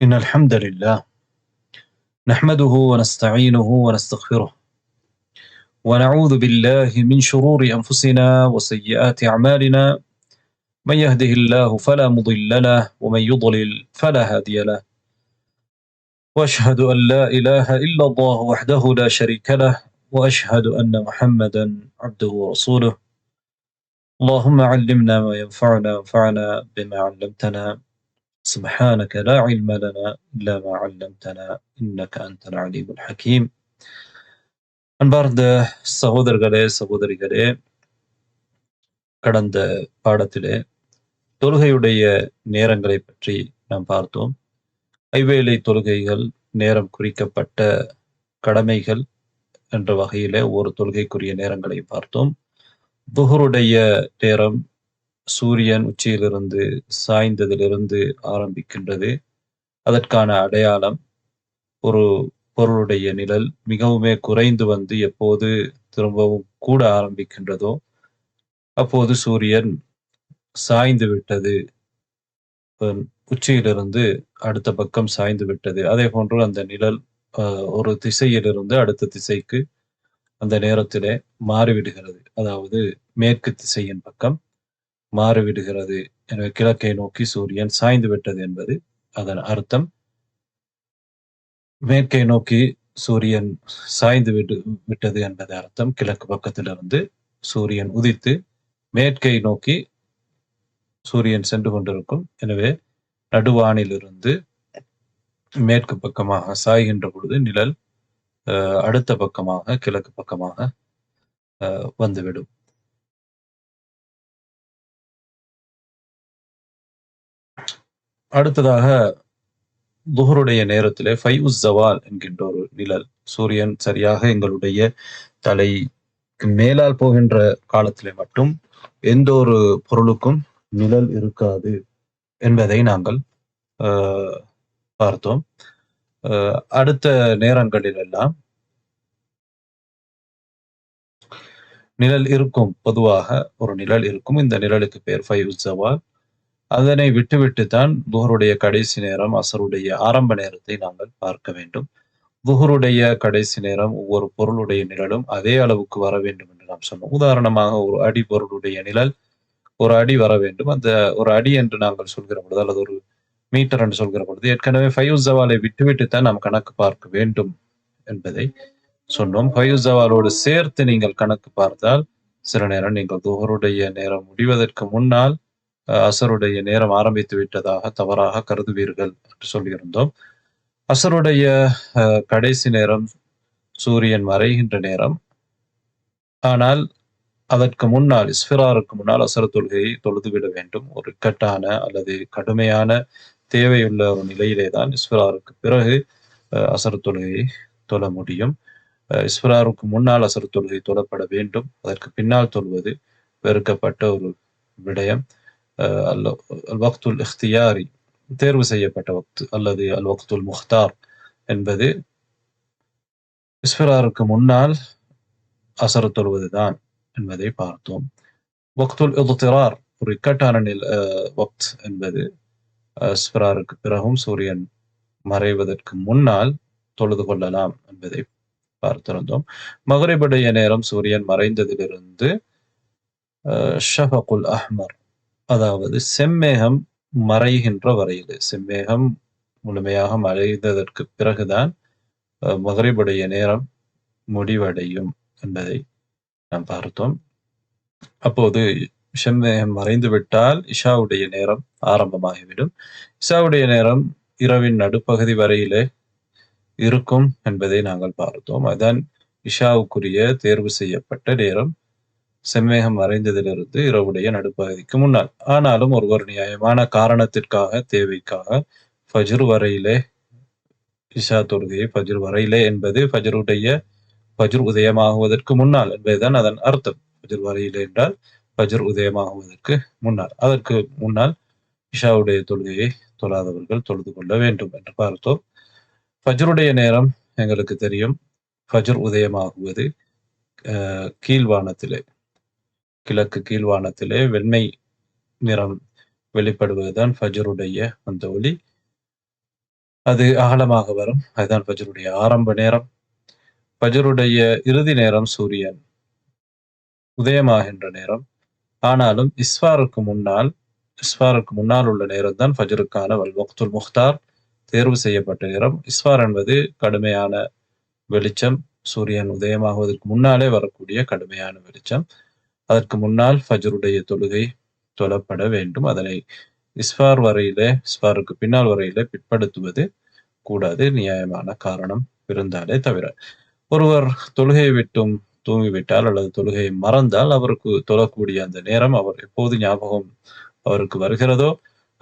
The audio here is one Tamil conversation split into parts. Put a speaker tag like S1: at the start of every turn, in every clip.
S1: إن الحمد لله نحمده ونستعينه ونستغفره ونعوذ بالله من شرور أنفسنا وسيئات أعمالنا. من يهده الله فلا مضل له ومن يضلل فلا هادي له. وأشهد أن لا إله إلا الله وحده لا شريك له، وأشهد أن محمدا عبده ورسوله. اللهم علمنا ما ينفعنا وانفعنا بما علمتنا. سبحانك لا علم لنا إلا ما علمتنا إنك أنت العليم الحكيم. அன்பார்ந்த சகோதரர்களே, சகோதரிகளே, கடந்த பாடத்திலே தொழுகையுடைய நேரங்களை பற்றி நாம் பார்த்தோம். ஐவேளை தொழுகைகள், நேரம் குறிக்கப்பட்ட கடமைகள் என்ற வகையிலே ஒரு தொழுகைக்குரிய நேரங்களை பார்த்தோம். துஹருடைய நேரம் சூரியன் உச்சியிலிருந்து சாய்ந்ததிலிருந்து ஆரம்பிக்கின்றது. அதற்கான அடையாளம் ஒரு பொருளுடைய நிழல் மிகவுமே குறைந்து வந்து எப்போது திரும்பவும் கூட ஆரம்பிக்கின்றதோ அப்போது சூரியன் சாய்ந்து விட்டது, உச்சியிலிருந்து அடுத்த பக்கம் சாய்ந்து விட்டது. அதே போன்று அந்த நிழல் ஒரு திசையிலிருந்து அடுத்த திசைக்கு அந்த நேரத்திலே மாறிவிடுகிறது. அதாவது மேற்கு திசையின் பக்கம் மாறிவிடுகிறது. எனவே கிழக்கை நோக்கி சூரியன் சாய்ந்து விட்டது என்பது அதன் அர்த்தம். மேற்கை நோக்கி சூரியன் சாய்ந்து விட்டது என்பது அர்த்தம். கிழக்கு பக்கத்திலிருந்து சூரியன் உதித்து மேற்கை நோக்கி சூரியன் சென்று கொண்டிருக்கும். எனவே நடுவானிலிருந்து மேற்கு பக்கமாக சாய்கின்ற பொழுது நிழல் அடுத்த பக்கமாக கிழக்கு பக்கமாக வந்துவிடும். அடுத்ததாக துஹருடைய நேரத்திலே ஃபைஉஸ் ஜவால் என்கின்ற ஒரு நிழல், சூரியன் சரியாக எங்களுடைய தலைக்கு மேலால் போகின்ற காலத்திலே மட்டும் எந்த ஒரு பொருளுக்கும் நிழல் இருக்காது என்பதை நாங்கள் பார்த்தோம். அடுத்த நேரங்களில் எல்லாம் நிழல் இருக்கும். பொதுவாக ஒரு நிழல் இருக்கும். இந்த நிழலுக்கு பெயர் ஃபைஉஸ் ஜவால். அதனை விட்டுவிட்டுத்தான் துஹருடைய கடைசி நேரம், அசருடைய ஆரம்ப நேரத்தை நாங்கள் பார்க்க வேண்டும். துஹருடைய கடைசி நேரம் ஒவ்வொரு பொருளுடைய நிழலும் அதே அளவுக்கு வர வேண்டும் என்று நாம் சொன்னோம். உதாரணமாக ஒரு அடி பொருளுடைய நிழல் ஒரு அடி வர வேண்டும். அந்த ஒரு அடி என்று நாங்கள் சொல்கிற பொழுது அல்லது ஒரு மீட்டர் என்று சொல்கிற பொழுது ஏற்கனவே ஃபைஉஸ் ஜவாலை விட்டுவிட்டுத்தான் நாம் கணக்கு பார்க்க வேண்டும் என்பதை சொன்னோம். ஃபைஉஸ் ஜவாலோடு சேர்த்து நீங்கள் கணக்கு பார்த்தால் சில நேரம் நீங்கள் துஹருடைய நேரம் முடிவதற்கு முன்னால் அசருடைய நேரம் ஆரம்பித்து விட்டதாக தவறாக கருதுவீர்கள் என்று சொல்லியிருந்தோம். அசருடைய கடைசி நேரம் சூரியன் மறைகின்ற நேரம். ஆனால் அதற்கு முன்னால் இஸ்ஃபிராருக்கு முன்னால் அசர் தொழுகையை தொழுதுவிட வேண்டும். ஒரு இக்கட்டான அல்லது கடுமையான தேவையுள்ள ஒரு நிலையிலே தான் இஸ்ஃபிராருக்கு பிறகு அசர் தொழுகையை தொழ முடியும். இஸ்ஃபிராருக்கு முன்னால் அசர் தொழுகை தொழப்பட வேண்டும். அதற்கு பின்னால் தொழுவது வெறுக்கப்பட்ட ஒரு விடயம். அல் வக்துல் இக்தியாரி, தேர்வு செய்யப்பட்ட வக்து, அல்லது அல் வக்துல் முஹ்தார் என்பது இஸ்ஃபிராருக்கு முன்னால் அசர் தொழுவதுதான் என்பதை பார்த்தோம். வக்துல் இத்திரார், ஒரு இக்கட்டான வக்த் என்பது இஸ்ஃபிராருக்கு பிறகும் சூரியன் மறைவதற்கு முன்னால் தொழுது கொள்ளலாம் என்பதை பார்த்திருந்தோம். மக்ரிபுடைய நேரம் சூரியன் மறைந்ததிலிருந்து ஷஃபகுல் அஹ்மர், அதாவது செம்மேகம் மறைகின்ற வரையில், செம்மேகம் முழுமையாக மறைந்ததற்கு பிறகுதான் மக்ரிபுடைய நேரம் முடிவடையும் என்பதை நாம் பார்த்தோம். அப்போது செம்மேகம் மறைந்து விட்டால் இஷாவுடைய நேரம் ஆரம்பமாகிவிடும். இஷாவுடைய நேரம் இரவின் நடுப்பகுதி வரையிலே இருக்கும் என்பதை நாங்கள் பார்த்தோம். அதான் இஷாவுக்குரிய தேர்வு செய்யப்பட்ட நேரம் செம்மேகம் மறைந்ததிலிருந்து இரவுடைய நடுப்பகுதிக்கு முன்னால். ஆனாலும் ஒருவர் நியாயமான காரணத்திற்காக, தேவைக்காக ஃபஜ்ர் வரையிலே இஷா தொழுகையை, ஃபஜ்ர் வரையிலே என்பது ஃபஜ்ர் உதயமாகுவதற்கு முன்னால் என்பதுதான் அதன் அர்த்தம். ஃபஜ்ர் வரையிலே என்றால் ஃபஜ்ர் உதயமாகுவதற்கு முன்னால். அதற்கு முன்னால் இஷாவுடைய தொழுகையை தொழாதவர்கள் தொழுது கொள்ள வேண்டும் என்று பார்த்தோம். ஃபஜ்ருடைய நேரம் எங்களுக்கு தெரியும். ஃபஜ்ர் உதயமாகுவது கீழ்வானத்திலே, கிழக்கு கீழ்வானத்திலே வெண்மை நிறம் வெளிப்படுவதுதான் ஃபஜ்ருடைய அந்த ஒளி. அது அகலமாக வரும். அதுதான் ஃபஜ்ருடைய ஆரம்ப நேரம். ஃபஜ்ருடைய இறுதி நேரம் சூரியன் உதயமாகின்ற நேரம். ஆனாலும் இஸ்ஃபாருக்கு முன்னால் உள்ள நேரம் தான் ஃபஜ்ருக்கான வக்துல் முக்தார், தேர்வு செய்யப்பட்ட நேரம். இஸ்ஃபார் என்பது கடுமையான வெளிச்சம். சூரியன் உதயமாகுவதற்கு முன்னாலே வரக்கூடிய கடுமையான வெளிச்சம். அதற்கு முன்னால் ஃபஜ்ருடைய தொழுகை தொழப்பட வேண்டும். அதனை இஸ்ஃபாருக்கு பின்னால் வரையிலே பிற்படுத்துவது கூடாது, நியாயமான காரணம் இருந்தாலே தவிர. ஒருவர் தொழுகையை விட்டும் தூங்கிவிட்டால் அல்லது தொழுகையை மறந்தால் அவருக்கு தொழக்கூடிய அந்த நேரம் அவர் எப்போது ஞாபகம் அவருக்கு வருகிறதோ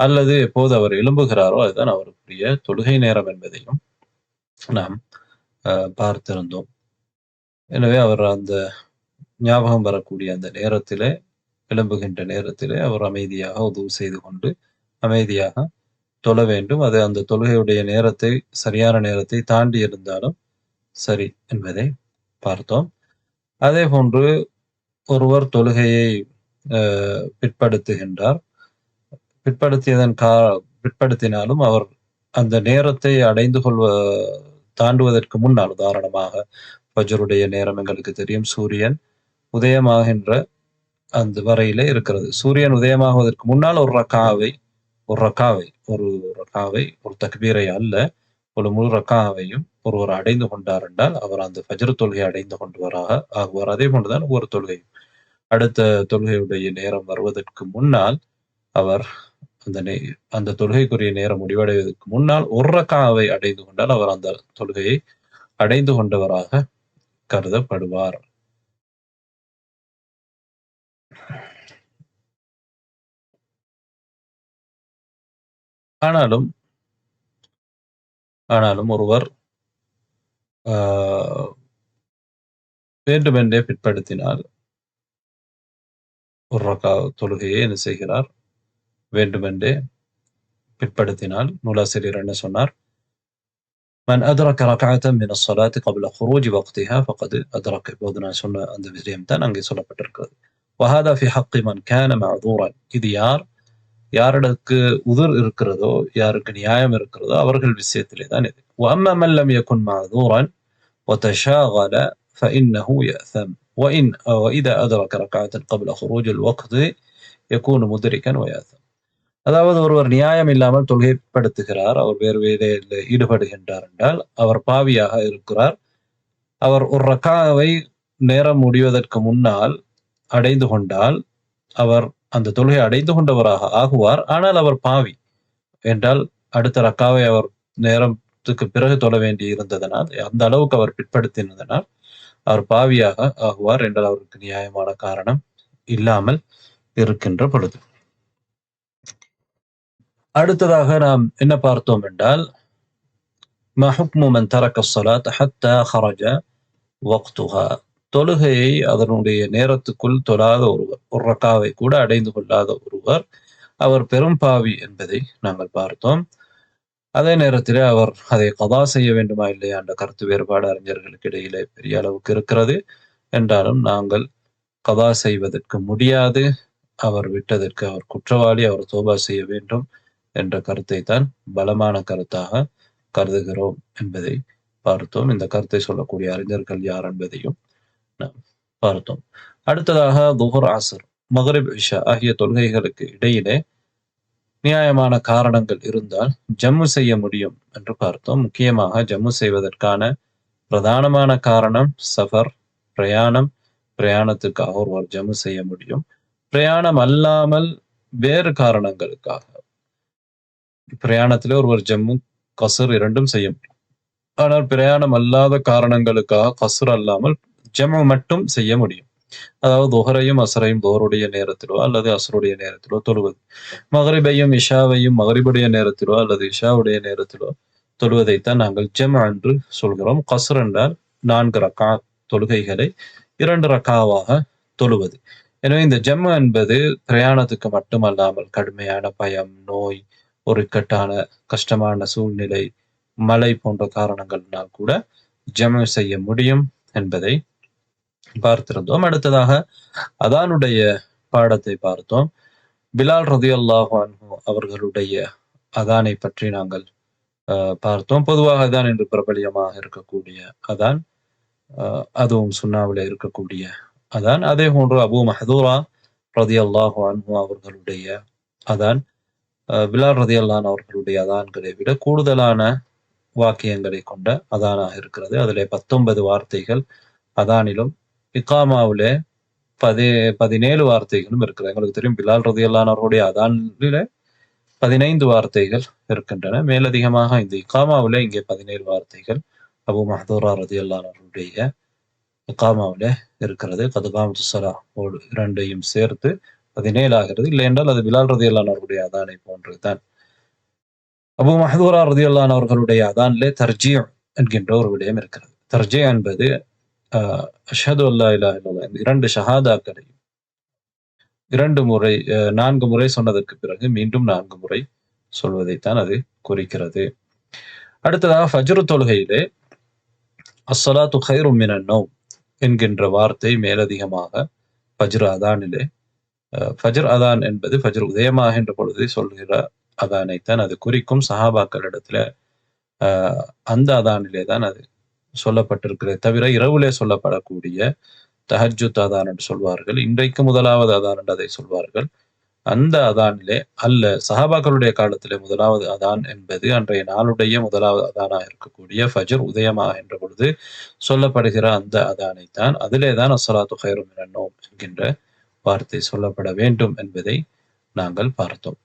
S1: அல்லது எப்போது அவர் எழும்புகிறாரோ அதுதான் அவருக்குரிய தொழுகை நேரம் என்பதையும் நாம் பார்த்திருந்தோம். எனவே அவர் அந்த ஞாபகம் வரக்கூடிய அந்த நேரத்திலே, எழும்புகின்ற நேரத்திலே அவர் அமைதியாக உதவு செய்து கொண்டு அமைதியாக தொழ வேண்டும். அது அந்த தொழுகையுடைய நேரத்தை, சரியான நேரத்தை தாண்டி இருந்தாலும் சரி என்பதை பார்த்தோம். அதே போன்று ஒருவர் தொழுகையை பிற்படுத்துகின்றார். பிற்படுத்தினாலும் அவர் அந்த நேரத்தை தாண்டுவதற்கு முன்னால், உதாரணமாக ஃபஜ்ருடைய நேரம் எங்களுக்கு தெரியும், சூரியன் உதயமாகின்ற அந்த வரையிலே இருக்கிறது. சூரியன் உதயமாகுவதற்கு முன்னால் ஒரு தக்பீரை அல்ல, ஒரு முழு ரக்காவையும் ஒருவர் அடைந்து கொண்டார் என்றால் அவர் அந்த ஃபஜ்ர் தொழுகை அடைந்து கொண்டவராக ஆகுவார். அதே போன்றுதான் ஒவ்வொரு தொழுகையும். அடுத்த தொழுகையுடைய நேரம் வருவதற்கு முன்னால் அவர் அந்த தொழுகைக்குரிய நேரம் முடிவடைவதற்கு முன்னால் ஒரு ரக்காவை அடைந்து கொண்டால் அவர் அந்த தொழுகையை அடைந்து கொண்டவராக கருதப்படுவார். ஆனாலும் ஒருவர் வேண்டுமென்றே பிற்படுத்தினால் ஒரு ரக்கா தொழுகையை என்ன செய்கிறார்? வேண்டுமென்றே பிற்படுத்தினால் நூலாசிரியர் என்ன சொன்னார்? من أدرك ركعة من الصلاة قبل خروج وقتها فقد أدرك. இப்போது நான் சொன்ன அந்த விஷயம் தான் அங்கே சொல்லப்பட்டிருக்கிறது. وهذا في حق من كان معذورا. இது யாருக்கு உذر இருக்கிறதோ, யாருக்கு நியாயம் இருக்கிறதோ அவர்கள் விஷயத்திலே தான் இது. وأما من لم يكن معذورا وتشاغل فإنه يأثم وإذا أدرك ركعة قبل خروج الوقت يكون مدركا ويأثم. அதாவது ஒருவர் நியாயம் இல்லாமல் தொழுகை படுத்துகிறார், அவர் வேறு வேலையில் ஈடுபடுகின்றார் என்றால் அவர் பாவியாக இருக்கிறார். அவர் ஒரு ரக்காவை நேரம் முடிவதற்கு முன்னால் அடைந்து கொண்டால் அவர் அந்த தொழுகை அடைந்து கொண்டவராக ஆகுவார். ஆனால் அவர் பாவி என்றால் அடுத்த ரக்காவை அவர் நேரத்துக்கு பிறகு தொழ வேண்டி இருந்ததனால், அந்த அளவுக்கு அவர் பிற்படுத்தினதனால் அவர் பாவியாக ஆகுவார் என்றால் அவருக்கு நியாயமான காரணம் இல்லாமல் இருக்கின்ற பொழுது. அடுத்ததாக நாம் என்ன பார்த்தோம் என்றால், மா ஹுக்மு மன் தரக்க ஸலாத் ஹத்தா ஹரஜ வக்துஹா. தொழுகையை அதனுடைய நேரத்துக்குள் தொழாத ஒருவர், ஒரு ரக்காவை கூட அடைந்து கொள்ளாத ஒருவர், அவர் பெரும் பாவி என்பதை நாங்கள் பார்த்தோம். அதே நேரத்தில் அவர் அதை கதா செய்ய வேண்டுமா இல்லையா என்ற கருத்து வேறுபாடு அறிஞர்களுக்கு இடையிலே பெரிய அளவுக்கு இருக்கிறது. என்றாலும் நாங்கள் கதா செய்வதற்கு முடியாது, அவர் விட்டதற்கு அவர் குற்றவாளி, அவர் தௌபா செய்ய வேண்டும் என்ற கருத்தை தான் பலமான கருத்தாக கருதுகிறோம் என்பதை பார்த்தோம். இந்த கருத்தை சொல்லக்கூடிய அறிஞர்கள் யார் என்பதையும் நாம் பார்த்தோம். அடுத்ததாக துஹர், அஸ்ர், மக்ரிப், இஷா ஆகிய தொழுகைகளுக்கு இடையிலே நியாயமான காரணங்கள் இருந்தால் ஜம்மு செய்ய முடியும் என்று பார்த்தோம். முக்கியமாக ஜம்மு செய்வதற்கான பிரதானமான காரணம் சஃபர், பிரயாணம். பிரயாணத்துக்காக ஒருவர் ஜம்மு செய்ய முடியும். பிரயாணம் அல்லாமல் வேறு காரணங்களுக்காக பிரயாணத்திலே ஒருவர் ஜம்மு, கஸ்ர் இரண்டும் செய்ய முடியும். ஆனால் பிரயாணம் அல்லாத காரணங்களுக்காக கஸ்ர் அல்லாமல் ஜம்மு மட்டும் செய்ய முடியும். அதாவது துஹரையும் அஸ்ரையும் துஹருடைய நேரத்திலோ அல்லது அஸ்ருடைய நேரத்திலோ தொழுவது, மக்ரிபையும் இஷாவையும் மக்ரிபுடைய நேரத்திலோ அல்லது இஷாவுடைய நேரத்திலோ தொழுவதைத்தான் நாங்கள் ஜம் என்று சொல்கிறோம். கஸ்ர் என்றால் 4 ரக்கா தொழுகைகளை 2 ரக்காவாக தொழுவது. எனவே இந்த ஜம்மு என்பது பிரயாணத்துக்கு மட்டுமல்லாமல் கடுமையான பயம், நோய், ஒரு இக்கட்டான கஷ்டமான சூழ்நிலை, மழை போன்ற காரணங்கள்னால் கூட ஜம்மு செய்ய முடியும் என்பதை பார்த்திருந்தோம். அடுத்ததாக அதானுடைய பாடத்தை பார்த்தோம். பிலால் ரலியல்லாஹு அன்ஹு அவர்களுடைய அதானை பற்றி நாங்கள் பார்த்தோம். பொதுவாக அதான் என்று பிரபலியமாக இருக்கக்கூடிய அதான், அதுவும் சுன்னாவில இருக்கக்கூடிய அதான். அதே போன்று அபூ மஹ்தூரா ரலியல்லாஹு அன்ஹு அவர்களுடைய அதான், பிலால் ரலியல்லாஹு அன்ஹு அவர்களுடைய அதான்களை விட கூடுதலான வாக்கியங்களை கொண்ட அதானாக இருக்கிறது. அதிலே 19 வார்த்தைகள் அதானிலும், இக்காமாவிலே 17 வார்த்தைகளும் இருக்கிறது. எங்களுக்கு தெரியும் பிலால் ரலியல்லாஹு அன்ஹு அவர்களுடைய அதானிலே 15 வார்த்தைகள் இருக்கின்றன. மேலதிகமாக இந்த இக்காமாவிலே இங்கே 17 வார்த்தைகள் அபூ மஹ்தூரா ரலியல்லாஹு அன்ஹு அவர்களுடைய இக்காமாவிலே இருக்கிறது. கத் காமத்து ஸலாஹ் ஓடு 2யும் சேர்த்து 17 ஆகிறது. இல்லையென்றால் அது பிலால் ரலியல்லாஹு அன்ஹு அவர்களுடைய அதானை போன்றுதான். அபூ மஹ்தூரா ரலியல்லாஹு அன்ஹு அவர்களுடைய அதானிலே தர்ஜீ' என்கின்ற ஒரு விடயம் இருக்கிறது. தர்ஜீ' என்பது அஷ்ஹது அல்லா இலாஹ இல்லல்லாஹ் இந்த 2 ஷஹாதாக்களை 2 முறை 4 முறை சொன்னதற்கு பிறகு மீண்டும் 4 முறை சொல்வதைத்தான் அது குறிக்கிறது. அடுத்ததாக ஃபஜ்ர் தொழுகையிலே அஸ்ஸலாத்து கைரும் மினன் நௌம் என்கின்ற வார்த்தை மேலதிகமாக ஃபஜ்ர் அதானிலே, ஃபஜ்ர் அதான் என்பது ஃபஜ்ர் உதயமாகின்ற பொழுது சொல்கிற அதானைத்தான் அது குறிக்கும். சஹாபாக்களிடத்துல அந்த அதானிலே தான் அது சொல்லப்பட்டிருக்கிறதே தவிர இரவுலே சொல்லப்படக்கூடிய தஹஜ்ஜுத் அதான் என்று சொல்வார்கள். இன்றைக்கு முதலாவது அதான் என்று அதை சொல்வார்கள். அந்த அதானிலே அல்ல. சஹாபாக்களுடைய காலத்திலே முதலாவது அதான் என்பது அன்றைய நாளுடைய முதலாவது அதானாக இருக்கக்கூடிய ஃபஜ்ர் உதயமாகின்ற பொழுது சொல்லப்படுகிற அந்த அதானைத்தான். அதிலே தான் அஸ்ஸலாத்து கைரும் மினன் நௌம் என்கின்ற வார்த்தை சொல்லப்பட வேண்டும் என்பதை நாங்கள் பார்த்தோம்.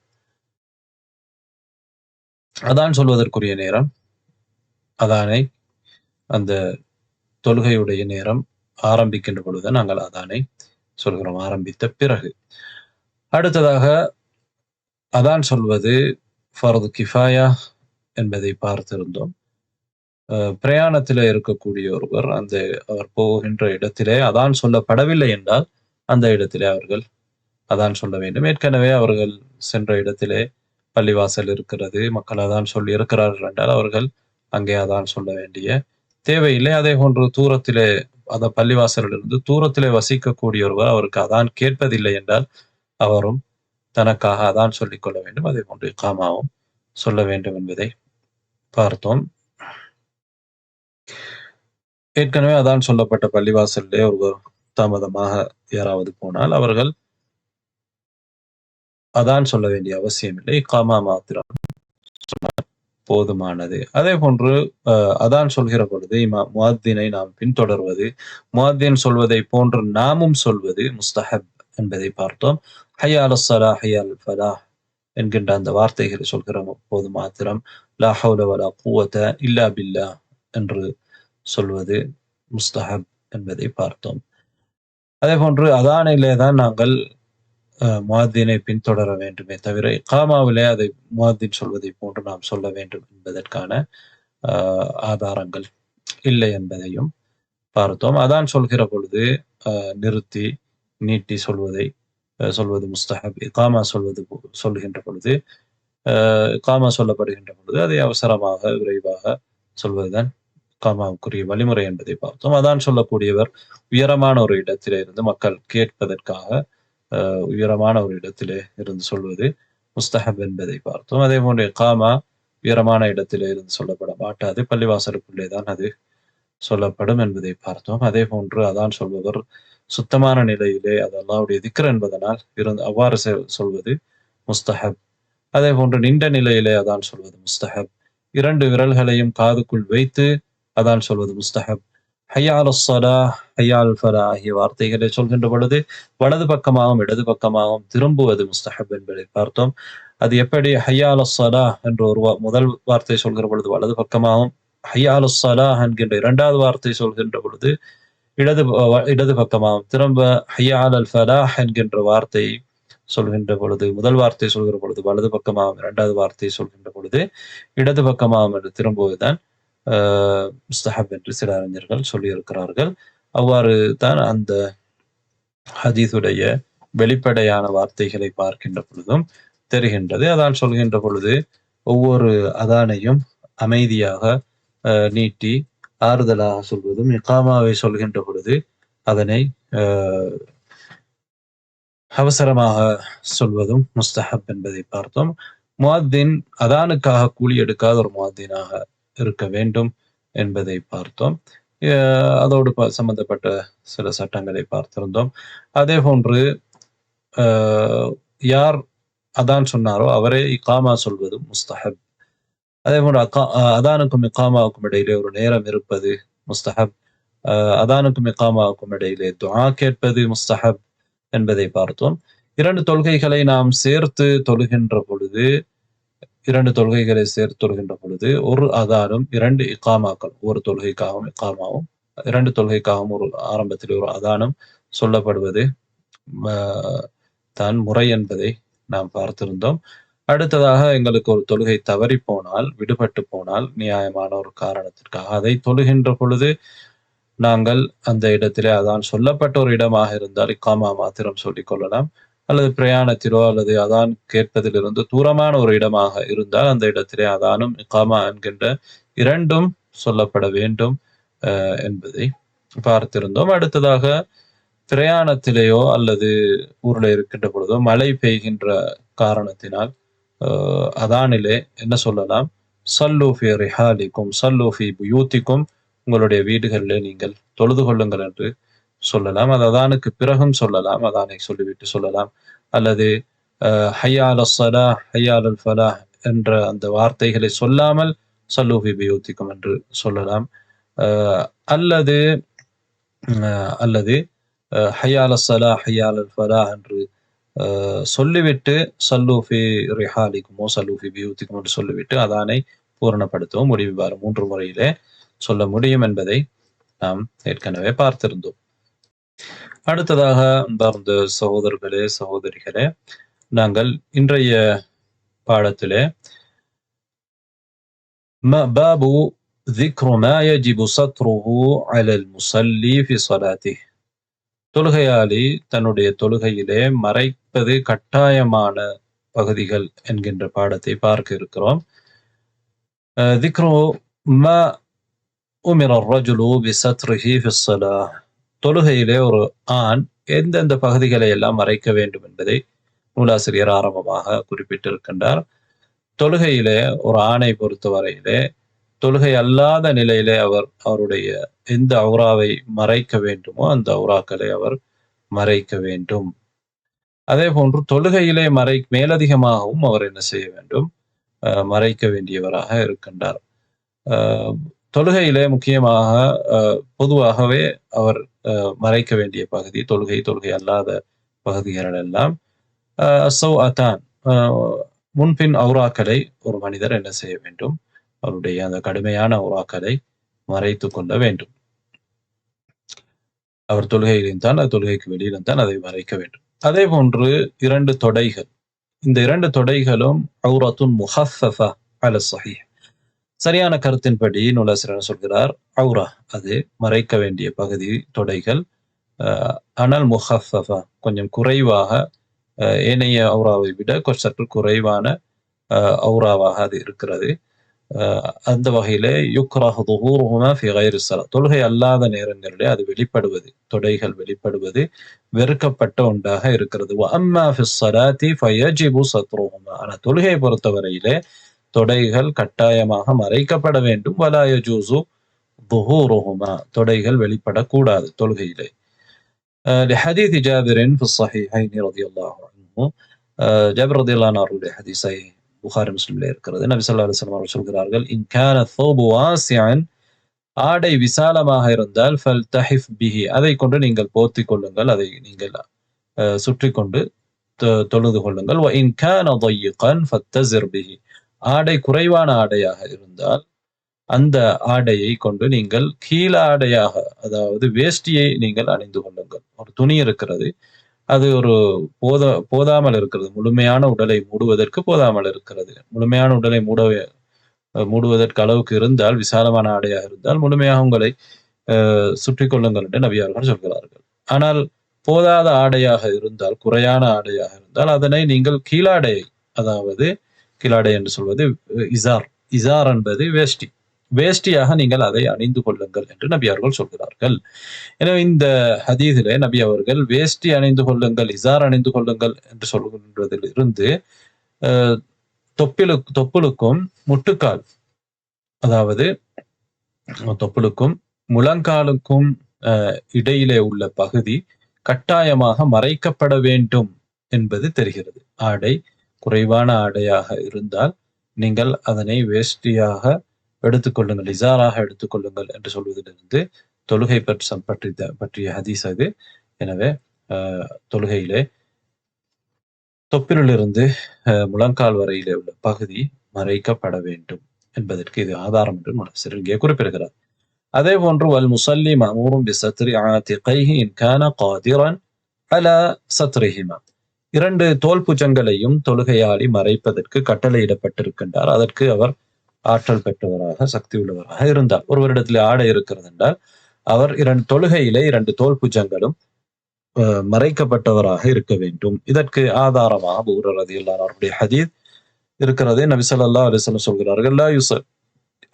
S1: அதான் சொல்வதற்குரிய நேரம், அதானை அந்த தொழுகையுடைய நேரம் ஆரம்பிக்கின்ற பொழுது நாங்கள் அதானை சொல்கிறோம், ஆரம்பித்த பிறகு. அடுத்ததாக அதான் சொல்வது ஃபர்து கிஃபாயா என்பதை பார்த்திருந்தோம். பிரயாணத்திலே இருக்கக்கூடிய ஒருவர் அவர் போகின்ற இடத்திலே அதான் சொல்லப்படவில்லை என்றால் அந்த இடத்திலே அவர்கள் அதான் சொல்ல வேண்டும். ஏற்கனவே அவர்கள் சென்ற இடத்திலே பள்ளிவாசல் இருக்கிறது, மக்கள் அதான் சொல்லி இருக்கிறார்கள் என்றால் அவர்கள் அங்கே அதான் சொல்ல வேண்டிய தேவையில்லை. அதே போன்று தூரத்திலே அந்த பள்ளிவாசலிலிருந்து தூரத்திலே வசிக்கக்கூடிய ஒருவர் அவருக்கு அதான் கேட்பதில்லை என்றால் அவரும் தனக்காக அதான் சொல்லிக் கொள்ள வேண்டும். அதே போன்று இகாமாவும் சொல்ல வேண்டும் என்பதை பார்த்தோம். ஏற்கனவே அதான் சொல்லப்பட்ட பள்ளிவாசலிலே ஒருவர் தாமதமாக யாராவது போனால் அவர்கள் அதான் சொல்ல வேண்டிய அவசியம் இல்லை. இகாமா மாத்திரம் போதுமானது. அதே போன்று அதான் சொல்கிற பொழுது முஅத்தினை நாம் பின்தொடர்வது, முஅத்தின் சொல்வதை போன்று நாமும் சொல்வது முஸ்தஹப் என்பதை பார்த்தோம். ஹய்ய அலஸ் ஸலாஹ் ஹய்ய அலல் ஃபலாஹ் என்கின்ற அந்த வார்த்தைகளை சொல்கிற போது மாத்திரம் லா ஹவ்ல வலா குவத இல்லா பில்லாஹ் என்று சொல்வது முஸ்தஹப் என்பதை பார்த்தோம். அதே போன்று அதானிலே தான் நாங்கள் முஅத்தினை பின்தொடர வேண்டுமே தவிர இகாமாவிலே அதை முஅத்தின் சொல்வதை போன்று நாம் சொல்ல வேண்டும் என்பதற்கான ஆதாரங்கள் இல்லை என்பதையும் பார்த்தோம். அதான் சொல்கிற பொழுது நிறுத்தி நீட்டி சொல்வது முஸ்தஹப். இகாமா சொல்கின்ற பொழுது இகாமா சொல்லப்படுகின்ற பொழுது அதை அவசரமாக விரைவாக சொல்வதுதான் இகாமாவுக்குரிய வழிமுறை என்பதை பார்த்தோம். அதான் சொல்லக்கூடியவர் உயரமான ஒரு இடத்திலே இருந்து மக்கள் கேட்பதற்காக உயரமான ஒரு இடத்திலே இருந்து சொல்வது முஸ்தஹப் என்பதை பார்த்தோம். அதே போன்று இகாமா உயரமான இடத்திலே இருந்து சொல்லப்பட மாட்டாது, பள்ளிவாசலுக்குள்ளே தான் அது சொல்லப்படும் என்பதை பார்த்தோம். அதே போன்று அதான் சொல்பவர் சுத்தமான நிலையிலே அது அல்லாஹ்வுடைய திக்ர் என்பதனால் அவ்வாறு சொல்வது முஸ்தஹப். அதே போன்று நின்ற நிலையிலே அதான் சொல்வது முஸ்தஹப். 2 விரல்களையும் காதுக்குள் வைத்து அதான் சொல்வது முஸ்தஹப். ஹய்ய அலஸ் ஸலாஹ் ஹய்ய அலல் ஃபலாஹ் ஆகிய வார்த்தைகளை சொல்கின்ற பொழுது வலது பக்கமாகவும் இடது பக்கமாகவும் திரும்புவது முஸ்தஹப் என்பதை பார்த்தோம். அது எப்படி ஹய்ய அலஸ் ஸலாஹ் என்ற ஒரு முதல் வார்த்தை சொல்கிற பொழுது வலது பக்கமாகவும், ஹய்ய அலஸ் ஸலாஹ் என்கின்ற இரண்டாவது வார்த்தை சொல்கின்ற பொழுது இடது பக்கமாகவும், திரும்ப ஹய்ய அலல் ஃபலாஹ் என்கின்ற வார்த்தை சொல்கின்ற பொழுது முதல் வார்த்தை சொல்கிற பொழுது வலது பக்கமாகவும், இரண்டாவது வார்த்தை சொல்கின்ற பொழுது இடது பக்கமாகவும் என்று திரும்புவதுதான் முஸ்தஹப் என்று சில அறிஞர்கள் சொல்லியிருக்கிறார்கள். அவ்வாறு தான் அந்த ஹதீஸுடைய வெளிப்படையான வார்த்தைகளை பார்க்கின்ற பொழுதும் தெரிகின்றது. அதான் சொல்கின்ற பொழுது ஒவ்வொரு அதானையும் அமைதியாக நீட்டி ஆறுதலாக சொல்வதும், இகாமாவை சொல்கின்ற பொழுது அதனை அவசரமாக சொல்வதும் முஸ்தஹப் என்பதை பார்த்தோம். முஅத்தின் அதானுக்காக கூலி எடுக்காத ஒரு முஅத்தினாக இருக்க வேண்டும் என்பதை பார்த்தோம். அதோடு சம்பந்தப்பட்ட சில சட்டங்களை பார்த்திருந்தோம். அதே போன்று யார் அதான் சொன்னாரோ அவரே இகாமா சொல்வது முஸ்தஹப். அதே போன்று அதானுக்கும் இகாமாவுக்கும் இடையிலே ஒரு நேரம் இருப்பது முஸ்தஹப். அதானுக்கும் இகாமாவுக்கும் இடையிலே துஆ கேட்பது முஸ்தஹப் என்பதை பார்த்தோம். 2 தொழுகைகளை நாம் சேர்த்து தொழுகின்ற பொழுது 2 தொழுகைகளை சேர்த்து தொழுகின்ற பொழுது ஒரு அதானும் 2 இகாமாக்கள், ஒரு தொழுகைக்காகவும் இகாமாவும் 2 தொழுகைக்காகவும் ஒரு ஆரம்பத்தில் ஒரு அதானும் சொல்லப்படுவது தான் முறை என்பதை நாம் பார்த்திருந்தோம். அடுத்ததாக எங்களுக்கு ஒரு தொழுகை தவறி போனால், விடுபட்டு போனால், நியாயமான ஒரு காரணத்திற்காக அதை தொழுகின்ற பொழுது நாங்கள் அந்த இடத்திலே அதான் சொல்லப்பட்ட ஒரு இடமாக இருந்தால் இக்காமா மாத்திரம் சொல்லிக் கொள்ளலாம். அல்லது பிரயாணத்திலோ அல்லது அதான் கேட்பதிலிருந்து தூரமான ஒரு இடமாக இருந்தால் அந்த இடத்திலே அதானும் இக்காமா என்கின்ற 2ம் சொல்லப்பட வேண்டும் என்பதை பார்த்திருந்தோம். அடுத்ததாக பிரயாணத்திலேயோ அல்லது ஊரில் இருக்கின்ற பொழுதோ மழை பெய்கின்ற காரணத்தினால் அதானிலே என்ன சொல்லலாம்? சல்லு ஃபி ரிஹாலிக்கும் சல்லு ஃபி புயூத்திக்கும், உங்களுடைய வீடுகளிலே நீங்கள் தொழுது கொள்ளுங்கள் என்று சொல்லலாம். அது அதானுக்கு பிறகும் சொல்லலாம், அதானை சொல்லிவிட்டு சொல்லலாம். அல்லது ஹய்யால் ஸலாஹ் ஹய்யால் ஃபலாஹ் என்ற அந்த வார்த்தைகளை சொல்லாமல் சல்லு ஃபி புயூத்திக்கும் என்று சொல்லலாம். அல்லது ஹய்யால் ஸலாஹ் ஹய்யால் ஃபலாஹ் என்று சொல்லிவிட்டு சல்லு ஃபி ரிஹாலிக்குமோ சல்லு ஃபி புயூத்திக்கும் என்று சொல்லிவிட்டு அதானை பூரணப்படுத்தவும் முடிவு. 3 முறையிலே சொல்ல முடியும் என்பதை நாம் ஏற்கனவே பார்த்திருந்தோம். அடுத்ததாக அன்பார்ந்த சகோதரர்களே, சகோதரிகளே, நாங்கள் இன்றைய பாடத்திலே பாபு ذكر ما يجب سطره على المصلي في صلاته, தொழுகையாளி தன்னுடைய தொழுகையிலே மறைப்பது கட்டாயமான பகுதிகள் என்கின்ற பாடத்தை பார்க்க இருக்கிறோம். ذكر ما أمر الرجل بستره في الصلاة, தொழுகையிலே ஒரு ஆண் எந்தெந்த பகுதிகளை எல்லாம் மறைக்க வேண்டும் என்பதை நூலாசிரியர் ஆரம்பமாக குறிப்பிட்டிருக்கின்றார். தொழுகையிலே ஒரு ஆணை பொறுத்தவரையிலே தொழுகை அல்லாத நிலையிலே அவருடைய எந்த அவுராவை மறைக்க வேண்டுமோ அந்த அவுராக்களை அவர் மறைக்க வேண்டும். அதே போன்று தொழுகையிலே மேலதிகமாகவும் அவர் என்ன செய்ய வேண்டும்? மறைக்க வேண்டியவராக இருக்கின்றார். தொழுகையிலே முக்கியமாக பொதுவாகவே அவர் மறைக்க வேண்டிய பகுதி தொழுகை அல்லாத பகுதிகள் எல்லாம் சௌஅத்தான், முன்பின் அவுராக்களை ஒரு மனிதர் என்ன செய்ய வேண்டும்? அவருடைய அந்த கடுமையான அவுராக்களை மறைத்து கொள்ள வேண்டும். அவர் தொழுகையிலும் தான், தொழுகைக்கு வெளியிலும் தான் அதை மறைக்க வேண்டும். அதே போன்று 2 தொடைகள், இந்த 2 தொடைகளும் அவுரத்துன் முஹஃபஃபா அலா ஸஹீஹ், சரியான கருத்தின்படி நூலாசிரியர் சொல்கிறார் அவுரா, அது மறைக்க வேண்டிய பகுதி தொடைகள். ஆனால் முஹஃபஃபா, கொஞ்சம் குறைவாக, ஏனைய அவுராவை விட சற்று குறைவான அவுராவாக அது இருக்கிறது. அந்த வகையிலே யுக்ரஹு ظهورهما في غير الصلاة, தொழுகை அல்லாத நேரங்களிலே அது வெளிப்படுவது, தொடைகள் வெளிப்படுவது வெறுக்கப்பட்ட ஒன்றாக இருக்கிறது. وأما في الصلاة فيجب سترهما, ஆனால் தொழுகையை பொறுத்தவரையிலே தொடைகள் கட்டாயமாக மறைக்கப்பட வேண்டும். ولا يجوز ظهورهما, தொடைகள் வெளிப்படக்கூடாது தொழுகையிலே. لحديث جابر في الصحيحين رضي الله عنه, ஜாபிர் ரலியல்லாஹு அன்ஹு அவருடைய ஹதீஸை புகாரி முஸ்லிம்ல இருக்கிறது. நபி ஸல்லல்லாஹு அலைஹி வஸல்லம் அவர்கள் சொல்கிறார்கள், இன் கான ثوب واسعا, ஆடை விசாலமாக இருந்தால் ஃபல்தஹிஃப் பிஹி, அதை கொண்டு நீங்கள் போர்த்தி கொள்ளுங்கள், அதை நீங்கள் சுற்றி கொண்டு தொழுது கொள்ளுங்கள். وإن كان ضيقا فاتزر به, ஆடை குறைவான ஆடையாக இருந்தால் அந்த ஆடையை கொண்டு நீங்கள் கீழ ஆடையாக, அதாவது வேஷ்டியை நீங்கள் அணிந்து கொள்ளுங்கள். ஒரு துணி இருக்கிறது, அது ஒரு போதாமல் இருக்கிறது, முழுமையான உடலை மூடுவதற்கு போதாமல் இருக்கிறது. முழுமையான உடலை மூடுவதற்கு அளவுக்கு இருந்தால், விசாலமான ஆடையாக இருந்தால் முழுமையாக உங்களை சுற்றி கொள்ளுங்கள் என்று நபியார்கள் சொல்கிறார்கள். ஆனால் போதாத ஆடையாக இருந்தால், குறையான ஆடையாக இருந்தால் அதனை நீங்கள் கீழாடையை, அதாவது கீழாடை என்று சொல்வது இசார் என்பது வேஷ்டியாக நீங்கள் அதை அணிந்து கொள்ளுங்கள் என்று நபி அவர்கள் சொல்கிறார்கள். எனவே இந்த ஹதீஸிலே நபி அவர்கள் வேஷ்டி அணிந்து கொள்ளுங்கள், இசார் அணிந்து கொள்ளுங்கள் என்று சொல்கின்றதில் இருந்து தொப்புளுக்கும் முட்டுக்கால், அதாவது தொப்புளுக்கும் முழங்காலுக்கும் இடையிலே உள்ள பகுதி கட்டாயமாக மறைக்கப்பட வேண்டும் என்பது தெரிகிறது. ஆடை குறைவான ஆடையாக இருந்தால் நீங்கள் அதனை வேஷ்டியாக எடுத்துக்கொள்ளுங்கள், இசாராக எடுத்துக்கொள்ளுங்கள் என்று சொல்வதிலிருந்து தொழுகை பற்றிய ஹதீஸ் அது. எனவே தொழுகையிலே தொப்பிலிருந்து முழங்கால் வரையிலே உள்ள பகுதி மறைக்கப்பட வேண்டும் என்பதற்கு இது ஆதாரம் என்று முஃபஸ்ஸிர் இங்கே குறிப்பிடுகிறார். அதே போன்று வல் முஸல்லி மஅமூரும் பிஸத்ரி ஆதிகைஹி இன் கான காதிரன் அலா சத்ரிஹிமா, 2 தோல் புஜங்களையும் தொழுகையாளி மறைப்பதற்கு கட்டளையிடப்பட்டிருக்கின்றார். அதற்கு அவர் ஆற்றல் பெற்றவராக, சக்தி உள்ளவராக இருந்தார். ஒருவரிடத்தில் ஆடை இருக்கிறது என்றால் அவர் தொழுகையிலே 2 தோல் புஜங்களும் மறைக்கப்பட்டவராக இருக்க வேண்டும். இதற்கு ஆதாரமாக அபூ ஹுரைரா ரலியல்லாஹு அன்ஹுடைய ஹதீஸ் இருக்கிறது. நபி ஸல்லல்லாஹு அலைஹி வஸல்லம் சொல்கிறார்கள், லா யுஸல்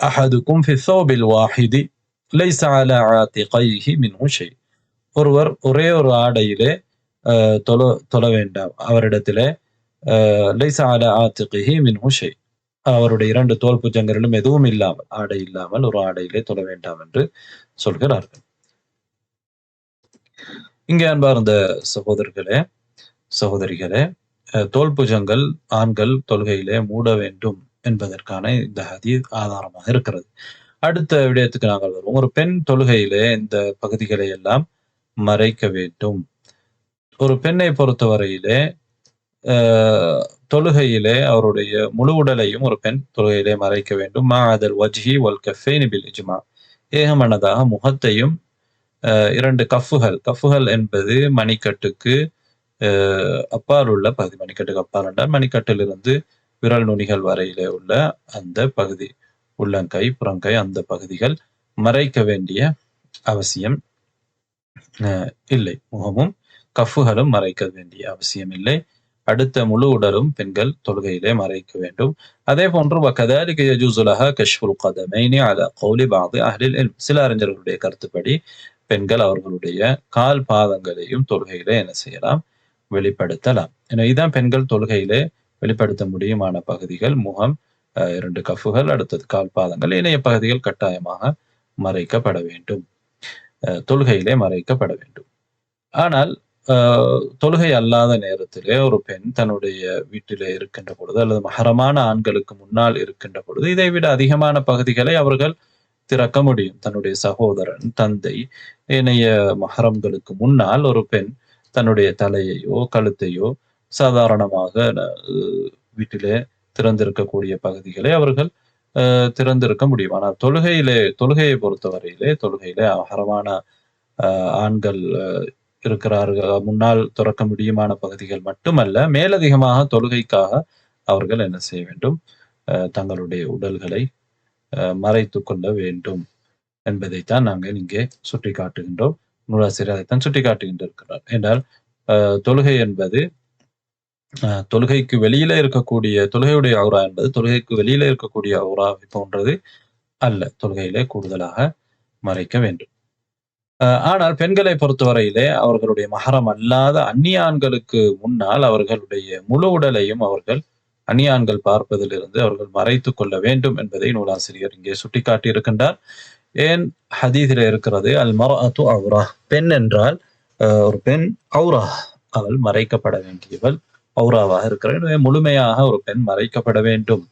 S1: அஹதுக்கும் ஃபி ஸௌபில் வாஹிதி லைஸ அலா ஆதிகைஹி மின்ஹு ஷை. ஒருவர் ஒரே ஒரு ஆடையிலே தொழ வேண்டாம். அவரிடத்திலே லைஸ அலா ஆதிகைஹி மின்ஹு ஷை, அவருடைய 2 தோல் புஜங்களிலும் எதுவும் இல்லாமல், ஆடை இல்லாமல் ஒரு ஆடையிலே தொழ வேண்டாம் என்று சொல்கிறார்கள். இங்கே அன்பார்ந்த சகோதரிகளே, தோல் புஜங்கள் ஆண்கள் தொழுகையிலே மூட வேண்டும் என்பதற்கான இந்த ஹதீஸ் ஆதாரமாக இருக்கிறது. அடுத்த விடயத்துக்கு நாங்கள் வருவோம். ஒரு பெண் தொழுகையிலே இந்த பகுதிகளை எல்லாம் மறைக்க வேண்டும். ஒரு பெண்ணை பொறுத்தவரையிலே தொழுகையிலே அவருடைய முழு உடலையும் ஒரு பெண் தொழுகையிலே மறைக்க வேண்டும். மஅதல் வஜ்ஹி வல் கஃபைனி பில் இஜ்மா, ஏகமனதாக முகத்தையும் 2 கஃபுகள் என்பது மணிக்கட்டுக்கு அப்பால் உள்ள பகுதி. மணிக்கட்டுக்கு அப்பால் என்றால் மணிக்கட்டிலிருந்து விரல் நுனிகள் வரையிலே உள்ள அந்த பகுதி, உள்ளங்கை, புறங்கை, அந்த பகுதிகள் மறைக்க வேண்டிய அவசியம் இல்லை. முகமும் கஃபுகளும் மறைக்க வேண்டிய அவசியம் இல்லை. அடுத்த முழு உடலும் பெண்கள் தொழுகையிலே மறைக்க வேண்டும். அதே போன்று வகதாலிக யஜூஸு லஹா கஷ்ஃபுல் கதமைனி அலா கௌலி பஅதி அஹ்லில் இல்ம், சில அறிஞர்களுடைய கருத்துப்படி பெண்கள் அவர்களுடைய கால் பாதங்களையும் தொழுகையிலே என்ன செய்யலாம், வெளிப்படுத்தலாம். எனவே இதான் பெண்கள் தொழுகையிலே வெளிப்படுத்த முடியுமான பகுதிகள். முகம், 2 கஃபுகள், அடுத்தது கால் பாதங்கள், இணைய பகுதிகள் கட்டாயமாக மறைக்கப்பட வேண்டும், தொழுகையிலே மறைக்கப்பட வேண்டும். ஆனால் தொழுகை அல்லாத நேரத்திலே ஒரு பெண் தன்னுடைய வீட்டிலே இருக்கின்ற பொழுது அல்லது மஹரமான ஆண்களுக்கு முன்னால் இருக்கின்ற பொழுது இதைவிட அதிகமான பகுதிகளை அவர்கள் திறக்க முடியும். தன்னுடைய சகோதரன், தந்தை, இணைய மஹரம்களுக்கு முன்னால் ஒரு பெண் தன்னுடைய தலையையோ கழுத்தையோ சாதாரணமாக வீட்டிலே திறந்திருக்கக்கூடிய பகுதிகளை அவர்கள் திறந்திருக்க முடியும். ஆனால் தொழுகையை பொறுத்தவரையிலே மஹரமான ஆண்கள் இருக்கிறார்கள் முன்னால் திறக்க முடியுமான பகுதிகள் மட்டுமல்ல, மேலதிகமாக தொழுகைக்காக அவர்கள் என்ன செய்ய வேண்டும், தங்களுடைய உடல்களை மறைத்துக் கொள்ள வேண்டும் என்பதைத்தான் நாங்கள் இங்கே சுட்டி காட்டுகின்றோம். நூலாசிரியர் அதைத்தான் சுட்டி காட்டுகின்றிருக்கிறார். என்றால் தொழுகை என்பது தொழுகைக்கு வெளியில இருக்கக்கூடிய தொழுகையுடைய ஔரா என்பது தொழுகைக்கு வெளியில இருக்கக்கூடிய ஔரா போன்றது அல்ல. தொழுகையிலே கூடுதலாக மறைக்க வேண்டும். ஆனால் பெண்களை பொறுத்தவரையிலே அவர்களுடைய மஹரம் அல்லாத அந்நிய ஆண்களுக்கு முன்னால் அவர்களுடைய முழு உடலையும் அவர்கள் அந்நிய ஆண்கள் பார்ப்பதிலிருந்து அவர்கள் மறைத்துக் கொள்ள வேண்டும் என்பதை நூலாசிரியர் இங்கே சுட்டிக்காட்டி இருக்கின்றார். ஏன் ஹதீஸில் இருக்கிறது, அல் மர்அத்து அவ்ரா, பெண் என்றால் ஒரு பெண் ஔரா, அவள் மறைக்கப்பட வேண்டியவள், ஔராவாக இருக்கிறார். எனவே முழுமையாக ஒரு பெண் மறைக்கப்பட வேண்டும்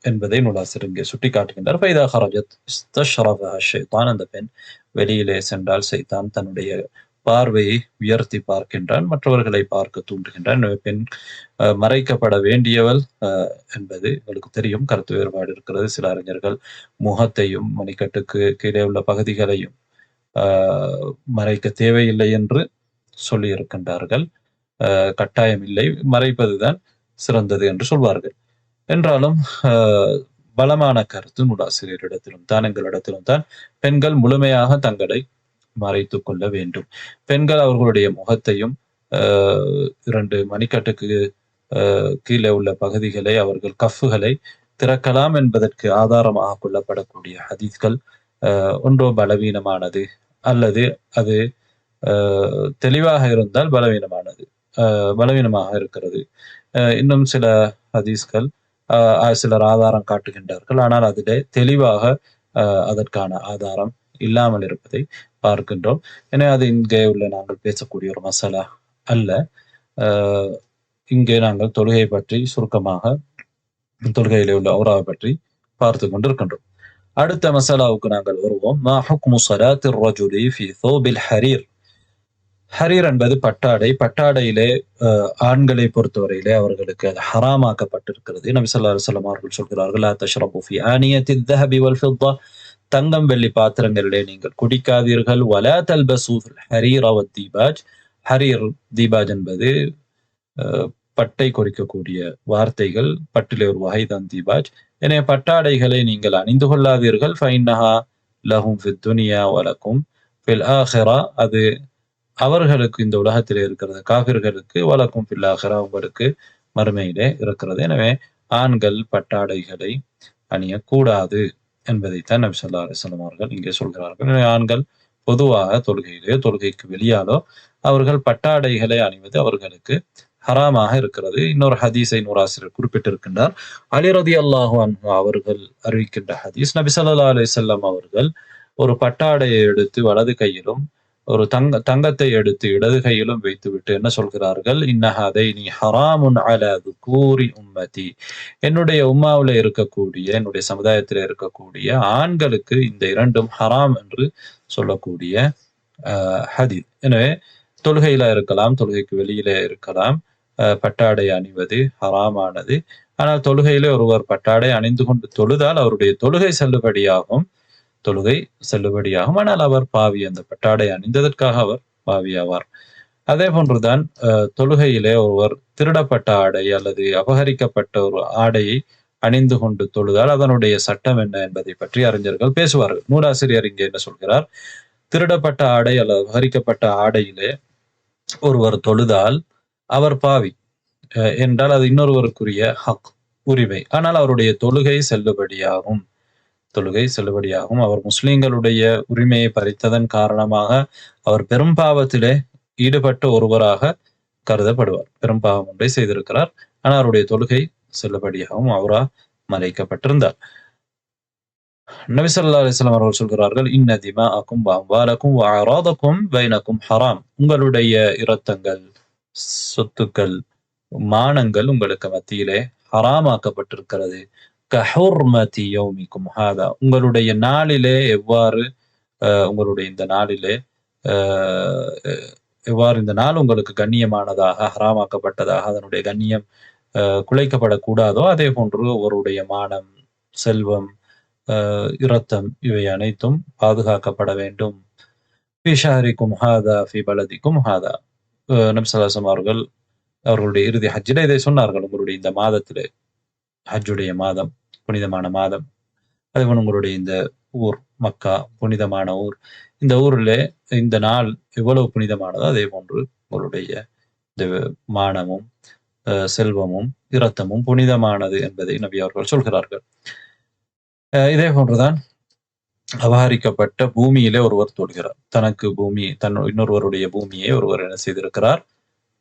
S1: என்பதை நூலாசிரியர் இங்கே சுட்டிக்காட்டுகின்றார். ஃபைதா ஹரஜத் இஸ்தஷ்ரஃபஹா ஷைத்தான், அந்த பெண் வெளியிலே சென்றால் சைத்தான் தன்னுடைய பார்வையை உயர்த்தி பார்க்கின்றான், மற்றவர்களை பார்க்க தூண்டுகின்றான். பெண் மறைக்கப்பட வேண்டியவள் என்பது உங்களுக்கு தெரியும். கருத்து வேறுபாடு இருக்கிறது. சில அறிஞர்கள் முகத்தையும் மணிக்கட்டுக்கு கீழே உள்ள பகுதிகளையும் மறைக்க தேவையில்லை என்று சொல்லி இருக்கின்றார்கள். கட்டாயம் இல்லை, மறைப்பதுதான் சிறந்தது என்று சொல்வார்கள். என்றாலும் பலமான கருத்து நூலாசிரியரிடத்திலும் தான் எங்களிடத்திலும் தான் பெண்கள் முழுமையாக தங்களை மறைத்துக் கொள்ள வேண்டும். பெண்கள் அவர்களுடைய முகத்தையும் 2 மணிக்கட்டுக்கு கீழே உள்ள பகுதிகளை அவர்கள் கஃபுகளை திறக்கலாம் என்பதற்கு ஆதாரமாக கொள்ளப்படக்கூடிய ஹதீஸ்கள் ஒன்றோ பலவீனமானது அல்லது அது தெளிவாக இருந்தால் பலவீனமானது. பலவீனமாக இருக்கிறது. இன்னும் சில ஹதீஸ்கள் சிலர் ஆதாரம் காட்டுகின்றார்கள். ஆனால் அதிலே தெளிவாக அதற்கான ஆதாரம் இல்லாமல் இருப்பதை பார்க்கின்றோம். எனவே அது இங்கே உள்ள நாங்கள் பேசக்கூடிய ஒரு மசாலா அல்ல. இங்கே நாங்கள் தொழுகை பற்றி சுருக்கமாக தொழுகையிலே உள்ள ஔராவை பற்றி பார்த்து கொண்டிருக்கின்றோம். அடுத்த மசாலாவுக்கு நாங்கள் வருவோம். மா ஹுக்மு ஸலாத்தி الرجل في ثوب الحرير. ஹரீர் என்பது பட்டாடை. பட்டாடையிலே ஆண்களை பொறுத்தவரையிலே அவர்களுக்கு அது ஹராமாக்கப்பட்டிருக்கிறது. நபி ஸல்லல்லாஹு அலைஹி வஸல்லம் அவர்கள் சொல்கிறார்கள், லா தஷ்ரபு ஃபி ஆனியத்தி الذهب والفضة. தங்கம் வெள்ளி பாத்திரங்களிலே நீங்கள் குடிக்காதீர்கள். வலா தல்பசு ஹரீர வத்தீபாஜ். ஹரீர் தீபாஜ் என்பது பட்டை குறிக்கக்கூடிய வார்த்தைகள். பட்டிலே ஒரு வகைதான் தீபாஜ். எனவே பட்டாடைகளை நீங்கள் அணிந்து கொள்ளாதீர்கள். ஃபைன்னஹா லஹும் ஃபித் துனியா வலக்கும் ஃபில் ஆஹிரா. அது அவர்களுக்கு இந்த உலகத்திலே இருக்கிறது, காபிர்களுக்கு. வலக்கும் ஃபில் ஆஹிரா, உங்களுக்கு மறுமையிலே இருக்கிறது. எனவே ஆண்கள் பட்டாடைகளை அணியக்கூடாது என்பதைத்தான் நபி ஸல்லல்லாஹு அலைஹி வஸல்லம் அவர்கள் இங்கே சொல்கிறார்கள். எனவே ஆண்கள் பொதுவாக தொழுகையிலே, தொழுகைக்கு வெளியாலோ அவர்கள் பட்டாடைகளை அணிவது அவர்களுக்கு ஹராமாக இருக்கிறது. இன்னொரு ஹதீஸை நூறாசிரியர் குறிப்பிட்டிருக்கின்றார். அலி ரலியல்லாஹு அன்ஹு அவர்கள் அறிவிக்கின்ற ஹதீஸ், நபி ஸல்லல்லாஹு அலைஹி வஸல்லம் அவர்கள் ஒரு பட்டாடையை எடுத்து வலது கையிலும் ஒரு தங்கத்தை எடுத்து இடது கையிலும் வைத்துவிட்டு என்ன சொல்கிறார்கள், இன்ன ஹதைனி ஹராமுன் அலா துகூரி உம்மதி. என்னுடைய உம்மாவில் இருக்கக்கூடிய, என்னுடைய சமுதாயத்தில் இருக்கக்கூடிய ஆண்களுக்கு இந்த இரண்டும் ஹராம் என்று சொல்லக்கூடிய ஹதீஸ். எனவே தொழுகையில இருக்கலாம், தொழுகைக்கு வெளியில இருக்கலாம், பட்டாடை அணிவது ஹராமானது. ஆனால் தொழுகையிலே ஒருவர் பட்டாடை அணிந்து கொண்டு தொழுதால் அவருடைய தொழுகை செல்லுபடியாகும். ஆனால் அவர் பாவி, அந்த பட்டாடை அணிந்ததற்காக அவர் பாவியாவார். அதே போன்றுதான் தொழுகையிலே ஒருவர் திருடப்பட்ட ஆடை அல்லது அபகரிக்கப்பட்ட ஒரு ஆடையை அணிந்து கொண்டு தொழுதால் அதனுடைய சட்டம் என்ன என்பதை பற்றி அறிஞர்கள் பேசுவார்கள். நூலாசிரியர் இங்கே என்ன சொல்கிறார், திருடப்பட்ட ஆடை அல்லது அபகரிக்கப்பட்ட ஆடையிலே ஒருவர் தொழுதால் அவர் பாவி என்றால் அது இன்னொருவருக்குரிய ஹக், உரிமை. ஆனால் அவருடைய தொழுகை செல்லுபடியாகும். அவர் முஸ்லிம்களுடைய உரிமையை பறித்ததன் காரணமாக அவர் பெரும் பாவத்திலே ஈடுபட்ட ஒருவராக கருதப்படுவார். பெரும் பாவம் ஒன்றை செய்திருக்கிறார், ஆனால் அவருடைய தொழுகை செல்லுபடியாகவும் அவரா மறைக்கப்பட்டிருந்தார். நபி ஸல்லல்லாஹு அலைஹி வஸல்லம் அவர்கள் சொல்கிறார்கள், இன்ன திமாஅக்கும் வ அம்வாலக்கும் வ அராதக்கும் பைனக்கும் ஹராம். உங்களுடைய இரத்தங்கள், சொத்துக்கள், மானங்கள் உங்களுக்கு மத்தியிலே ஹராமாக்கப்பட்டிருக்கிறது. கஹுர்மதி யௌமிக்கும் ஹாதா. உங்களுடைய நாளிலே எவ்வாறு உங்களுடைய இந்த நாளிலே எவ்வாறு இந்த நாள் உங்களுக்கு கண்ணியமானதாக, ஹராமாக்கப்பட்டதாக, அதனுடைய கண்ணியம் குலைக்கப்படக்கூடாதோ அதே போன்று ஒருவருடைய மானம், செல்வம், இரத்தம் இவை அனைத்தும் பாதுகாக்கப்பட வேண்டும். ஃபி ஷஹரிக்கும் ஹாதா ஃபி பலதிக்கும் ஹாதா. நபி ஸல்லல்லாஹு அலைஹி வஸல்லம் அவர்களுடைய இறுதி ஹஜ்ஜிலே இதை சொன்னார்கள். உங்களுடைய இந்த மாதத்திலே, ஹஜ்ஜுடைய மாதம், புனிதமான மாதம். அதேபோல் உங்களுடைய இந்த ஊர் மக்கா, புனிதமான ஊர். இந்த ஊரிலே இந்த நாள் எவ்வளவு புனிதமானதோ அதே போன்று உங்களுடைய இந்த மானமும் செல்வமும் இரத்தமும் புனிதமானது என்பதை நபி அவர்கள் சொல்கிறார்கள். இதே போன்றுதான் அபகரிக்கப்பட்ட பூமியிலே ஒருவர் தொழுகிறார். தனக்கு பூமி, இன்னொருவருடைய பூமியை ஒருவர் என்ன செய்திருக்கிறார்,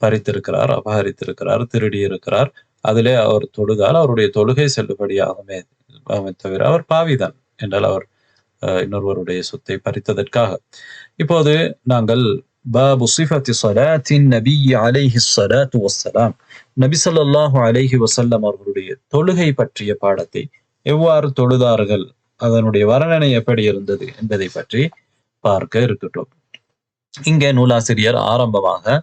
S1: பறித்திருக்கிறார், அபகரித்திருக்கிறார், திருடி இருக்கிறார். அதிலே அவர் தொழுதால் அவருடைய தொழுகை செல்லுபடியாகுமே தவிர அவர் பாவிதான் என்றால் அவர் இன்னொருவருடைய சொத்தை பறித்ததற்காக. இப்போது நாங்கள் பாபு சிஃபத்தி ஸலாத்தின் நபி அலைஹி ஸலாத்து வஸ்ஸலாம், நபி ஸல்லல்லாஹு அலைஹி வஸல்லம் அவர்களுடைய தொழுகை பற்றிய பாடத்தை, எவ்வாறு தொழுதார்கள், அதனுடைய வர்ணனை எப்படி இருந்தது என்பதை பற்றி பார்க்க இருக்கட்டும். இங்கே நூலாசிரியர் ஆரம்பமாக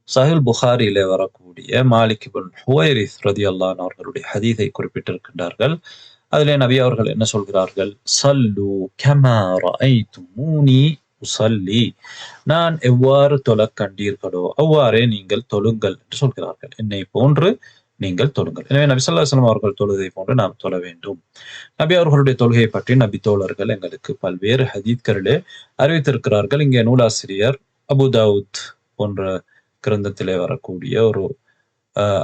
S1: சஹீல் புகாரியிலே வரக்கூடிய மாலிக் இப்னு ஹுவைரிஸ் ரலியல்லாஹு அன்ஹு அவர்களுடைய ஹதீஸை குறிப்பிட்டிருக்கின்றார்கள். அதிலே நபி அவர்கள் என்ன சொல்கிறார்கள், ஸல்லு கமா ரஅய்துமூனி உஸல்லி. நான் எவ்வாறு தொழக் கண்டீர்களோ அவ்வாறே நீங்கள் தொழுங்கள் என்று சொல்கிறார்கள். என்னை போன்று நீங்கள் தொழுங்கள். எனவே நபி ஸல்லல்லாஹு அலைஹி வஸல்லம் அவர்கள் தொழுதை போன்று நாம் தொழ வேண்டும். நபி அவர்களுடைய தொழுகை பற்றி நபி தோழர்கள் எங்களுக்கு பல்வேறு ஹதீத்களிலே அறிவித்திருக்கிறார்கள். இங்கே நூலாசிரியர் அபு தாவூத் போன்ற கிரந்தத்திலே வரக்கூடிய ஒரு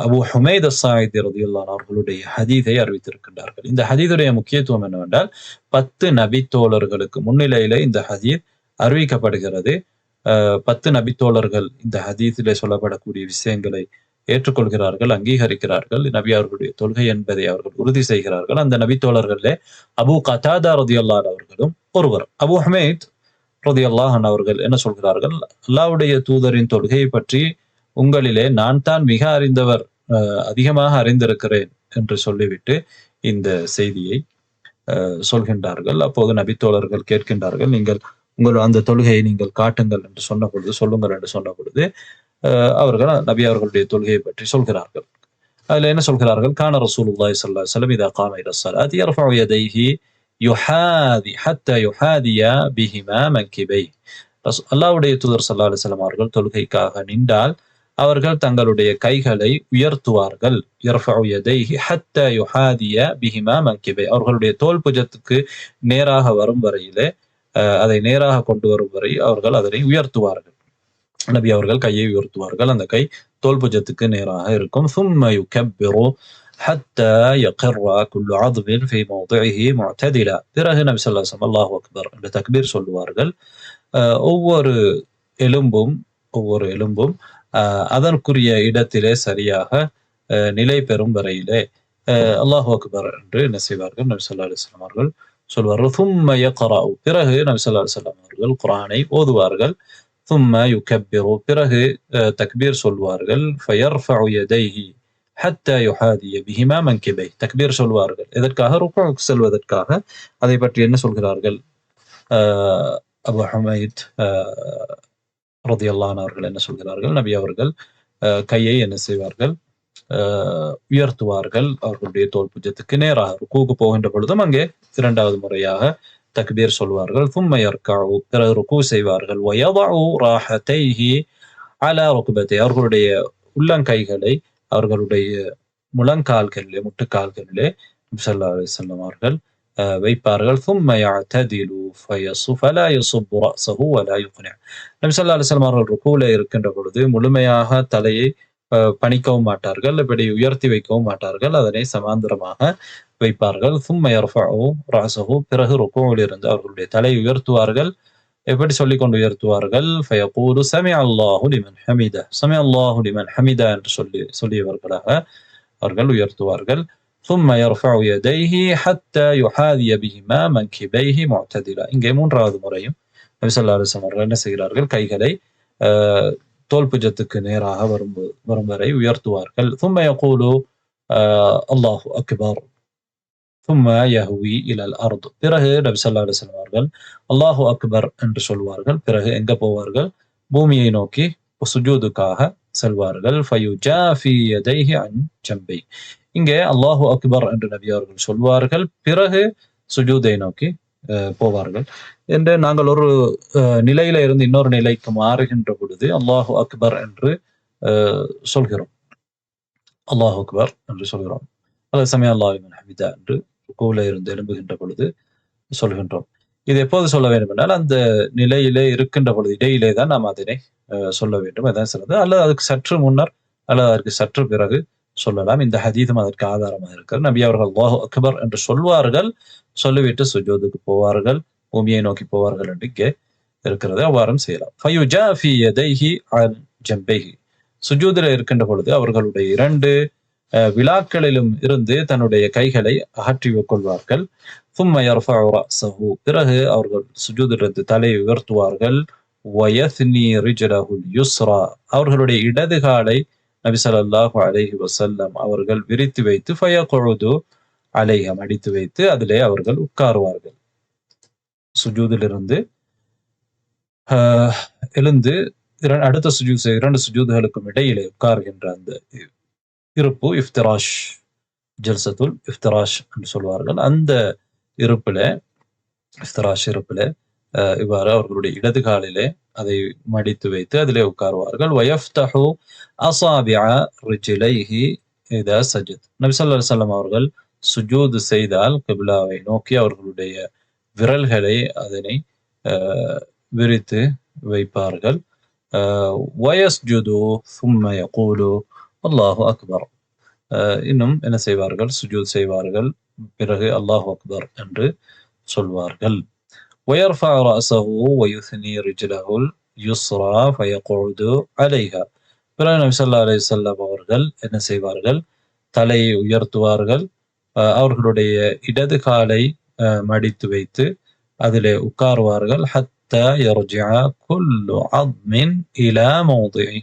S1: அபு ஹுமைத் அஸ்ஸாயிதி ரலியல்லாஹு அன்ஹு அவர்களுடைய ஹதீஸை அறிவித்திருக்கின்றார்கள். இந்த ஹதீதுடைய முக்கியத்துவம் என்னவென்றால் 10 நபி தோழர்களுக்கு முன்னிலையிலே இந்த ஹதீத் அறிவிக்கப்படுகிறது. 10 நபித்தோழர்கள் இந்த ஹதீஸிலே சொல்லப்படக்கூடிய விஷயங்களை ஏற்றுக்கொள்கிறார்கள், அங்கீகரிக்கிறார்கள். நபி அவர்களுடைய தொழுகை என்பதை அவர்கள் உறுதி செய்கிறார்கள். அந்த நபித்தோழர்களே அபூ கதாதா ரலியல்லாஹு அவர்களும் ஒருவர். அபூ ஹுமைத் ரலியல்லாஹு அன்ஹு அவர்கள் என்ன சொல்கிறார்கள், அல்லாஹ்வுடைய தூதரின் தொழுகையை பற்றி உங்களிலே நான் தான் மிக அறிந்தவர், அதிகமாக அறிந்திருக்கிறேன் என்று சொல்லிவிட்டு இந்த செய்தியை சொல்கின்றார்கள். அப்போது நபித்தோழர்கள் கேட்கின்றார்கள், நீங்கள் உங்கள் அந்த தொழுகையை நீங்கள் காட்டுங்கள் என்று சொன்ன பொழுது, சொல்லுங்கள் என்று சொன்ன பொழுது அவர்கள் நபி அவர்களுடைய தொழுகையை பற்றி சொல்கிறார்கள். அதுல என்ன சொல்கிறார்கள், கான ரசூலுல்லாஹி ஸல்லல்லாஹு அலைஹி வஸல்லம் இதா காம இலா ஸலாத்தி யர்ஃபஉ யதைஹி யுஹாதி ஹத்தா யுஹாதிய பிஹிமா மன்கிபை. அல்லாஹ்வுடைய தூதர் ஸல்லல்லாஹு அலைஹி வஸல்லம் அவர்கள் தொழுகைக்காக நின்றால் அவர்கள் தங்களுடைய கைகளை உயர்த்துவார்கள். யர்ஃபஉ யதைஹி ஹத்தா யுஹாதிய பிஹிமா மன்கிபை. அவர்களுடைய தோள் புஜத்துக்கு நேராக வரும் வரையிலே, அதை நேராக கொண்டு வரும் வரை அவர்கள் அதனை உயர்த்துவார்கள். நபி அவர்கள் கையை உயர்த்துவார்கள், அந்த கை தோள் புஜத்துக்கு நேராக இருக்கும். ثم يكبر حتى يقر كل عظم في موضعه معتدلا. பிறகு நபி ஸல்லல்லாஹு அலைஹி வஸல்லம் அல்லாஹு அக்பர் என்ற தக்பீர் சொல்லுவார்கள். ஒவ்வொரு எலும்பும் அதற்குரிய இடத்திலே சரியாக நிலை பெறும் வரையிலே அல்லாஹு அக்பர் என்று என்ன செய்வார்கள், நபி ஸல்லல்லாஹு அலைஹி வஸல்லம் அவர்கள் சொல்வார்கள். ثم يقرأ. பிறகு நபி ஸல்லல்லாஹு அலைஹி வஸல்லம் அவர்கள் குர்ஆனை ஓதுவார்கள். ثم يكبر. பிறகு தக்பீர் சொல்வார்கள். فيرفع يديه حتى يحاذي بهما منكبيه. தக்பீர் சொல்வார்கள். எதற்காக? ருக்குவுக்கு செல்வதற்காக. அதை பற்றி என்ன சொல்கிறார்கள் அபூ ஹுமைத் ரலியல்லாஹு அன்ஹு அவர்கள் என்ன சொல்கிறார்கள், நபி அவர்கள் கையை என்ன செய்வார்கள், உயர்த்துவார்கள் அவர்களுடைய தோள் புஜத்துக்கு நேராக. ருக்குவுக்கு போகின்ற பொழுதும் அங்கே இரண்டாவது முறையாக தக்பீர் சொல்வார்கள். ثم يركع. பிறகு ருக்கு செய்வார்கள். ويضع راحتيه على ركبتيه. அவர்களுடைய உள்ளங்கைகளை அவர்களுடைய முழங்கால்களிலே, முட்டுக்கால்களிலே நபி ஸல்லல்லாஹு அலைஹி வஸல்லம் அவர்கள் வைப்பார்கள். ثم يعتدل فلا يصب رأسه ولا يقنع. நபி ஸல்லல்லாஹு அலைஹி வஸல்லம் அவர்கள் ருக்குவிலே இருக்கின்ற பொழுது முழுமையாக தலையை பணிக்கவும் மாட்டார்கள், இப்படி உயர்த்தி வைக்கவும் மாட்டார்கள், அதனை சமாந்தரமாக வைப்பார்கள். ثم يرفع رأسه. பிறகு ருக்குவில் இருந்து அவர்களுடைய தலையை உயர்த்துவார்கள். எப்படி சொல்லிக் கொண்டு உயர்த்துவார்கள், فيقول سمع الله لمن حمده. سمع الله لمن حمده என்று சொல்லியவர்களாக அவர்கள் உயர்த்துவார்கள். ثم يرفع يديه حتى يحاذي بهما منكبيه معتدلا. இங்கே மூன்றாவது முறையும் நபி ஸல்லல்லாஹு அலைஹி வஸல்லம் அவர்கள் என்ன செய்கிறார்கள், கைகளை தோள் புஜத்துக்கு நேராக வரும் வரை உயர்த்துவார்கள். ثم يقول الله أكبر ثم يهوي إلى الأرض. பிறகு நபி ஸல்லல்லாஹு அலைஹி வஸல்லம் அவர்கள் அல்லாஹு அக்பர் என்று சொல்வார்கள். பிறகு எங்க போவார்கள், பூமியை நோக்கி சுஜூதுக்காக செல்வார்கள். فيجافي يديه عن جنبيه. இங்கே அல்லாஹு அக்பர் என்று நபி அவர்கள் சொல்வார்கள். பிறகு சுஜூதை நோக்கி போவார்கள். என்று நாங்கள் ஒரு நிலையில இருந்து இன்னொரு நிலைக்கு மாறுகின்ற பொழுது அல்லாஹு அக்பர் என்று சொல்கிறோம். அல்லாஹு அக்பர் என்று சொல்கிறோம். அல்லது சமிஅ அல்லாஹு லிமன் ஹமிதா என்று ருக்குவிலே இருந்து எழும்புகின்ற பொழுது சொல்கின்றோம். இது எப்போது சொல்ல வேண்டும் என்றால், அந்த நிலையிலே இருக்கின்ற பொழுது இடையிலே தான் நாம் அதனை சொல்ல வேண்டும். அதான் சிறந்தது. அல்லது அதுக்கு சற்று முன்னர் அல்லது அதற்கு சற்று பிறகு சொல்லலாம். இந்த ஹதீஸும் அதற்கு ஆதாரமாக இருக்கிறது. நபி அவர்கள் அல்லாஹு அக்பர் என்று சொல்வார்கள், சொல்லிவிட்டு சுஜூதுக்கு போவார்கள், பூமியை நோக்கி போவார்கள் என்று இங்கே இருக்கிறது. அவ்வாறும் செய்யலாம். فيجافي يديه عن جنبيه. சுஜூதில் இருக்கின்ற பொழுது அவர்களுடைய இரண்டு விழாக்களிலும் இருந்து தன்னுடைய கைகளை அகற்றி கொள்வார்கள். ثم يرفع رأسه. பிறகு அவர்கள் சுஜூதிலிருந்து தலையை உயர்த்துவார்கள். ويثني رجله اليسرى. அவர்களுடைய இடது காலை நபி ஸல்லல்லாஹு அலைஹி வஸல்லம் அவர்கள் விரித்து வைத்து فيقعد عليها மடித்து வைத்து அதிலே அவர்கள் உட்காருவார்கள். சுஜூதிலிருந்து எழுந்து அடுத்த சுஜூத், இரண்டு சுஜூதுகளுக்கும் இடையிலே உட்கார்கின்ற அந்த இருப்பு இஃப்திராஷ், ஜல்சத்துல் இஃப்திராஷ் என்று சொல்வார்கள். அந்த இஃப்திராஷ் இருப்பிலே இவ்வாறு அவர்களுடைய இடது காலிலே அதை மடித்து வைத்து அதிலே உட்காருவார்கள். வயஃப்தஹு அஸாபிஅ ரிஜ்லைஹி இதா சஜத். நபி ஸல்லல்லாஹு அலைஹி வஸல்லம் அவர்கள் சுஜூத் செய்தால் கிப்லாவை நோக்கி அவர்களுடைய விரல்களை அதனை விரித்து வைப்பார்கள். வயஸ்ஜுது ثم يقول الله أكبر. இன்னும் என்ன செய்வார்கள், சுஜூத் செய்வார்கள். பிறகு அல்லாஹு அக்பர் என்று சொல்வார்கள். ويرفع رأسه ويثني رجله யுஸ்ரா ஃபயகுது அலைஹா. பிறகு நபி ஸல்லல்லாஹு அலைஹி வஸல்லம் அவர்கள் என்ன செய்வார்கள்? தலையை உயர்த்துவார்கள். அவர்களுடைய இடது காலை மடித்து வைத்து அதிலே உட்காருவார்கள். ஹத்தா யர்ஜிஅ குல்லு அத்மின் இலா மௌதிஇ.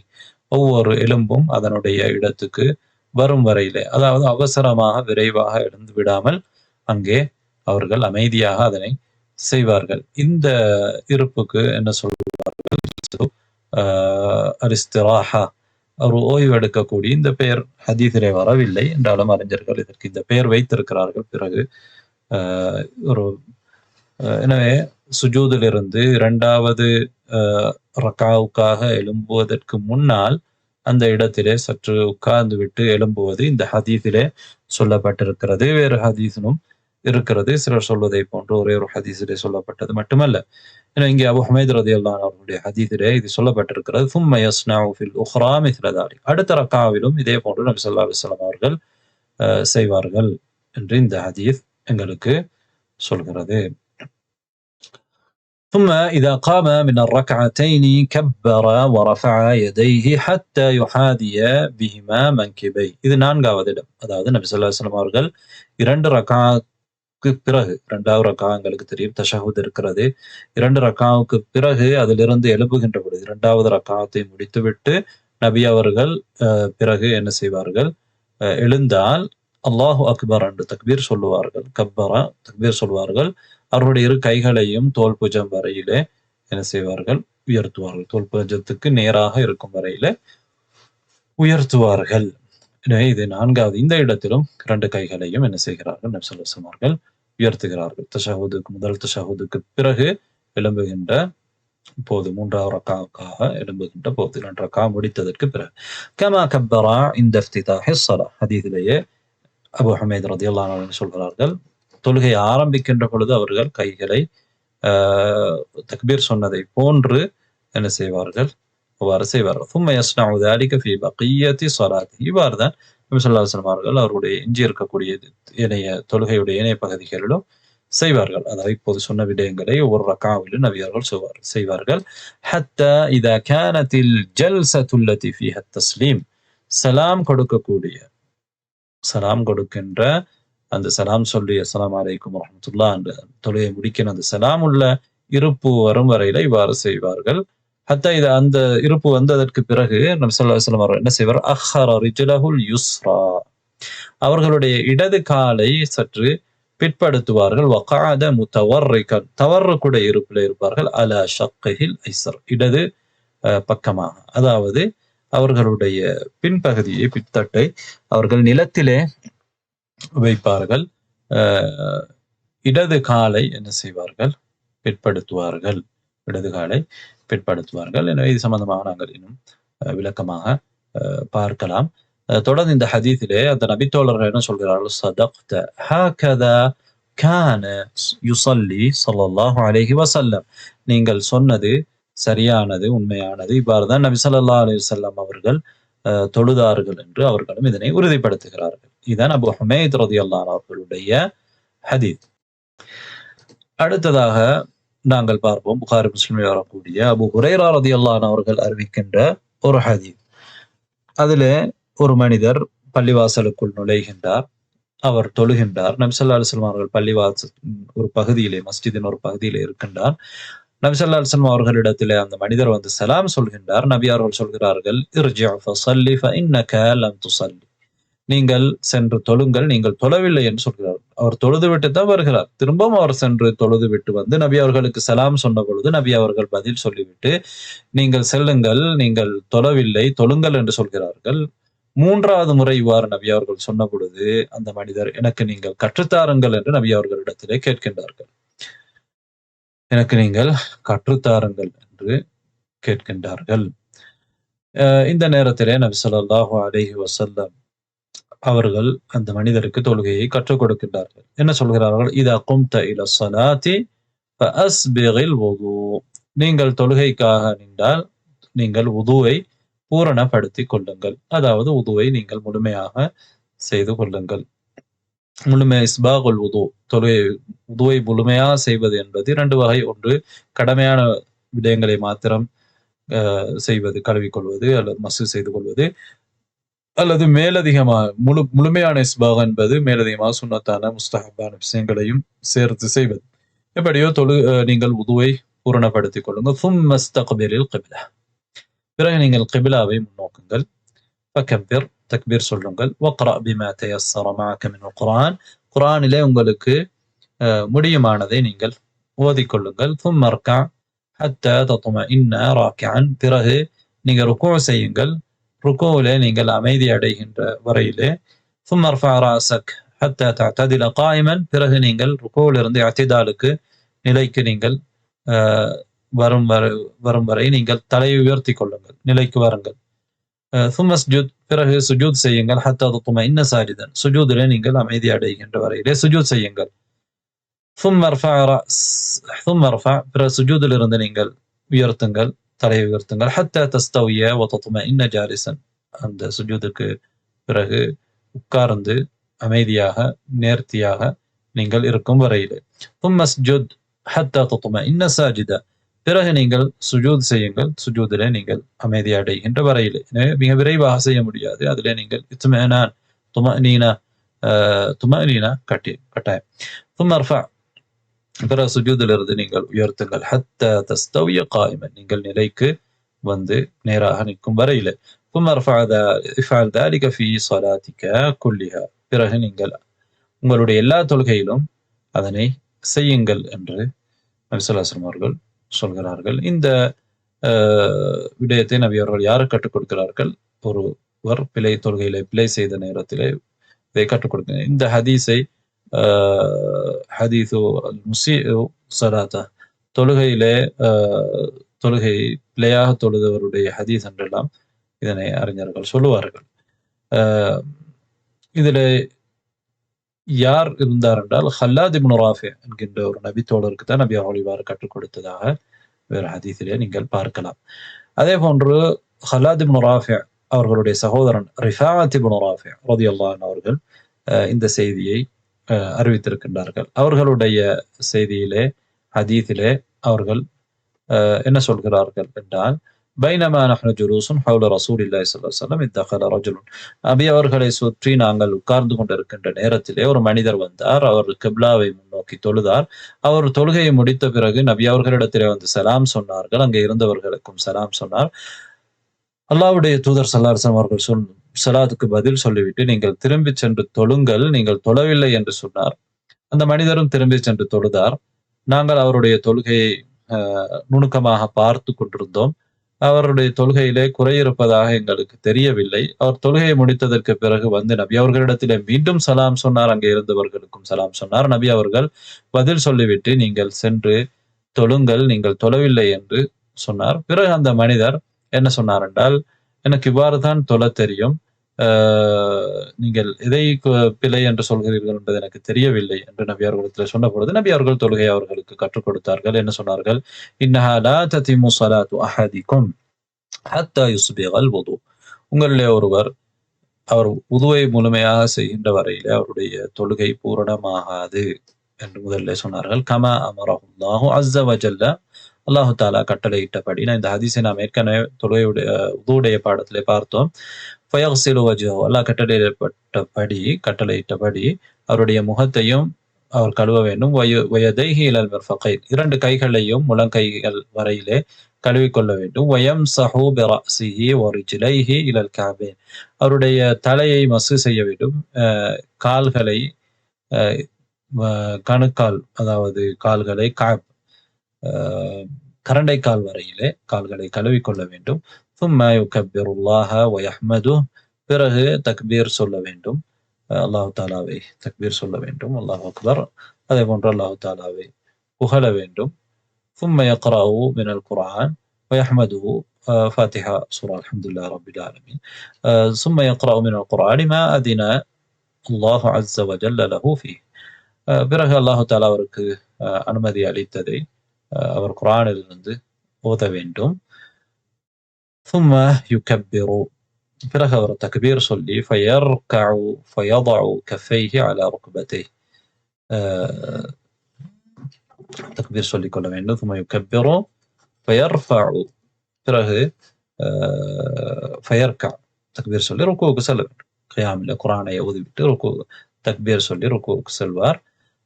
S1: ஒவ்வொரு எலும்பும் அதனுடைய இடத்துக்கு வரும் வரையிலே, அதாவது அவசரமாக விரைவாக எழுந்து விடாமல் அங்கே அவர்கள் அமைதியாக அதனை செய்வார்கள். இந்த இருப்புக்கு என்ன சொல்வார்கள்? அல்-இஸ்திராஹா, ஒரு ஓய்வு எடுக்கக்கூடிய இந்த பெயர் ஹதீஸிலே வரவில்லை என்றாலும் அறிஞர்கள் இதற்கு இந்த பெயர் வைத்திருக்கிறார்கள். பிறகு ஒரு எனவே சுஜூதிலிருந்து 2வது ரக்காவுக்காக எழும்புவதற்கு முன்னால் அந்த இடத்திலே சற்று உட்கார்ந்து விட்டு எழும்புவது இந்த ஹதீஸிலே சொல்லப்பட்டிருக்கிறது. வேறு ஹதீஸிலும் இருக்கிறது. சிலர் சொல்வதை போன்று ஒரே ஒரு ஹதீஸிலே சொல்லப்பட்டது மட்டுமல்ல. இங்கே அபு ஹுமைத் ரலியல்லாஹு அன்ஹு அவர்களுடைய ஹதீஸிலே இது சொல்லப்பட்டிருக்கிறது. ثم يصنع في الأخرى مثل ذلك. அடுத்த ரக்காவிலும் இதே போன்று நபி ஸல்லல்லாஹு அலைஹி வஸல்லம் அவர்கள் செய்வார்கள் என்று இந்த ஹதீஸ் எங்களுக்கு சொல்கிறது. ثم إذا قام من الركعتين كبر ورفع يديه حتى يحاذي بهما منكبيه. இது 4வது இடம். அதாவது நபி ஸல்லல்லாஹு அலைஹி வஸல்லம் அவர்கள் 2 ரக்காவுக்கு பிறகு, 2வது ரக்கா எங்களுக்கு தெரியும் தஷஹுத் இருக்கிறது. 2 ரக்காவுக்கு பிறகு அதிலிருந்து எழும்புகின்ற பொழுது 2வது ரக்காத்தை முடித்துவிட்டு நபி அவர்கள் பிறகு என்ன செய்வார்கள்? எழுந்தால் அல்லாஹு அக்பர் என்று தக்பீர் சொல்லுவார்கள். கப்பரா தக்பீர் சொல்வார்கள். அவருடைய இரு கைகளையும் தோல் புஜம் வரையிலே என்ன செய்வார்கள்? உயர்த்துவார்கள். தோல் புஜத்துக்கு நேராக இருக்கும் வரையிலே உயர்த்துவார்கள். இது 4வது. இந்த இடத்திலும் 2 கைகளையும் என்ன செய்கிறார்கள்? நபி ஸல்லல்லாஹு அலைஹி வஸல்லம் அவர்கள் உயர்த்துகிறார்கள். தஷஹுதுக்கு முதல் தஷஹுதுக்கு பிறகு எழும்புகின்ற போது, 3வது ரக்காவுக்காக எழும்புகின்ற போது, 2 ரக்கா முடித்ததற்கு பிறகு. கமா கப்பரா இந்த இஃப்திதாஹி ஸலாஹ். ஹதீஸிலேயே அபு ஹுமைத் ரலியல்லாஹு அன்ஹு சொல்கிறார்கள், தொழுகை ஆரம்பிக்கின்ற பொழுது அவர்கள் கைகளை தக்பீர் சொன்னதை போன்று என்ன செய்வார்கள்? அவ்வாறு செய்வார்கள். ثم يصنع ذلك في بقية صلاته. இவ்வாறு தான் நபி ஸல்லல்லாஹு அலைஹி வஸல்லம் அவர்கள் அவருடைய எஞ்சி இருக்கக்கூடிய ஏனைய தொழுகையுடைய ஏனைய பகுதிகளிலும் செய்வார்கள். அதாவது இப்போது சொன்ன விடயங்களை ஒவ்வொரு ரக்காவிலும் நபி அவர்கள் செய்வார்கள். حتى إذا كانت الجلسة التي فيها التسليم. சலாம் கொடுக்கின்ற அந்த சலாம் சொல்லி அஸ்ஸலாமு அலைக்கும் வரஹ்மத்துல்லாஹ் என்ற தொழுகை முடிக்கிற அந்த சலாம் உள்ள இருப்பு வரும் வரையில இவ்வாறு செய்வார்கள். ஹத்தா இது அந்த இருப்பு வந்ததற்கு பிறகு நபி ஸல்லல்லாஹு அலைஹி வஸல்லம் அவர்கள் என்ன செய்வார்? அஹ்ஹர ரிஜ்லஹுல் யுஸ்ரா. அவர்களுடைய இடது காலை சற்று பிற்படுத்துவார்கள். வகஅத முத்தவர்ரிகன். தவர்ருக்குடைய இருப்பில் இருப்பார்கள். அலா ஷக்ஹில் ஐஸர். இடது பக்கமாக, அதாவது அவர்களுடைய பின்பகுதியை, பித்தட்டை அவர்கள் நிலத்திலே வைப்பார்கள். இடது காலை என்ன செய்வார்கள்? பிற்படுத்துவார்கள். இடது காலை பிற்படுத்துவார்கள். எனவே இது சம்பந்தமாக நாங்கள் இன்னும் விளக்கமாக பார்க்கலாம். தொடர்ந்து இந்த ஹதீஸிலே அந்த நபித்தோழர்கள் என்ன சொல்கிறார்கள்? சதக்த ஹாகதா கான யுஸல்லி ஸல்லல்லாஹு அலைஹி வஸல்லம். நீங்கள் சொன்னது சரியானது, உண்மையானது. இவ்வாறு தான் நபி ஸல்லல்லாஹு அலைஹி வஸல்லம் அவர்கள் தொழுதார்கள் என்று அவர்களும் இதனை உறுதிப்படுத்துகிறார்கள். இதுதான் அபு ஹுமைத் ரலியல்லாஹு அன்ஹு அவர்களுடைய ஹதீஸ். அடுத்ததாக நாங்கள் பார்ப்போம், புகாரி முஸ்லிமில் வரக்கூடிய அபு ஹுரைரா ரலியல்லாஹு அன்ஹு அவர்கள் அறிவிக்கின்ற ஒரு ஹதீஸ். அதிலே ஒரு மனிதர் பள்ளிவாசலுக்குள் நுழைகின்றார். அவர் தொழுகின்றார். நபி ஸல்லல்லாஹு அலைஹி வஸல்லம் அவர்கள் பள்ளிவாசல் ஒரு பகுதியிலே, மஸ்ஜிதின் ஒரு பகுதியிலே இருக்கின்றார். நபி ஸல்லல்லாஹு அலைஹி வஸல்லம் அவர்களிடத்திலே அந்த மனிதர் வந்து சலாம் சொல்கின்றார். நபி அவர்கள் சொல்கிறார்கள், இர்ஜி' ஃபஸல்லி ஃபஇன்னக லம் துஸல்லி. நீங்கள் சென்று தொழுங்கள், நீங்கள் தொழவில்லை என்று சொல்கிறார். அவர் தொழுதுவிட்டு தான் வருகிறார். திரும்பவும் அவர் சென்று தொழுதுவிட்டு வந்து நபி அவர்களுக்கு சலாம் சொன்ன பொழுது நபி அவர்கள் பதில் சொல்லிவிட்டு, நீங்கள் செல்லுங்கள், நீங்கள் தொழவில்லை, தொழுங்கள் என்று சொல்கிறார்கள். 3வது முறை இவ்வாறு நபி அவர்கள் சொன்ன பொழுது அந்த மனிதர், எனக்கு நீங்கள் கற்றுத்தாருங்கள் என்று நபி அவர்களிடத்திலே கேட்கின்றார்கள். எனக்கு நீங்கள் கற்றுத்தாருங்கள் என்று கேட்கின்றார்கள். இந்த நேரத்திலே நபி ஸல்லல்லாஹு அலைஹி வஸல்லம் அவர்கள் அந்த மனிதருக்கு தொழுகையை கற்றுக் கொடுக்கின்றார்கள். என்ன சொல்கிறார்கள்? இதா கும்த இல ஸலாத்தி ஃபஅஸ்பிகில் வுது. நீங்கள் தொழுகைக்காக நின்றால் நீங்கள் வுதுவை பூரணப்படுத்திக் கொள்ளுங்கள். அதாவது வுதுவை நீங்கள் முழுமையாக செய்து கொள்ளுங்கள். முழுமை இஸ்பாகுல் வுது. வுதுவை முழுமையாக செய்வது என்பது 2 வகை. ஒன்று கடமையான விடயங்களை மாத்திரம் செய்வது, கழுவிக்கொள்வது அல்லது மசு செய்து கொள்வது, அல்லது மேலதிகமாக முழுமையான இஸ்பாக் என்பது மேலதிகமாக சுன்னத்தான முஸ்தஹப்பான விஷயங்களையும் சேர்த்து செய்வது. எப்படியோ நீங்கள் உதுவை பூரணப்படுத்திக் கொள்ளுங்கள். ثم استقبل القبلة. பிறகு நீங்கள் கிபிலாவை முன்னோக்குங்கள். فكبر தக்பீர் சொல்லுங்கள். وقرأ بما تيسر معك من القرآن. குர்ஆனிலே உங்களுக்கு முடியுமானதை நீங்கள் ஓதிக்கொள்ளுங்கள். ثم اركع حتى تطمئن راكعا. பிறகு நீங்கள் ருக்கூ செய்யுங்கள். ருக்கூவிலே நீங்கள் அமைதி அடைகின்ற வரையிலே. ثم ارفع رأسك حتى تعتدل قائما. பிறகு நீங்கள் ருக்கூவிலிருந்து இஅ்திதாலுக்கு நிலைக்கு நீங்கள் வரும் வரை நீங்கள் தலையை உயர்த்தி கொள்ளுங்கள், நிலைக்கு வாருங்கள். ثم اسجد. பிறகு சுஜூத் செய்யுங்கள். حتى تطمئن ساجدا. சுஜூதிலே நீங்கள் அமைதி அடைகின்ற வரையிலே சுஜூத் செய்யுங்கள். ثم ارفع பிறகு சுஜூதிலிருந்து நீங்கள் உயர்த்துங்கள், தலையை உயர்த்துங்கள். حتى تستوي وتطمئن جالسا. அந்த சுஜூதுக்கு பிறகு உட்கார்ந்து அமைதியாக நேர்த்தியாக நீங்கள் இருக்கும் வரையிலே. ثم اسجد حتى تطمئن ساجدا. பிறகு நீங்கள் சுஜூத் செய்யுங்கள், சுஜூதிலே நீங்கள் அமைதி அடைகின்ற வரையிலே. மிக விரைவாக செய்ய முடியாது, அதிலே நீங்கள் இத்மினான் துமஅனீனா கட்டாயம். ثم ارفع. பிறகு சுஜூதிலிருந்து நீங்கள் உயர்த்துங்கள். حتى تستوي قائما. நீங்கள் நிலைக்கு வந்து நேராக நிற்கும் வரையிலே. ثم افعل ذلك في صلاتك كلها. பிறகு நீங்கள் உங்களுடைய எல்லா தொழுகையிலும் அதனை செய்யுங்கள் என்று நபி ஸல்லல்லாஹு அலைஹி வஸல்லம் அவர்கள் சொல்கிறார்கள். இந்த விடயத்தை நபி அவர்கள் யாரு கற்றுக் கொடுக்கிறார்கள்? ஒருவர் தொழுகையிலே பிழை செய்த நேரத்திலே இதை கற்றுக் கொடுக்கிறார். இந்த ஹதீஸை ஹதீஸு முஸீஉ ஸலாத்தா, தொழுகை பிழையாக தொழுதவருடைய ஹதீஸ் என்றெல்லாம் இதனை அறிஞர்கள் சொல்லுவார்கள். இதில் யார் இருந்தார் என்றால் ஹல்லாத் இப்னு ராஃபி என்கின்ற ஒரு நபி தோழருக்கு தான் நபி அவர்கள் இவ்வாறு கற்றுக் கொடுத்ததாக வேறு ஹதீஸிலே நீங்கள் பார்க்கலாம். அதே போன்று ஹல்லாத் இப்னு ராஃபி அவர்களுடைய சகோதரன் ரிஃபாஅத் இப்னு ராஃபி ரலியல்லாஹு அன்ஹு அவர்கள் இந்த செய்தியை அறிவித்திருக்கின்றார்கள். அவர்களுடைய செய்தியிலே ஹதீஸிலே அவர்கள் என்ன சொல்கிறார்கள் என்றால், பைனமா நஹ்னு ஜுலூஸுன் ஹவுல ரசூலில்லாஹி ஸல்லல்லாஹு அலைஹி வஸல்லம் இத்தகல ரஜுலுன். நபி அவர்களை சுற்றி நாங்கள் உட்கார்ந்து கொண்டிருக்கின்ற நேரத்திலே ஒரு மனிதர் வந்தார். அவர் கிப்லாவை முன்னோக்கி தொழுதார். அவர் தொழுகையை முடித்த பிறகு நபி அவர்களிடத்திலே வந்து சலாம் சொன்னார்கள். அங்கே இருந்தவர்களுக்கும் சலாம் சொன்னார். அல்லாஹ்வுடைய தூதர் ஸல்லல்லாஹு அலைஹி வஸல்லம் அவர்கள் சலாத்துக்கு பதில் சொல்லிவிட்டு நீங்கள் திரும்பி சென்று தொழுங்கள், நீங்கள் தொழவில்லை என்று சொன்னார். அந்த மனிதரும் திரும்பி சென்று தொழுதார். நாங்கள் அவருடைய தொழுகையை நுணுக்கமாக பார்த்து கொண்டிருந்தோம். அவருடைய தொழுகையிலே குறை இருப்பதாக எங்களுக்கு தெரியவில்லை. அவர் தொழுகையை முடித்ததற்கு பிறகு வந்து நபி அவர்களிடத்திலே மீண்டும் சலாம் சொன்னார். அங்கே இருந்தவர்களுக்கும் சலாம் சொன்னார். நபி அவர்கள் பதில் சொல்லிவிட்டு நீங்கள் சென்று தொழுங்கள், நீங்கள் தொழவில்லை என்று சொன்னார். பிறகு அந்த மனிதர் என்ன சொன்னார் என்றால், எனக்கு இவ்வாறு தான் தொழ தெரியும், நீங்கள் எதை பிழை என்று சொல்கிறீர்கள் என்பது எனக்கு தெரியவில்லை என்று நபி அவர்களிடத்தில் சொன்ன பொழுது நபி அவர்கள் தொழுகை அவர்களுக்கு கற்றுக் கொடுத்தார்கள். என்ன சொன்னார்கள்? இன்னஹா லா ததிமு ஸலாத்து அஹதிக்கும் ஹத்தா யுஸ்பிகல் வுது. உங்களிலே ஒருவர் அவர் உதுவை முழுமையாக செய்கின்ற வரையிலே அவருடைய தொழுகை பூரணமாகாது என்று முதல்ல சொன்னார்கள். கமா அமரஹுல்லாஹு அஸ்ஸ வஜல்ல. அல்லாஹு தாலா கட்டளையிட்டபடி. நான் இந்த ஹதீஸை நாம் ஏற்கனவே உதுவுடைய பாடத்திலே பார்த்தோம். ஃபயக்ஸிலு வஜ்ஹஹு. அல்லாஹ் கட்டளையிட்டபடி அவருடைய முகத்தையும் அவர் கழுவ வேண்டும். வயதைஹி இலல் மிர்ஃபகைன். 2 கைகளையும் முழங்கைகள் வரையிலே கழுவிக்கொள்ள வேண்டும். வயம்ஸஹு பிரஅஸிஹி வரிஜ்லைஹி இலல் கஅபைன். அவருடைய தலையை மசு செய்ய வேண்டும். கால்களை கணுக்கால், அதாவது கால்களை கரண்டைக்கால் வரையிலே கால்களை கழுவிக்கொள்ள வேண்டும். ثم يكبر الله ويحمده. பிறகு தக்பீர் சொல்ல வேண்டும், அல்லாஹ் தாலாவை தக்பீர் சொல்ல வேண்டும், அல்லாஹ் அக்பர். அதே போன்று அல்லாஹ் தாலாவை புகழ வேண்டும். ثم يقرأ من القرآن ويحمده. فاتحة سورة الحمد لله رب العالمين. ثم يقرأ من القرآن ما أذن الله عز وجل له فيه. பிறகு அல்லாஹ் தாலா அவருக்கு அனுமதி அளித்ததை அவர் குர்ஆனிலிருந்து ஓத வேண்டும். ثم يكبر. பிறகு அவர் தக்பீர் சொல்லி فيركع فيضع كفيه على ركبتيه. தக்பீர் சொல்லிக் கொள்ள வேண்டும். ثم يكبر فيرفع. பிறகு ஃபயர்கா தக்பீர் சொல்லி ருக்குவுக்கு செல்ல வேண்டும். கியாமில் குரானை ஓதிவிட்டு தக்பீர் சொல்லி ருக்குவுக்கு செல்வார்.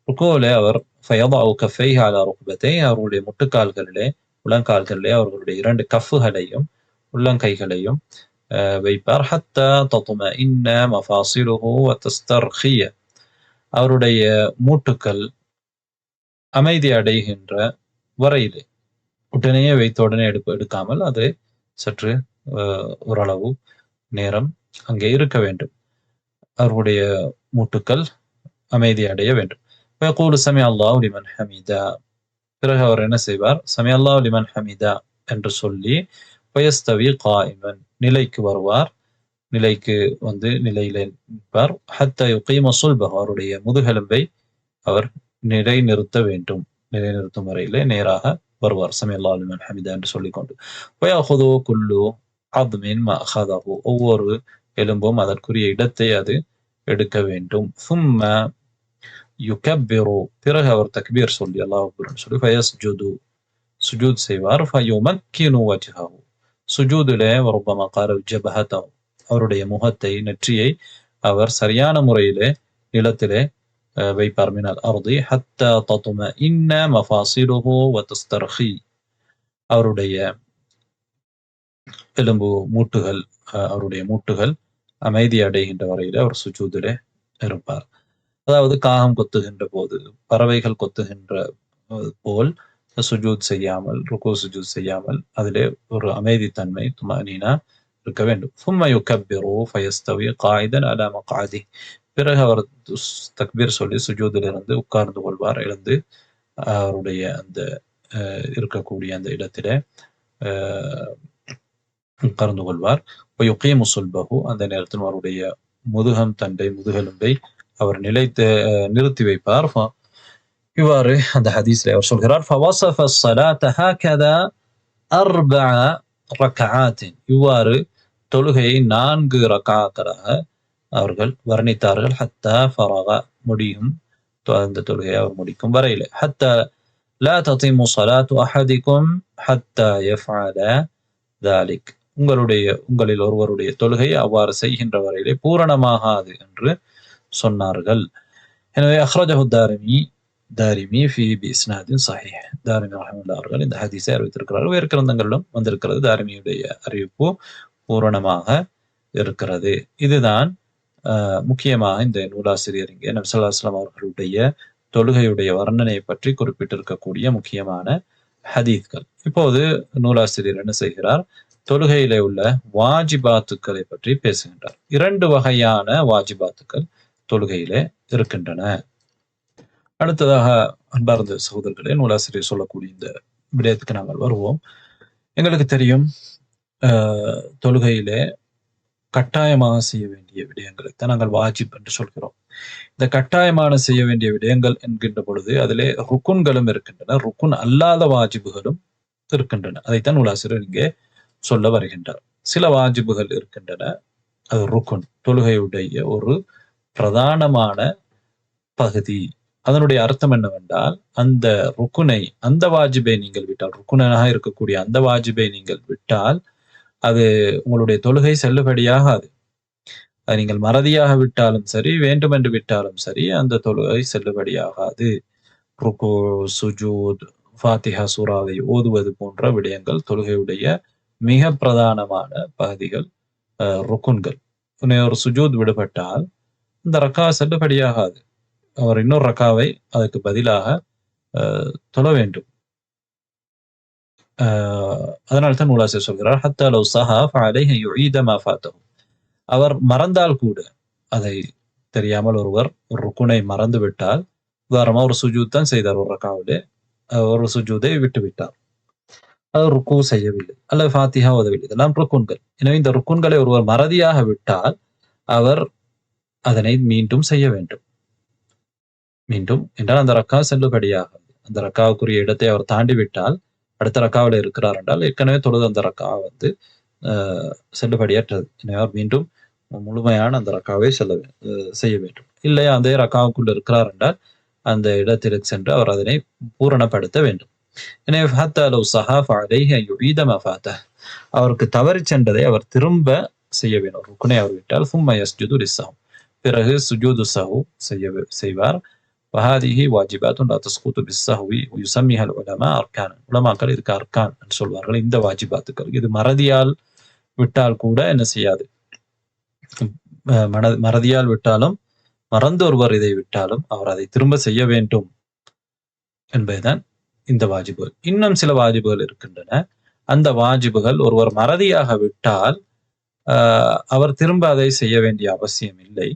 S1: ருக்குவிலே அவர் ஃபயதாஉ கஃபைஹி அலா ருக்பத்தைஹி, அவருடைய முட்டுக்கால்களிலே உள்ளங்கால்களிலே அவர்களுடைய 2 கஃப்களையும் உள்ளங்கைகளையும் வைப்பார். ஹத்தா தத்மஇன்ன மஃபாசிலுஹு வ தஸ்தர்கிய, அவருடைய மூட்டுக்கள் அமைதி அடைகின்ற வரையிலே, உடனே வைத்த உடனே எடுக்காமல் அது சற்று ஓரளவு நேரம் அங்கே இருக்க வேண்டும். அவருடைய மூட்டுக்கள் அமைதி அடைய வேண்டும். ஃபயகூலு சமி அல்லாஹு லிமன் ஹமீதா, பிறகு அவர் என்ன செய்வார்? சமி அல்லாஹு லிமன் ஹமீதா என்று சொல்லி ஃபயஸ்தவி காயிமன், நிலைக்கு வருவார். நிலைக்கு வந்து நிலையிலே நிற்பார். ஹத்தா யுகீம சுல்பஹு, அவருடைய முதுகெலும்பை அவர் நிலைநிறுத்த வேண்டும். நிலைநிறுத்தும் வரையிலே நேராக வருவார். சமி அல்லாஹு லிமன் ஹமீதா என்று சொல்லிக்கொண்டு வயஹுது குல்லு அத்மின் மா அஹதஹு, ஒவ்வொரு எலும்பும் அதற்குரிய இடத்தை அது எடுக்க வேண்டும். சும்ம யுகப்பிரு, பிறகு அவர் தக்பீர் சொல்லி அல்லாஹ் அக்பர் சொல்லி ஃபயஸ்ஜுது, சுஜூத் செய்வார். ஃபயுமக்கினு வஜ்ஹஹு, சுஜூதிலே வரப்பமா கால ஜபஹதஹு, அவருடைய முகத்தை நெற்றியை அவர் சரியான முறையிலே நிலத்திலே வைப்பார். மினல் அர்தி ஹத்தா தத்மஇன்ன மஃபாசிலுஹு வ தஸ்தர்கி, அவருடைய எலும்பு மூட்டுகள் அவருடைய மூட்டுகள் அமைதி அடைகின்ற வரையிலே அவர் சுஜூதிலே இருப்பார். அதாவது காகம் கொத்துகின்ற போது, பறவைகள் கொத்துகின்ற போல் சுஜூத் செய்யாமல், ருக்கு சுஜூத் செய்யாமல் அதிலே ஒரு அமைதித்தன்மை துமஅனீனா இருக்க வேண்டும். சும்ம யுகப்பிரு ஃபயஸ்தவி காயிதன் அலா மக்அதிஹி, பிறகு அவர் தக்பீர் சொல்லி சுஜூதிலிருந்து உட்கார்ந்து கொள்வார். எழுந்து அவருடைய அந்த இருக்கக்கூடிய அந்த இடத்திலே உட்கார்ந்து கொள்வார். யுகீமு சுல்பஹு, அந்த நேரத்தில் அவருடைய முதுகெலும்பை அவர் நிறுத்தி வைப்பார். இவ்வாறு அந்த ஹதீஸ்ல அவர் சொல்கிறார். فوصف الصلاة هكذا 4 ركعات, இவ்வாறு தொழுகையை 4 ரக்அத்களாக அவர்கள் வர்ணித்தார்கள். ஹத்தா ஃபரக, முடியும், அந்த தொழுகையை அவர் முடிக்கும் வரையிலே. ஹத்தா லா ததிமு ஸலாத்து அஹதிக்கும் ஹத்தா யஃஅல ذلك, உங்களில் ஒருவருடைய தொழுகை அவ்வாறு செய்கின்ற வரையிலே பூரணமாகாது என்று சொன்னார்கள். எனவே அக்ரஜஹு தாரிமி ஃபி பிஸ்னாதின் ஸஹீஹ், தாரிமி ரஹ்மத்துல்லாஹி அவர்கள் இந்த ஹதீஸை அறிவித்திருக்கிறார்கள். வேறு கிரந்தங்களிலும் வந்திருக்கிறது. தாரிமியுடைய அறிவிப்பு பூரணமாக இருக்கிறது. இதுதான் முக்கியமாக இந்த நூலாசிரியர் இங்கே நபி ஸல்லல்லாஹு அலைஹி வஸல்லம் அவர்களுடைய தொழுகையுடைய வர்ணனையை பற்றி குறிப்பிட்டிருக்கக்கூடிய முக்கியமான ஹதீஸ்கள். இப்போது நூலாசிரியர் என்ன செய்கிறார்? தொழுகையிலே உள்ள வாஜிபாத்துக்களை பற்றி பேசுகின்றார். 2 வகையான வாஜிபாத்துக்கள் தொழுகையிலே இருக்கின்றன. அடுத்ததாக அன்பார்ந்த சகோதரர்களே, நூலாசிரியர் சொல்லக்கூடிய இந்த விடயத்துக்கு நாங்கள் வருவோம். எங்களுக்கு தெரியும், தொழுகையிலே கட்டாயமாக செய்ய வேண்டிய விடயங்களை தான் நாங்கள் வாஜிப் என்று சொல்கிறோம். இந்த கட்டாயமான செய்ய வேண்டிய விடயங்கள் என்கின்ற பொழுது அதிலே ருக்குன்களும் இருக்கின்றன, ருக்குன் அல்லாத வாஜிபுகளும் இருக்கின்றன. அதைத்தான் நூலாசிரியர் இங்கே சொல்ல வருகின்றார். சில வாஜிபுகள் இருக்கின்றன, அது ருக்குன், தொழுகையுடைய ஒரு பிரதானமான பகுதி. அதனுடைய அர்த்தம் என்னவென்றால், அந்த ருக்குனை, அந்த வாஜிபை நீங்கள் விட்டால், ருக்குனாக இருக்கக்கூடிய அந்த வாஜிபை நீங்கள் விட்டால் அது உங்களுடைய தொழுகை செல்லுபடியாகாது. அது நீங்கள் மறதியாக விட்டாலும் சரி, வேண்டுமென்று விட்டாலும் சரி, அந்த தொழுகை செல்லுபடியாகாது. ருக்கு, சுஜூத், ஃபாத்திஹா சூராவை ஓதுவது போன்ற விடயங்கள் தொழுகையுடைய மிக பிரதானமான பகுதிகள், ருக்குன்கள். ஒரு சுஜூத் விடுபட்டால் இந்த ரக்கா செல்லுபடியாகாது. அவர் இன்னொரு ரக்காவை அதுக்கு பதிலாக தொழ வேண்டும். அதனால் தான் நூலாசிரியர் சொல்கிறார், ஹத்தா லவ் ஸஹா ஃபஅலைஹி யுஈத மா ஃபாத்தஹு, அவர் மறந்தால் கூட, அதை தெரியாமல் ஒருவர் ஒரு ருக்குனை மறந்து விட்டால், உதாரணமாக ஒரு சுஜூத் தான் செய்தார், ஒரு ரக்காவிலே ஒரு சுஜூதை விட்டு விட்டார், அது ருக்கு செய்யவில்லை அல்லது ஃபாத்திஹா ஓதவில்லை, இதெல்லாம் ருக்குன்கள். எனவே இந்த ருக்குன்களை ஒருவர் மறதியாக விட்டால் அவர் அதனை மீண்டும் செய்ய வேண்டும். மீண்டும் என்றால் அந்த ரக்கா செல்லுபடியாகாது. அந்த ரக்காவுக்குரிய இடத்தை அவர் தாண்டி விட்டால், அடுத்த ரக்காவில் இருக்கிறார் என்றால் ஏற்கனவே தொழுது அந்த ரக்கா வந்து செல்லுபடியற்றது. எனவே மீண்டும் முழுமையான அந்த ரக்காவை செய்ய வேண்டும். இல்லை அதே ரக்காவுக்குள் இருக்கிறார் என்றால் அந்த இடத்திற்கு சென்று அவர் அதனை பூரணப்படுத்த வேண்டும். எனவே ஹத்தா லவ் ஸஹா ஃபஅலைஹி அன் யுஈத மா ஃபாத்தஹு, அவருக்கு தவறி சென்றதை அவர் திரும்ப செய்ய வேண்டும். ருக்குனை அவர் விட்டால் சும்ம யஸ்ஜுது லிஸ்ஸஹு, பிறகு சுஜூது ஸஹு செய்வார். وهذه واجبات لا تسقط بالسهو ويسميها العلماء أركانا. உலமாக்கள் இதுக்கு அர்கான் என்று சொல்வார்கள். இந்த வாஜிபாத்துக்கள் இது மறதியால் விட்டால் கூட என்ன செய்யாது, மறதியால் விட்டாலும் மறந்து ஒருவர் இதை விட்டாலும் அவர் அதை திரும்ப செய்ய வேண்டும் என்பதுதான் இந்த வாஜிபுகள். இன்னும் சில வாஜிபுகள் இருக்கின்றன. அந்த வாஜிபுகள் ஒருவர் மறதியாக விட்டால் அவர் திரும்ப அதை செய்ய வேண்டிய அவசியம் இல்லை.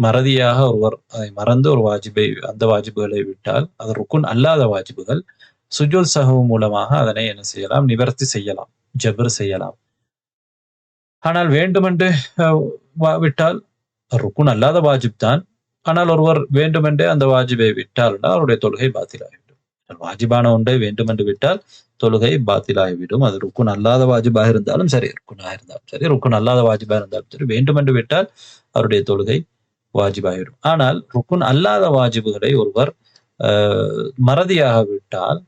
S1: மறதியாக ஒருவர் அதை மறந்து ஒரு வாஜிபை, அந்த வாஜிபுகளை விட்டால் அது ருக்குன் அல்லாத வாஜிபுகள். சுஜூத் ஸஹு மூலமாக அதனை என்ன செய்யலாம், நிவர்த்தி செய்யலாம், ஜபர் செய்யலாம். ஆனால் வேண்டுமென்று விட்டால் ருக்குன் அல்லாத வாஜிப் தான். ஆனால் ஒருவர் வேண்டுமென்றே அந்த வாஜிபை விட்டால் அவருடைய தொழுகை பாத்திலாகிவிடும். வாஜிபான ஒன்றை வேண்டுமென்று விட்டால் தொழுகை பாத்திலாகிவிடும். அது ருக்குன் அல்லாத வாஜிபாக இருந்தாலும் சரி, ருக்குனாக இருந்தாலும் சரி, ருக்குன் அல்லாத வாஜிபாக இருந்தாலும் சரி, வேண்டுமென்று விட்டால் அவருடைய தொழுகை வாஜிபாகிவிடும். ஆனால் ருக்குன் அல்லாத வாஜிபுகளை ஒருவர் மறதியாக விட்டால்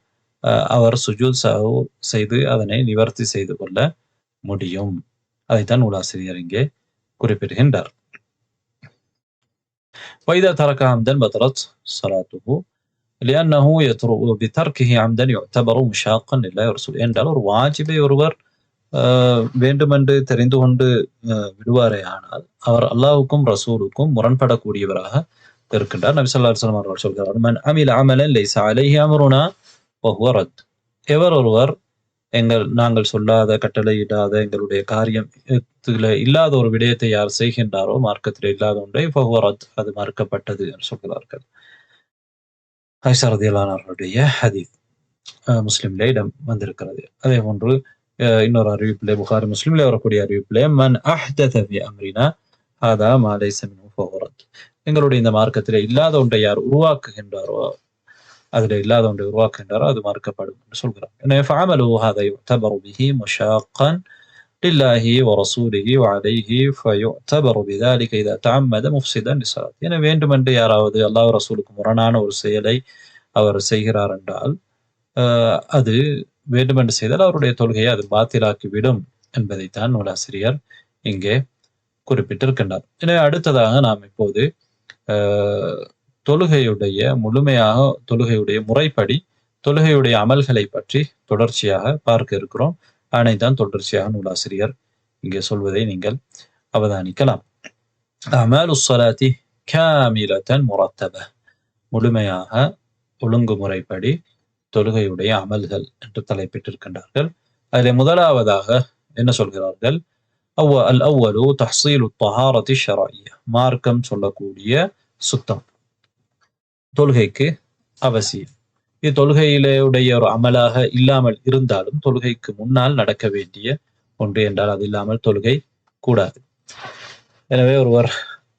S1: அவர் சுஜூத் ஸஹு செய்து அதனை நிவர்த்தி செய்து கொள்ள முடியும். அதைத்தான் நூலாசிரியர் இங்கே குறிப்பிடுகின்றார். وإذا ترك عمدا بطلت صلاته لأنه بتركه عمدا يعتبر مشاقا لله ورسوله. என்றால் ஒரு வாஜிபை ஒருவர் வேண்டுமென்று தெரிந்து கொண்டு விடுவாரே ஆனால் அவர் அல்லாஹ்வுக்கும் ரசூலுக்கும் முரண்படக்கூடியவராக இருக்கின்றார். நபி ஸல்லல்லாஹு அலைஹி வஸல்லம் அவர்கள் சொல்கிறார்கள், மன் அமில அமலன் லைஸ அலைஹி அம்ருனா ஃபஹுவ ரத். எவர் ஒருவர் நாங்கள் சொல்லாத, கட்டளையிடாத, எங்களுடைய காரியத்தில் இல்லாத ஒரு விடயத்தை யார் செய்கின்றாரோ, மார்க்கத்தில் இல்லாத ஒன்றை ஃபஹுவ ரத், அது மறுக்கப்பட்டது என்று சொல்கிறார்கள். ஆயிஷா ரலியல்லாஹு அன்ஹா அவர்களுடைய ஹதீஸ் முஸ்லிம்ல இடம் வந்திருக்கிறது. அதே போன்று இன்னொரு அறிவிப்பிலே, புகாரி முஸ்லிம்ல வரக்கூடிய அறிவிப்பிலே, மன் அஹ்தத ஃபி அம்ரினா ஹாதா மா லைஸ மின்ஹு ஃபஹுவ ரத். எங்களுடைய இந்த மார்க்கத்திலே இல்லாத ஒன்றை யார் உருவாக்குகின்றாரோ, அதில் இல்லாத ஒன்றை உருவாக்குகின்றாரோ அது மறுக்கப்படும் என்று சொல்கிறார். எனவே ஃபஅமலுஹு ஹாதா யுஅ்தபரு பிஹி முஷாக்கன் லில்லாஹி வரசூலிஹி வஅலைஹி ஃபயுஅ்தபரு பிதாலிக இதா தஅம்மத முஃப்ஸிதன் லிஸ்ஸலாத். எனவே வேண்டுமென்று யாராவது அல்லாஹ் ரசூலுக்கு முரணான ஒரு செயலை அவர் செய்கிறார் என்றால் அது வேண்டுமென்று செய்தால் அவருடைய தொழுகையை அது பாத்திலாக்கி விடும் என்பதைத்தான் நூலாசிரியர் இங்கே குறிப்பிட்டிருக்கின்றார். எனவே அடுத்ததாக நாம் இப்போது தொழுகையுடைய முழுமையாக, தொழுகையுடைய முறைப்படி, தொழுகையுடைய அமல்களை பற்றி தொடர்ச்சியாக பார்க்க இருக்கிறோம். அதனைத்தான் தொடர்ச்சியாக நூலாசிரியர் இங்கே சொல்வதை நீங்கள் அவதானிக்கலாம். அமாலு ஸலாத்தி காமிலத்தன் முரத்தப, முழுமையாக ஒழுங்குமுறைப்படி தொழுகையுடைய அமல்கள் என்று தலைப்பிட்டிருக்கின்றார்கள். அதில் முதலாவதாக என்ன சொல்கிறார்கள், அல் அவ்வலு தஹ்சீலு தஹாரத்தி ஷரஇய்யா, மார்க்கம் சொல்லக்கூடிய சுத்தம் தொழுகைக்கு அவசியம். இது தொழுகையிலுடைய ஒரு அமலாக இல்லாமல் இருந்தாலும் தொழுகைக்கு முன்னால் நடக்க வேண்டிய ஒன்று என்றால் அது இல்லாமல் தொழுகை கூடாது. எனவே ஒருவர்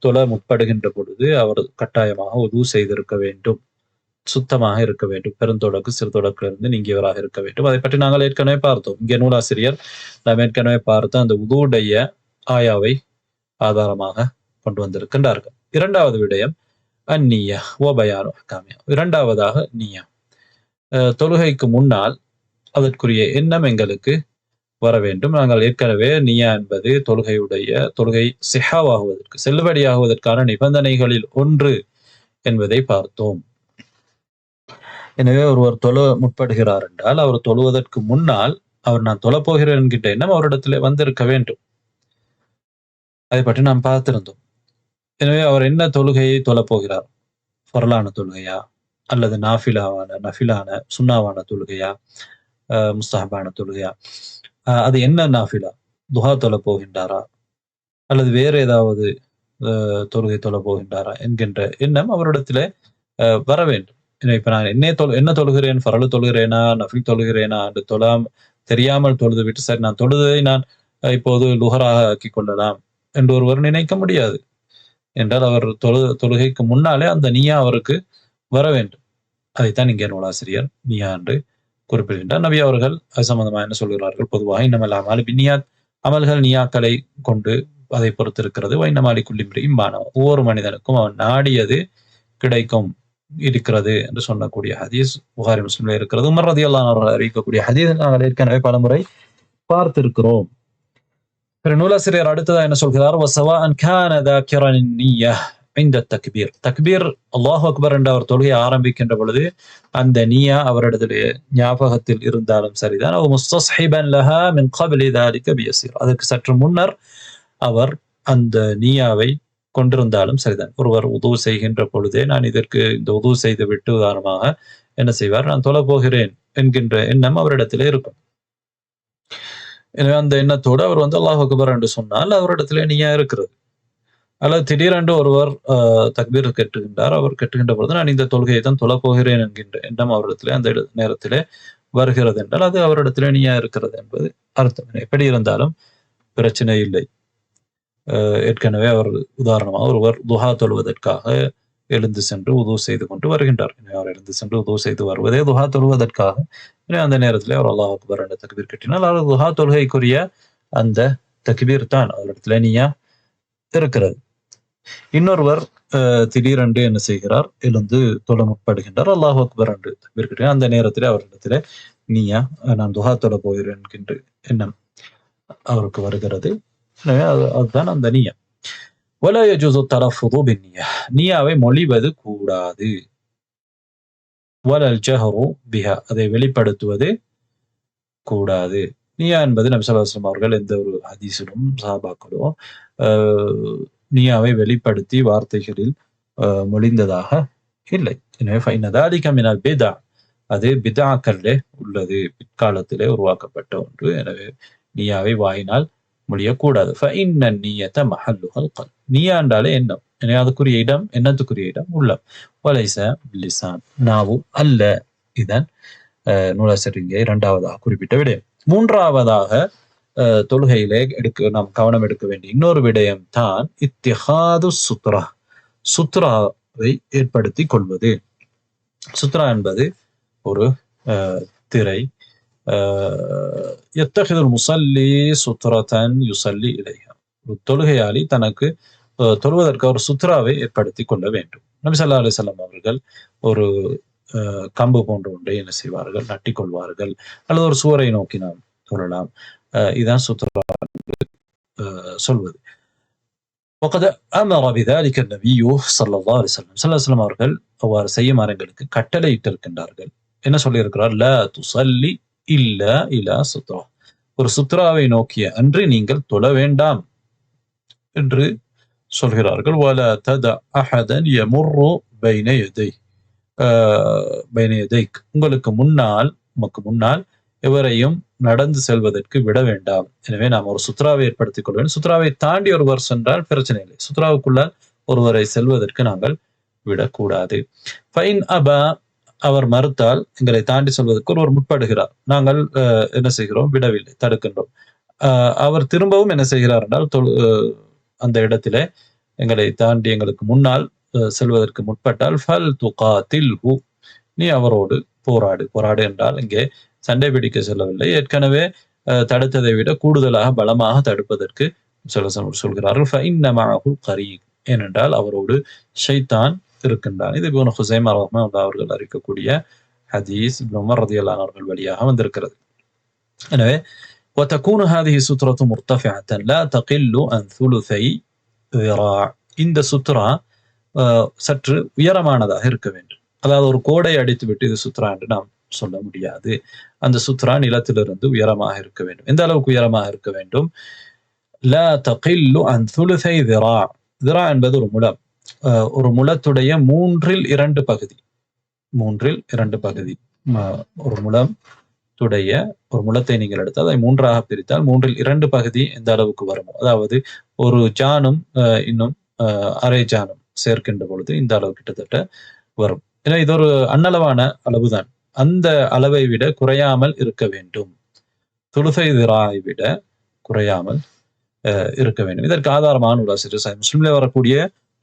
S1: தொழ முற்படுகின்ற பொழுது அவர் கட்டாயமாக உது செய்திருக்க வேண்டும், சுத்தமாக இருக்க வேண்டும், பெருந்தொடக்கு சிறுதொடக்கிலிருந்து நீங்கியவராக இருக்க வேண்டும். அதை பற்றி நாங்கள் ஏற்கனவே பார்த்தோம். இங்கே நூலாசிரியர் நாம் ஏற்கனவே பார்த்த அந்த உதுவுடைய ஆயாவை ஆதாரமாக கொண்டு வந்திருக்கின்றார்கள். இரண்டாவது விடயம் அந்நியா ஓ பயானு அஹ்காமியா. இரண்டாவதாக நியா, தொழுகைக்கு முன்னால் அதற்குரிய எண்ணம் எங்களுக்கு வர வேண்டும். நாங்கள் ஏற்கனவே நியா என்பது தொழுகை சிஹாவாகுவதற்கு, செல்லுபடியாகுவதற்கான நிபந்தனைகளில் ஒன்று என்பதை பார்த்தோம். எனவே ஒருவர் தொழ முற்படுகிறார் என்றால் அவர் தொழுவதற்கு முன்னால் அவர் நான் தொழப்போகிறேன் என்கின்ற எண்ணம் அவரிடத்திலே வந்திருக்க வேண்டும். அதை பற்றி நாம் பார்த்திருந்தோம். எனவே அவர் என்ன தொழுகையை தொழப்போகிறார், ஃபர்லான தொழுகையா அல்லது நஃபிலான சுன்னாவான தொழுகையா, முஸ்தஹபான தொழுகையா, அது என்ன நாஃபிலா, துஹா தொழ போகின்றாரா அல்லது வேறு ஏதாவது தொழுகை தொழ போகின்றாரா என்கின்ற எண்ணம் அவரிடத்திலே வர வேண்டும். இப்ப நான் என்ன தொழுகிறேன், ஃபரலு தொழுகிறேனா நஃபில் தொழுகிறேனா என்று தெரியாமல் தொழுது விட்டு சரி நான் தொழுதை நான் இப்போது லுஹராக ஆக்கி கொள்ளலாம் என்று ஒருவர் நினைக்க முடியாது. என்றால் அவர் தொழுகைக்கு முன்னாலே அந்த நியா அவருக்கு வர வேண்டும். அதைத்தான் இங்கே நூலாசிரியர் நியா என்று குறிப்பிடுகின்றார். நபி அவர்கள் அது சம்பந்தமாக என்ன சொல்கிறார்கள், பொதுவாக இன்னமல்லாமல் பின்னியாத், அமல்கள் நியாக்களை கொண்டு அதை பொறுத்திருக்கிறது. வைனமாலி குல்லிம்ரியும் மாணவ, ஒவ்வொரு மனிதனுக்கும் அவன் நாடியது கிடைக்கும் இருக்கிறது என்று சொல்லக்கூடிய ஹதீஸ் புகாரி முஸ்லிம்ல இருக்கிறது. உமர் ரலியல்லாஹு அன்ஹு அவர்கள் அறிவிக்கக்கூடிய ஹதீஸ் நாங்கள் ஏற்கனவே பலமுறை பார்த்திருக்கிறோம். நூலாசிரியர் அடுத்ததா என்ன சொல்கிறார்? வஸவாஅன் கான ذاكرًا النية عند التكبير. தக்பீர் அல்லாஹு அக்பர் என்ற அவர் தொழுகை ஆரம்பிக்கின்ற பொழுது அந்த நியா அவரிடத்திலே ஞாபகத்தில் இருந்தாலும் சரிதான். அவ் முஸ்தஸ்ஹிபன் லஹா மின் قبل ذلك بيسير. அதற்கு சற்று முன்னர் அவர் அந்த நியாவை கொண்டிருந்தாலும் சரிதான். ஒருவர் உது செய்கின்ற பொழுதே நான் இதற்கு இந்த உது செய்து விட்டு உதாரணமாக என்ன செய்வார்? நான் தொழ போகிறேன் என்கின்ற எண்ணம் அவரிடத்திலே இருக்கும். எனவே அந்த எண்ணத்தோடு அவர் அல்லாஹ் அக்பர் என்று சொன்னால் அவரிடத்திலே நியா இருக்கிறது. அல்லது திடீரென்று ஒருவர் தக்பீர் கட்டுகின்றார். அவர் கட்டுகின்ற பொழுது நான் இந்த தொழுகையை தான் தொழப் போகிறேன் என்கின்ற எண்ணம் அவரிடத்திலே அந்த நேரத்திலே வருகிறது என்றால் அது அவரிடத்திலே நியா இருக்கிறது என்பது அர்த்தம். எப்படி இருந்தாலும் பிரச்சனை இல்லை. ஏற்கனவே அவர் உதாரணமாக ஒருவர் துஹா தொழுவதற்காக எழுந்து சென்று உது செய்து கொண்டு வருகின்றார். அவர் எழுந்து சென்று உது செய்து வருவதே துஹா தொழுவதற்காக. அந்த நேரத்திலே அவர் அல்லாஹ் அக்பர் என்ற தக்பீர் கட்டினால் அவர் துஹா தொழுகைக்குரிய அந்த தக்பீர் தான் அவரிடத்திலே நியா இருக்கிறது. இன்னொருவர் திடீரென்று என்ன செய்கிறார்? எழுந்து தொழ முற்படுகின்றார். அல்லாஹ் அக்பர் என்று தக்பீர் கட்டினார். அந்த நேரத்திலே அவரிடத்திலே நியா நான் துஹா தொழ போகிறேன் என்கின்ற எண்ணம் அவருக்கு வருகிறது. எனவே அதுதான் அந்த நியா. ولا يجوز التلفظ بالنية. நியாவை மொழிவது கூடாது. ولا الجهر بها. அதை வெளிப்படுத்துவது கூடாது. நியா என்பது நபி ஸல்லல்லாஹு அலைஹி வஸல்லம் அவர்கள் எந்த ஒரு ஹதீஸிலும் சஹாபாக்களோ நியாவை வெளிப்படுத்தி வார்த்தைகளில் மொழிந்ததாக இல்லை. எனவே فإن ذلك من البدع. அது பித்ஆக்களிலே உள்ளது, பிற்காலத்திலே உருவாக்கப்பட்ட ஒன்று. எனவே நியாவை வாயினால் மொழியக்கூடாது. فإن النية محلها القلب. நியா என்றாலே எண்ணம். எனவே அதுக்குரிய இடம், எண்ணத்துக்குரிய இடம் உள்ளம். وليس باللسان. நாவு அல்ல. இதன் நூலாசிரியர் இங்கே இரண்டாவதாக குறிப்பிட்ட விடயம். மூன்றாவதாக தொழுகையிலே நாம் கவனம் எடுக்க வேண்டிய இன்னொரு விடயம் தான் இத்திஹாது சுத்ரா. சுத்ராவை ஏற்படுத்தி கொள்வது. சுத்ரா என்பது ஒரு திரை. யத்தஹிதுல் முஸல்லி சுத்ரதன் யுஸல்லி இலைஹா. ஒரு தொழுகையாளி தனக்கு தொழுவதற்கு ஒரு சுத்ராவை ஏற்படுத்தி கொள்ள வேண்டும். நபி ஸல்லல்லாஹு அலைஹி வஸல்லம் அவர்கள் ஒரு கம்பு போன்ற ஒன்றை என்ன செய்வார்கள்? நட்டிக் கொள்வார்கள். அல்லது ஒரு சுவரை நோக்கி நாம் தொழலாம். இதான் சுத்ரா சொல்வது. وقد امر بذلك النبي صلى الله عليه وسلم. ஸல்லல்லாஹு அலைஹி வஸல்லம் அவர்கள் அவ்வாறு செய்யுமாறுங்களுக்கு கட்டளையிட்டிருக்கின்றார்கள். என்ன சொல்லியிருக்கிறார்? லா துஸல்லி இல்லா இலா சுத்ரா. ஒரு சுத்ராவை நோக்கிய அன்று நீங்கள் தொழ வேண்டாம் என்று சொல்கிறார்கள். ولا تدع احدا يمر بين يديك. உங்களுக்கு முன்னால், உமக்கு முன்னால் எவரையும் நடந்து செல்வதற்கு விட வேண்டாம். எனவே நாம் ஒரு சுத்ராவை ஏற்படுத்திக் கொள்ள வேண்டும். சுத்ராவை தாண்டி ஒருவர் சென்றால் பிரச்சனை இல்லை. சுத்ராவுக்குள்ளால் ஒருவரை செல்வதற்கு நாங்கள் விடக்கூடாது. ஃபைன் அபா. அவர் மறுத்தால், எங்களை தாண்டி செல்வதற்கு ஒருவர் முற்படுகிறார். நாங்கள் என்ன செய்கிறோம்? விடவில்லை, தடுக்கின்றோம். அவர் திரும்பவும் என்ன செய்கிறார் என்றால் அந்த இடத்திலே எங்களை தாண்டி எங்களுக்கு முன்னால் செல்வதற்கு முற்பட்டால் ஃபல் துகாத்தில்ஹு. நீ அவரோடு போராடு. போராடு என்றால் இங்கே சண்டை பிடிக்க செல்லவில்லை. ஏற்கனவே தடுத்ததை விட கூடுதலாக பலமாக தடுப்பதற்கு சொல்கிறார்கள். ஃபஇன்ன மஅஹு கரீன். ஏனென்றால் அவரோடு ஷைத்தான் இருக்கின்றான். இது இப்னு ஹுஸைமா ரஹ்மத்துல்லாஹி அவர்கள் அறிவிக்கக்கூடிய ஹதீஸ் இப்னு உமர் ரலியல்லாஹு அன்ஹு அவர்கள் வழியாக வந்திருக்கிறது. எனவே وتكون هذه السترة مرتفعة لا تقل عن ثلثي ذراع. இந்த சுத்ரா சற்று உயரமானதாக இருக்க வேண்டும். அதாவது ஒரு கோடை அடித்து விட்டு இது சுத்ரா என்று நாம் சொல்ல முடியாது. அந்த சுத்ரா நிலத்திலிருந்து உயரமாக இருக்க வேண்டும். எந்த அளவுக்கு உயரமாக இருக்க வேண்டும்? லா தகில்லு அன் ثلثي ذراع. ذراع என்பது ஒரு முழம். ஒரு முழத்துடைய மூன்றில் இரண்டு பகுதி. ஒரு முழத்துடைய ஒரு முழத்தை நீங்கள் எடுத்து அதை மூன்றாக பிரித்தால் மூன்றில் இரண்டு பகுதி எந்த அளவுக்கு வருமோ, அதாவது ஒரு ஜானும் இன்னும் அரை ஜானும் சேர்க்கின்ற பொழுது இந்த அளவு கிட்டத்தட்ட வரும். ஏன்னா இது ஒரு அன்னளவான அளவுதான். அந்த அளவை விட குறையாமல் இருக்க வேண்டும். துலுசை திராயை விட குறையாமல் இருக்க வேண்டும். இதற்கு ஆதாரமான நூலாசிரியர் சஹீஹ் முஸ்லிம்ல வரக்கூடிய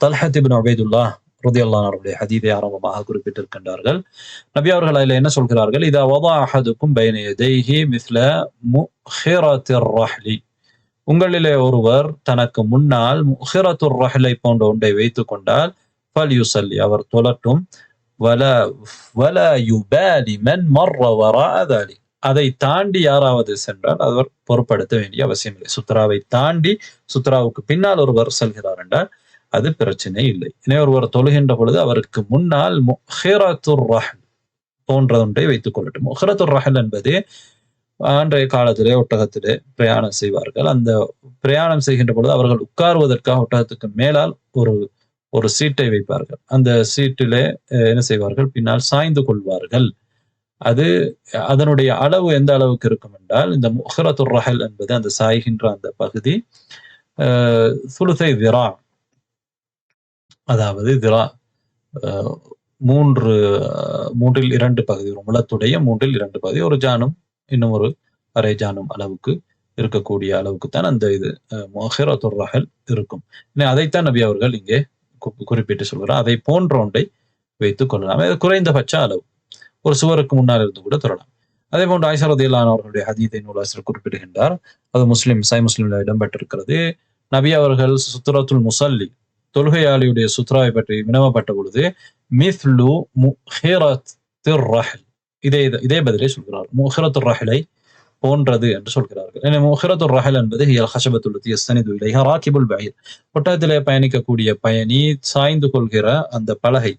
S1: தல்ஹத் இப்னு உபைதுல்லாஹ் ரலியல்லாஹு அன்ஹு அவருடைய ஹதீஸை ஆரம்பமாக குறிப்பிட்டிருக்கின்றார்கள். நபி அவர்கள் அதில் என்ன சொல்கிறார்கள்? இதா வதா அஹதுக்கும் பைன யதைஹி மிஸ்ல முஹிரத்திர் ரஹ்லி. உங்களிலே ஒருவர் தனக்கு முன்னால் முஹிரத்துர் ரஹ்லை போன்ற ஒன்றை வைத்துக் கொண்டால் ஃபல்யுஸல்லி, அவர் தொழட்டும். வலா யுபாலி மன் மர்ர வராஅ ذلك. அதை தாண்டி யாராவது சென்றால் அவர் பொறுப்படுத்த வேண்டிய அவசியம் இல்லை. சுத்ராவை தாண்டி சுத்ராவுக்கு பின்னால் ஒருவர் செல்கிறார் என்றால் அது பிரச்சனை இல்லை. எனவே ஒருவர் தொழுகின்ற பொழுது அவருக்கு முன்னால் முஹிரத்துர் ரஹல் போன்றதொன்றை வைத்துக் கொள்ளட்டும். முஹிரத்துர் ரஹல் என்பது அன்றைய காலத்திலே ஒட்டகத்திலே பிரயாணம் செய்வார்கள். அந்த பிரயாணம் செய்கின்ற பொழுது அவர்கள் உட்காருவதற்காக ஒட்டகத்துக்கு மேலால் ஒரு சீட்டை வைப்பார்கள். அந்த சீட்டிலே என்ன செய்வார்கள், பின்னால் சாய்ந்து கொள்வார்கள். அது அதனுடைய அளவு எந்த அளவுக்கு இருக்கும் என்றால், இந்த முஹ்ரத்துர் ரஹல் என்பது அந்த சாய்கின்ற அந்த பகுதி சுலுசை திரா, அதாவது திரா மூன்றில் 2 பகுதி, ஒரு முழத்துடைய 2 பகுதி, ஒரு ஜானும் இன்னும் ஒரு அரை ஜானும் அளவுக்கு இருக்கக்கூடிய அளவுக்கு தான் அந்த இது முஹ்ரத்துர் ரஹல் இருக்கும். அதைத்தான் நபி அவர்கள் இங்கே குறிப்பிட்டு சொல்கிறார். அதை போன்ற ஒன்றை வைத்துக் கொள்ளலாம். இது குறைந்தபட்ச அளவு, ஒரு சுவருக்கு முன்னால் இருந்து கூட தொழலாம். அதே போன்று ஆயிஷா ரலியல்லாஹு அவர்களுடைய ஹதீஸை நூலாசிரியர் குறிப்பிடுகின்றார். அது சஹீஹ் முஸ்லிம்ல இடம்பெற்றிருக்கிறது. நபி அவர்கள் சுத்ரத்துல் முஸல்லி, தொழுகையாளியுடைய சுத்ராவை பற்றி வினவப்பட்ட பொழுது மிஸ்லு முஹிரத்துர் ரஹல், இதே பதிலை சொல்கிறார். முஹிரத்துர் ரஹலை போன்றது என்று சொல்கிறார்கள். எனவே முஹிரத்துர் ரஹல் என்பது ஹியல் ஹஷபத்துல் லத்தி யஸ்தனிது இலைஹா ராகிபுல் பஈர், ஒட்டகத்திலே பயணிக்கக்கூடிய பயணி சாய்ந்து கொள்கிற அந்த பலகை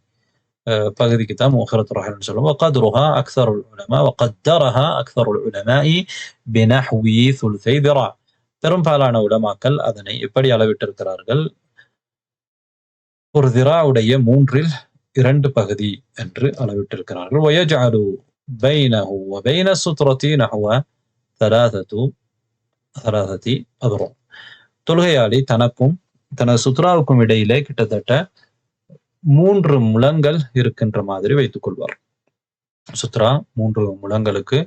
S1: பகுதிக்கு தான் முஹிரத்துர் ரஹல் என்று சொல்லுவோம். வகத்ருஹா அக்ஸருல் உலமா வகத்தரஹா அக்ஸருல் உலமாஇ பினஹ்வி சுல்ஸை திரா, பெரும்பாலான உலமாக்கள் அதனை எப்படி அளவிட்டிருக்கிறார்கள், ஒரு திராவுடைய 3/2 பகுதி என்று அளவிட்டிருக்கிறார்கள். வயஜஅலு பைனஹு வ பைன சுத்ரதி நஹ்வ ثلاثة أذرع, தொழுகையாளி தனக்கும் தனது சுத்ராவுக்கும் இடையிலே கிட்டத்தட்ட 3 முழங்கள் இருக்கின்ற மாதிரி வைத்துக் கொள்வார். சுத்ரா 3 முழங்களுக்கு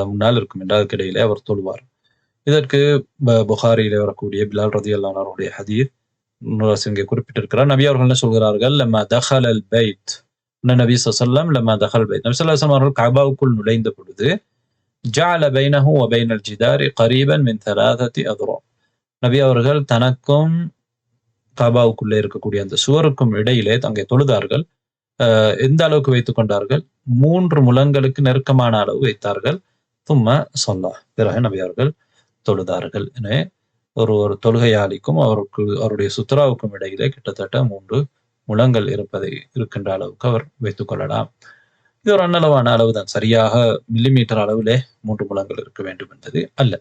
S1: முன்னால் இருக்கும் என்றால் அதுக்கு இடையிலே அவர் தொழுவார். இதற்கு புகாரியிலே வரக்கூடிய பிலால் ரலியல்லாஹு அன்ஹு அவருடைய ஹதீஸ் இங்கே குறிப்பிட்டிருக்கிறார். நபி அவர்கள் என்ன சொல்கிறார்கள், லம்மா தஹலல் பைத், நபி ஸல்லல்லாஹு அலைஹி வஸல்லம் லம்மா தஹல் பைத், நபி ஸல்லல்லாஹு அலைஹி வஸல்லம் அவர்கள் கஅபாவுக்குள் நுழைந்த பொழுது ஜஅல பைனஹு வ பைனல் ஜிதாரி கரீபன் மின் 3 அத்ரா, நபி அவர்கள் தனக்கும் கஅபாவுக்குள்ளே இருக்கக்கூடிய அந்த சுவருக்கும் இடையிலே அங்கே தொழுதார்கள். எந்த அளவுக்கு வைத்துக் கொண்டார்கள், 3 முழங்களுக்கு நெருக்கமான அளவு வைத்தார்கள். தும்ம ஸல்லா, பிறகு நபி அவர்கள் தொழுதார்கள். எனவே ஒரு தொழுகையாளிக்கும் அவருடைய சுத்ராவுக்கும் இடையிலே கிட்டத்தட்ட 3 முழங்கள் இருக்கின்ற அளவுக்கு அவர் வைத்துக் கொள்ளலாம். இது ஒரு அன்னளவான அளவுதான், சரியாக மில்லிமீட்டர் அளவிலே 3 முழங்கள் இருக்க வேண்டும் என்பது அல்ல.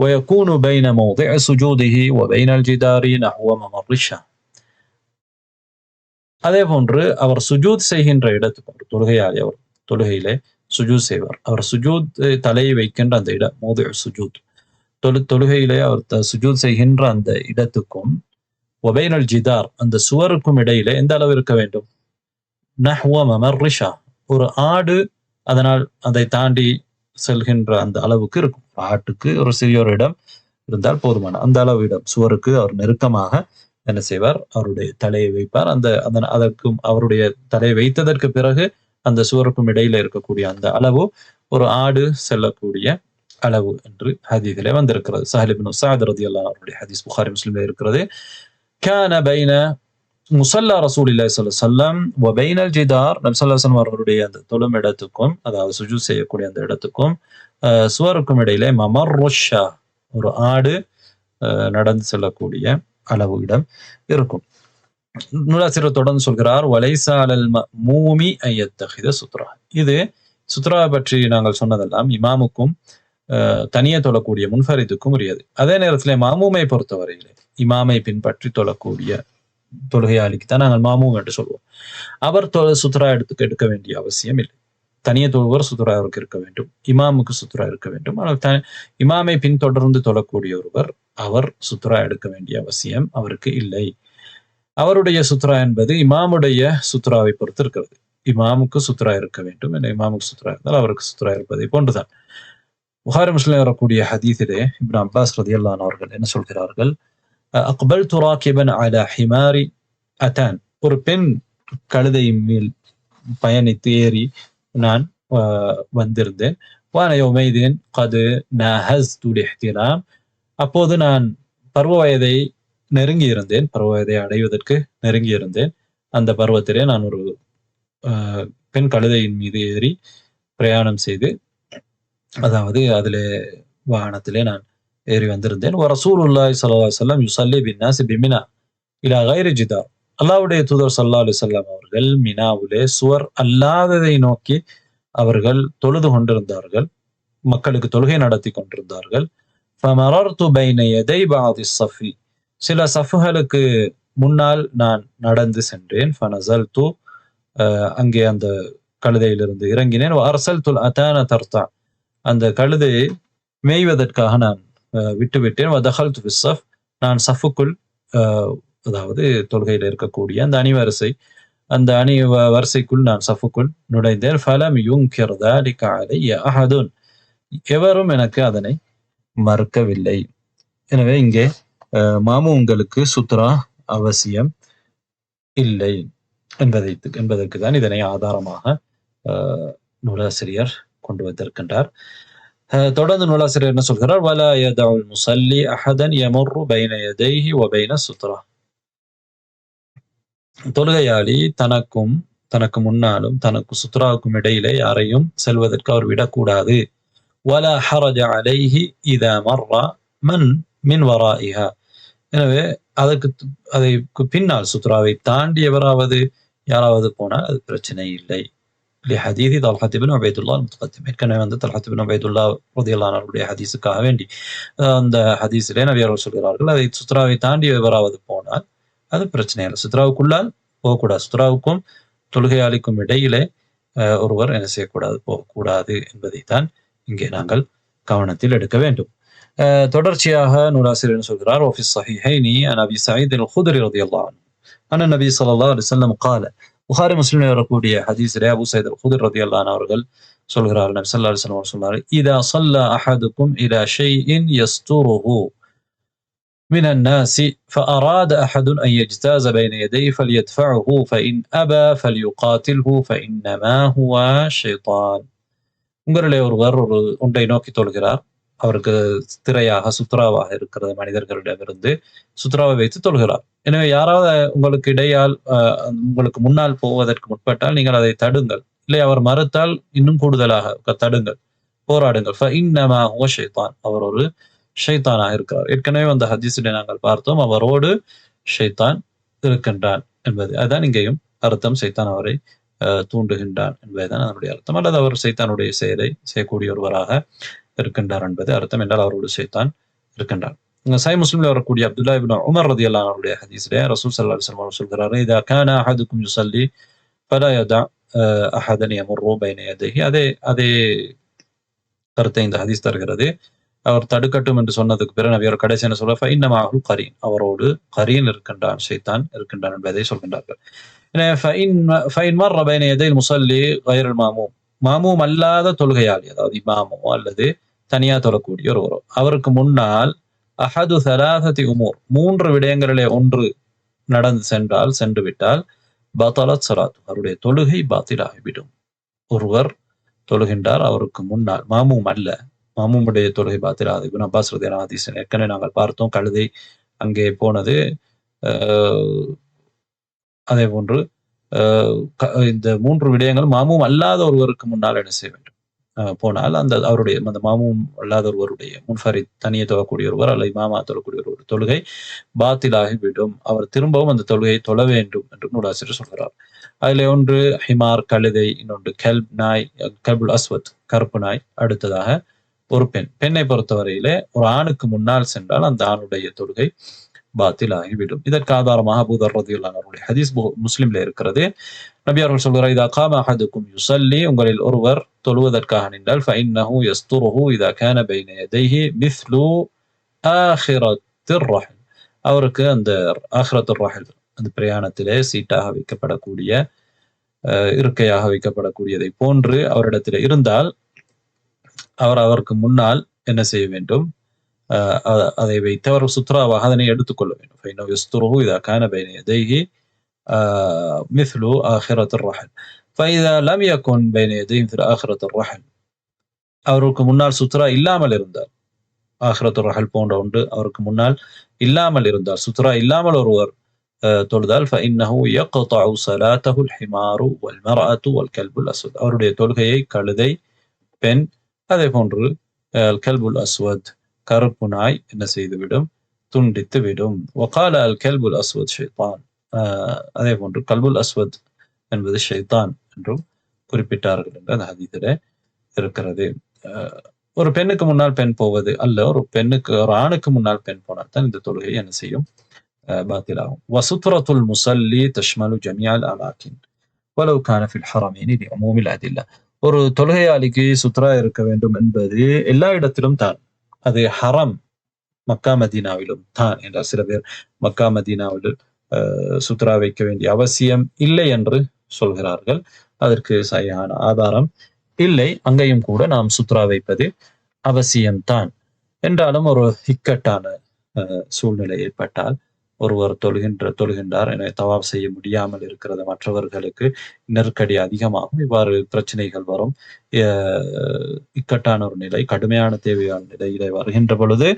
S1: ويكون بين موضع سجوده وبين الجدار نحو ممر الشاة, அதே போன்று அவர் சுஜூத் செய்கின்ற இடத்துக்கு, தொழுகையாளி அவர் தொழுகையிலே சுஜூத் செய்வார். அவர் சுஜூத் தலையை வைக்கின்ற அந்த இடம் மௌதிஉ சுஜூத், தொழுகையிலே அவர் சுஜூத் செய்கின்ற அந்த இடத்துக்கும் வபைனல் ஜிதார் அந்த சுவருக்கும் இடையிலே எந்த அளவு இருக்க வேண்டும், நஹ்வ மமர் ஷா, ஒரு ஆடு அதனால் அதை தாண்டி செல்கின்ற அந்த அளவுக்கு இருக்கும். ஆட்டுக்கு ஒரு சிறிய ஒரு இடம் இருந்தால் போதுமான அந்த அளவு இடம், சுவருக்கு அவர் நெருக்கமாக என்ன செய்வார், அவருடைய தலையை வைப்பார். அதற்கும் அவருடைய தலையை வைத்ததற்கு பிறகு அந்த சுவருக்கும் இடையில இருக்கக்கூடிய அந்த அளவு ஒரு ஆடு செல்லக்கூடிய அளவு என்று ஹதீஸிலே வந்திருக்கிறது. ஸஹல் இப்னு ஸஅத் ரலியல்லாஹு அன்ஹு அவருடைய ஹதீஸ் புகாரி முஸ்லிம்ல இருக்கிறது. கான பைன முஸல்லா ரசூலுல்லாஹி ஸல்லல்லாஹு அலைஹி வஸல்லம் வ பைனல் ஜிதார், நபி ஸல்லல்லாஹு அலைஹி வஸல்லம் அவர்களுடைய அந்த தொழும் இடத்துக்கும், அதாவது சுஜூத் செய்யக்கூடிய அந்த இடத்துக்கும் சுவருக்கும் இடையிலே மமர்ருஷா, ஒரு ஆடு நடந்து செல்லக்கூடிய அளவு இடம் இருக்கும். நூலாசிரியர் தொடர்ந்து சொல்கிறார், வலைஸ அலல் மஅமூமி அன் யத்தகித சுத்ரா, இது சுத்ராவை பற்றி நாங்கள் சொன்னதெல்லாம் இமாமுக்கும் தனியே தொழக்கூடிய முன்ஃபரிதுக்கும் உரியது. அதே நேரத்தில் மாமூமை பொறுத்தவரையிலே இமாமை பின்பற்றி தொழக்கூடிய தொழுகையாளிக்கு தான் நாங்கள் மாமூம் என்று சொல்வோம். அவர் சுத்ரா எடுக்க வேண்டிய அவசியம் இல்லை. தனியே தொழுவர் சுத்ரா அவருக்கு இருக்க வேண்டும், இமாமுக்கு சுத்ரா இருக்க வேண்டும். ஆனால் இமாமை பின்தொடர்ந்து தொழக்கூடிய ஒருவர் அவர் சுத்ரா எடுக்க வேண்டிய அவசியம் அவருக்கு இல்லை. அவருடைய சுத்ரா என்பது இமாமுடைய சுத்ராவை பொறுத்து இருக்கிறது. இமாமுக்கு சுத்ரா இருக்க வேண்டும், இமாமுக்கு சுத்ரா இருந்தால் அவருக்கு சுத்ரா இருப்பதை போன்றுதான். புகாரி முஸ்லிம் வரக்கூடிய ஹதீஸிலே இப்னு அப்பாஸ் ரலியல்லாஹு அன்ஹு அவர்கள் என்ன சொல்கிறார்கள், அக்பல்து ராகிபன் அலா ஹிமாரி அதான், ஒரு பெண் கழுதையின் மேல் பயணித்து ஏறி நான் வந்திருந்தேன். வான யௌமைதின் கது நஹஸ்து லிஹ்திலாம், அப்போது நான் பருவ வயதை நெருங்கி இருந்தேன், பருவ வயதை அடைவதற்கு நெருங்கி இருந்தேன். அந்த பருவத்திலே நான் ஒரு பெண் கழுதையின் மீது ஏறி பிரயாணம் செய்து அதாவது அதிலே வாகனத்திலே நான் ஏறி வந்திருந்தேன். ரசூலுல்லாஹி ஸல்லல்லாஹு அலைஹி வஸல்லம் யுஸல்லி பின்னாஸி பிமினா இலா கைரி ஜிதார். அல்லாஹ்வுடைய தூதர் ஸல்லல்லாஹு அலைஹி வஸல்லம் அவர்கள் மினாவிலே சுவர் அல்லாததை நோக்கி அவர்கள் தொழுது கொண்டிருந்தார்கள். மக்களுக்கு தொழுகை நடத்தி கொண்டிருந்தார்கள். ஃபமரர்து பைன யதை பஅதி ஸஃபி. சில சஃப்களுக்கு முன்னால் நான் நடந்து சென்றேன். ஃபனஸல்து அங்கே அந்த கழுதையிலிருந்து இறங்கினேன். வஅர்சல்துல் அதான தர்தா. அந்த கழுதையை மேய்வதற்காக நான் விட்டுவிட்டேன். வதகல்து ஃபிஸ் ஸஃப். நான் சஃப்புக்குள் அதாவது தொழுகையில் இருக்கக்கூடிய அந்த அணிவரிசை அந்த வரிசைக்குள் நான் சஃப்புக்குள் நுழைந்தேன். ஃபலம் யுன்கிர் ذلك علي أحد. எவரும் எனக்கு அதனை மறுக்கவில்லை. எனவே இங்கே மாமூம்களுக்கு சுத்ரா அவசியம் இல்லை என்பதற்கு தான் இதனை ஆதாரமாக நூலாசிரியர் கொண்டு வந்திருக்கின்றார். தொடர்ந்து நூலாசிரியர் என்ன சொல்கிறார்? வலா யதஉல் முஸல்லி அஹதன் யமுர்ரு பைன யதைஹி வ பைன சுத்ரா. தொழுகையாளி தனக்கு முன்னாலும் தனக்கு சுத்ராவுக்கும் இடையிலே யாரையும் செல்வதற்கு அவர் விடக்கூடாது. வலா ஹரஜ அலைஹி இதா மர்ர மன் மின் வராஇஹா. எனவே அதற்கு பின்னால் சுத்ராவை தாண்டி யாராவது போனால் அது பிரச்சனை இல்லை. لحديث طلحة بن عبيد الله المتقدم. ஏற்கனவே طلحة بن عبيد الله ரலியல்லாஹு அன்ஹுடைய ஹதீஸுக்காக வேண்டி அந்த ஹதீஸிலே நபி அவர்கள் சொல்கிறார்கள், அதை சுத்ராவை தாண்டி எவராவது போனால் அது பிரச்சனை இல்லை. சுத்ராவுக்குள்ளால் போகக்கூடாது. சுத்ராவுக்கும் தொழுகையாளிக்கும் இடையிலே ஒருவர் என்ன செய்யக்கூடாது, போகக்கூடாது என்பதைத்தான் இங்கே நாங்கள் கவனத்தில் எடுக்க வேண்டும். தொடர்ச்சியாக நூலாசிரியர் சொல்கிறார், وفي الصحيحين عن ابي سعيد الخدري رضي الله عنه ان النبي صلى الله عليه وسلم قال. புகாரி முஸ்லிமில் வரக்கூடிய ஹதீஸிலே அபூ சயீத் அல்-குத்ரி ரலியல்லாஹு அன்ஹு அவர்கள் சொல்கிறார்கள், நபி ஸல்லல்லாஹு அலைஹி வஸல்லம் சொன்னார்கள், இதா ஸல்லா அஹதுக்கும் இலா ஷைஇன் யஸ்துருஹு من الناس فأراد أحد أن يجتاز بين يديه فليدفعه فإن أبى فليقاتله فإنما هو شيطان. உங்களிலே ஒருவர் ஒன்றை நோக்கி தொழுகிறார். அவருக்கு திரையாக சுத்ராவாக இருக்கிற மனிதர்களிடமிருந்து சுத்ராவை வைத்து தொழுகிறார். எனவே யாராவது உங்களுக்கு இடையால் உங்களுக்கு முன்னால் போவதற்கு முற்பட்டால் நீங்கள் அதை தடுங்கள். இல்லை அவர் மறுத்தால் இன்னும் கூடுதலாக தடுங்கள், போராடுங்கள். ஃபஇன்னமா ஹுவ ஷைத்தான். அவர் ஒரு ஷைத்தானாக இருக்கிறார். ஏற்கனவே அந்த ஹதீஸிலே நாங்கள் பார்த்தோம், அவரோடு ஷைத்தான் இருக்கின்றான் என்பது. அதுதான் இங்கேயும் அர்த்தம். ஷைத்தான் அவரை தூண்டுகின்றான் என்பதுதான் அதனுடைய அர்த்தம். அல்லது அவர் ஷைத்தானுடைய செயலை செய்யக்கூடிய ஒருவராக இருக்கின்றார் என்பது அர்த்தம். என்றால் அவரோடு ஷைத்தான் இருக்கின்றார். சஹீஹ் முஸ்லிம்ல வரக்கூடிய அப்துல்லாஹ் இப்னு உமர் ரலியல்லாஹு அன்ஹு அவருடைய ஹதீஸிலே ரசூல் ஸல்லல்லாஹு அலைஹி வஸல்லம் சொல்கிறார், இதா கான அஹதுக்கும் யுஸல்லி ஃபலா யதா அஹதன் யமுர்ரு பைன யதைஹி. அதே கருத்தை இந்த ஹதீஸ் தருகிறது. அவர் தடுக்கட்டும் என்று சொன்னதுக்கு பிறகு நபி அவர் கடைசி என்ன சொல்றார், ஃபஇன்னமாஹு கரீன். அவரோடு கரீன் இருக்கின்றான், ஷைத்தான் இருக்கின்றான் என்பதை சொல்கின்றார்கள். ஃபஇன் மர்ர பைன யதைல் முஸல்லி கைரல் மாமூம். மாமூம் அல்லாத தொழுகையாளி, அதாவது இமாமோ அல்லது தனியா தொழக்கூடிய ஒருவரோ, அவருக்கு முன்னால் அஹது ஸலாஸதி உமூர், 3 விடயங்களிலே ஒன்று சென்று விட்டால் பதலத் ஸலாத்து, அவருடைய தொழுகை பாத்திலாகிவிடும். ஒருவர் தொழுகின்றார், அவருக்கு முன்னால் மாமூம் அல்ல, மாமூமுடைய தொழுகை பாத்திலாக. இப்னு அப்பாஸ் ரலியல்லாஹு அன்ஹு ஹதீஸ் ஏற்கனவே நாங்கள் பார்த்தோம். கழுதை அங்கே போனது. அதே போன்று இந்த 3 விடயங்கள் மாமூம் அல்லாத ஒருவருக்கு முன்னால் என்ன செய்ய வேண்டும், போனால் அவருடைய அந்த மாமூம் அல்லாத ஒருவருடைய முன்ஃபரித் தனியே தொழக்கூடிய ஒருவர் அல்லது இமாமா தொழக்கூடிய ஒரு தொழுகை பாத்திலாகிவிடும். அவர் திரும்பவும் அந்த தொழுகையை தொழ வேண்டும் என்று நூலாசிரியர் சொல்கிறார். அதில் ஒன்று ஹிமார் கழுதை, இன்னொன்று கெல்ப் நாய், கல்புல் அஸ்வத் கருப்பு நாய், அடுத்ததாக ஒரு பெண்ணை பொறுத்தவரையிலே ஒரு ஆணுக்கு முன்னால் சென்றால் அந்த ஆணுடைய தொழுகை பாத்தில் ஆகிவிடும். இதற்கு ஆதாரமாக அபூ தர் ரலியல்லாஹு அன்ஹு அவருடைய ஹதீஸ் முஸ்லிம்ல இருக்கிறது. நபி அவர்கள் சொல்கிறார், இதா காம அஹதுக்கும் யுஸல்லி, உங்களில் ஒருவர் தொழுவதற்காக நின்றால், ஃபஇன்னஹு யஸ்துருஹு இதா கான பைன யதைஹி மிஸ்லு ஆখিরাতির ரஹல். அவருக்கு அந்த ஆখিরাতির ரஹல், அந்த பிரயாணத்திலே சீட்டாக வைக்கப்படக்கூடிய இருக்கையாக வைக்கப்படக்கூடியதை போன்று அவரிடத்தில் இருந்தால் அவருக்கு முன்னால் என்ன செய்ய வேண்டும், அதை வைத்து அவர் சுத்ராவாக அதனை எடுத்துக்கொள்ள வேண்டும். فإنه يستره إذا كان بين يديه مثل آخرة الرحل. فإذا لم يكن بين يديه مثل آخرة الرحل, அவருக்கு முன்னால் சுத்ரா இல்லாமல் இருந்தால், ஆখিরাতুர் ரஹல் போன்ற ஒன்று அவருக்கு முன்னால் இல்லாமல் இருந்தால், சுத்ரா இல்லாமல் ஒருவர் தொழுதால், فإنه يقطع صلاته الحمار والمرأة والكلب الأسود. அவருடைய தொழுகையை கழுதை, பெண், அதே போன்று கல்புல் அஸ்வத் கருப்பு நாய் என்ன செய்துவிடும், துண்டித்து விடும். வகால அல் கல்புல் அஸ்வத் ஷைத்தான், அதே போன்று கல்புல் அஸ்வத் என்பது ஷைத்தான் என்றும் குறிப்பிட்டார்கள் என்று அந்த ஹதீஸிலே இருக்கிறது. ஒரு பெண்ணுக்கு முன்னால் பெண் போவது அல்ல, ஒரு ஆணுக்கு முன்னால் பெண் போனால் தான் இந்த தொழுகை என்ன செய்யும், பாத்திலாகும். வசுத்ரத்துல் முஸல்லி தஷ்மலு ஜமியல் அமாகின் வலவ் கான ஃபில் ஹரமைனி லிஉமூமில் அதில்லா. ஒரு தொழுகையாளிக்கு சுத்ரா இருக்க வேண்டும் என்பது எல்லா இடத்திலும் தான். அது ஹரம் மக்கா மதீனாவிலும் தான் என்றால் சில பேர் மக்கா மதீனாவில் சுத்ரா வைக்க வேண்டிய அவசியம் இல்லை என்று சொல்கிறார்கள். அதற்கு சரியான ஆதாரம் இல்லை. அங்கேயும் கூட நாம் சுத்ரா வைப்பது அவசியம்தான். என்றாலும் ஒரு இக்கட்டான சூழ்நிலை ஏற்பட்டால் ஒருவர் தொழுகின்றார், எனவே தவாப் செய்ய முடியாமல் இருக்கிறது, மற்றவர்களுக்கு நெருக்கடி அதிகமாகும், இவ்வாறு பிரச்சனைகள் வரும். இக்கட்டான ஒரு நிலை, கடுமையான தேவையான நிலையிலே வருகின்ற பொழுது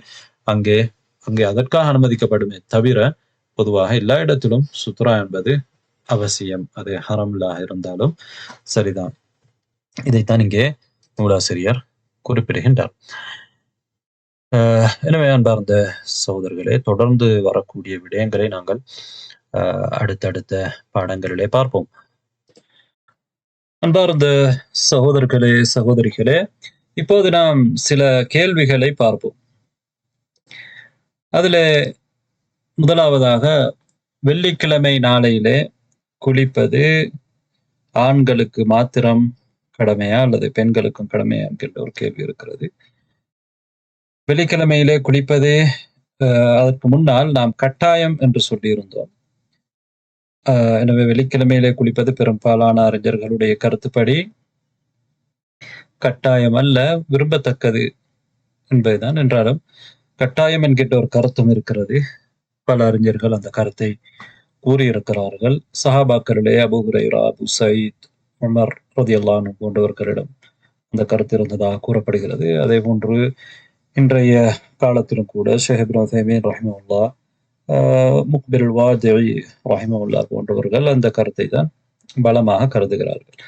S1: அங்கே அதற்காக அனுமதிக்கப்படுமே தவிர பொதுவாக எல்லா இடத்திலும் சுத்ரா என்பது அவசியம். அது ஹரம்லாக இருந்தாலும் சரிதான். இதைத்தான் இங்கே நூலாசிரியர் குறிப்பிடுகின்றார். எனவே அன்பார்ந்த சகோதரர்களே, தொடர்ந்து வரக்கூடிய விடயங்களை நாங்கள் அடுத்தடுத்த பாடங்களிலே பார்ப்போம். அன்பார்ந்த சகோதரர்களே, சகோதரிகளே, இப்போது நாம் சில கேள்விகளை பார்ப்போம். அதில் முதலாவதாக, வெள்ளிக்கிழமை நாளையிலே குளிப்பது ஆண்களுக்கு மாத்திரம் கடமையா அல்லது பெண்களுக்கும் கடமையா என்கின்ற ஒரு கேள்வி இருக்கிறது. வெள்ளிக்கிழமையிலே குளிப்பது அதற்கு முன்னால் நாம் கட்டாயம் என்று சொல்லியிருந்தோம். எனவே வெள்ளிக்கிழமையிலே குளிப்பது பெரும்பாலான அறிஞர்களுடைய கருத்துப்படி கட்டாயம் அல்ல, விரும்பத்தக்கது என்பதுதான். என்றாலும் கட்டாயம் என்கின்ற ஒரு கருத்தும் இருக்கிறது. பல அறிஞர்கள் அந்த கருத்தை கூறியிருக்கிறார்கள். சஹாபாக்களிலே Abu Hurairah, Abu Saeed, Umar ரலியல்லாஹு அன்ஹு போன்றவர்களிடம் அந்த கருத்து இருந்ததாக கூறப்படுகிறது. அதே போன்று இன்றைய காலத்திலும் கூட ஷேக் இப்னு உதைமீன் ரஹிமஹுல்லாஹ், முக்பிருல் வாதிஇ ரஹிமஹுல்லாஹ் போன்றவர்கள் அந்த கருத்தை தான் பலமாக கருதுகிறார்கள்.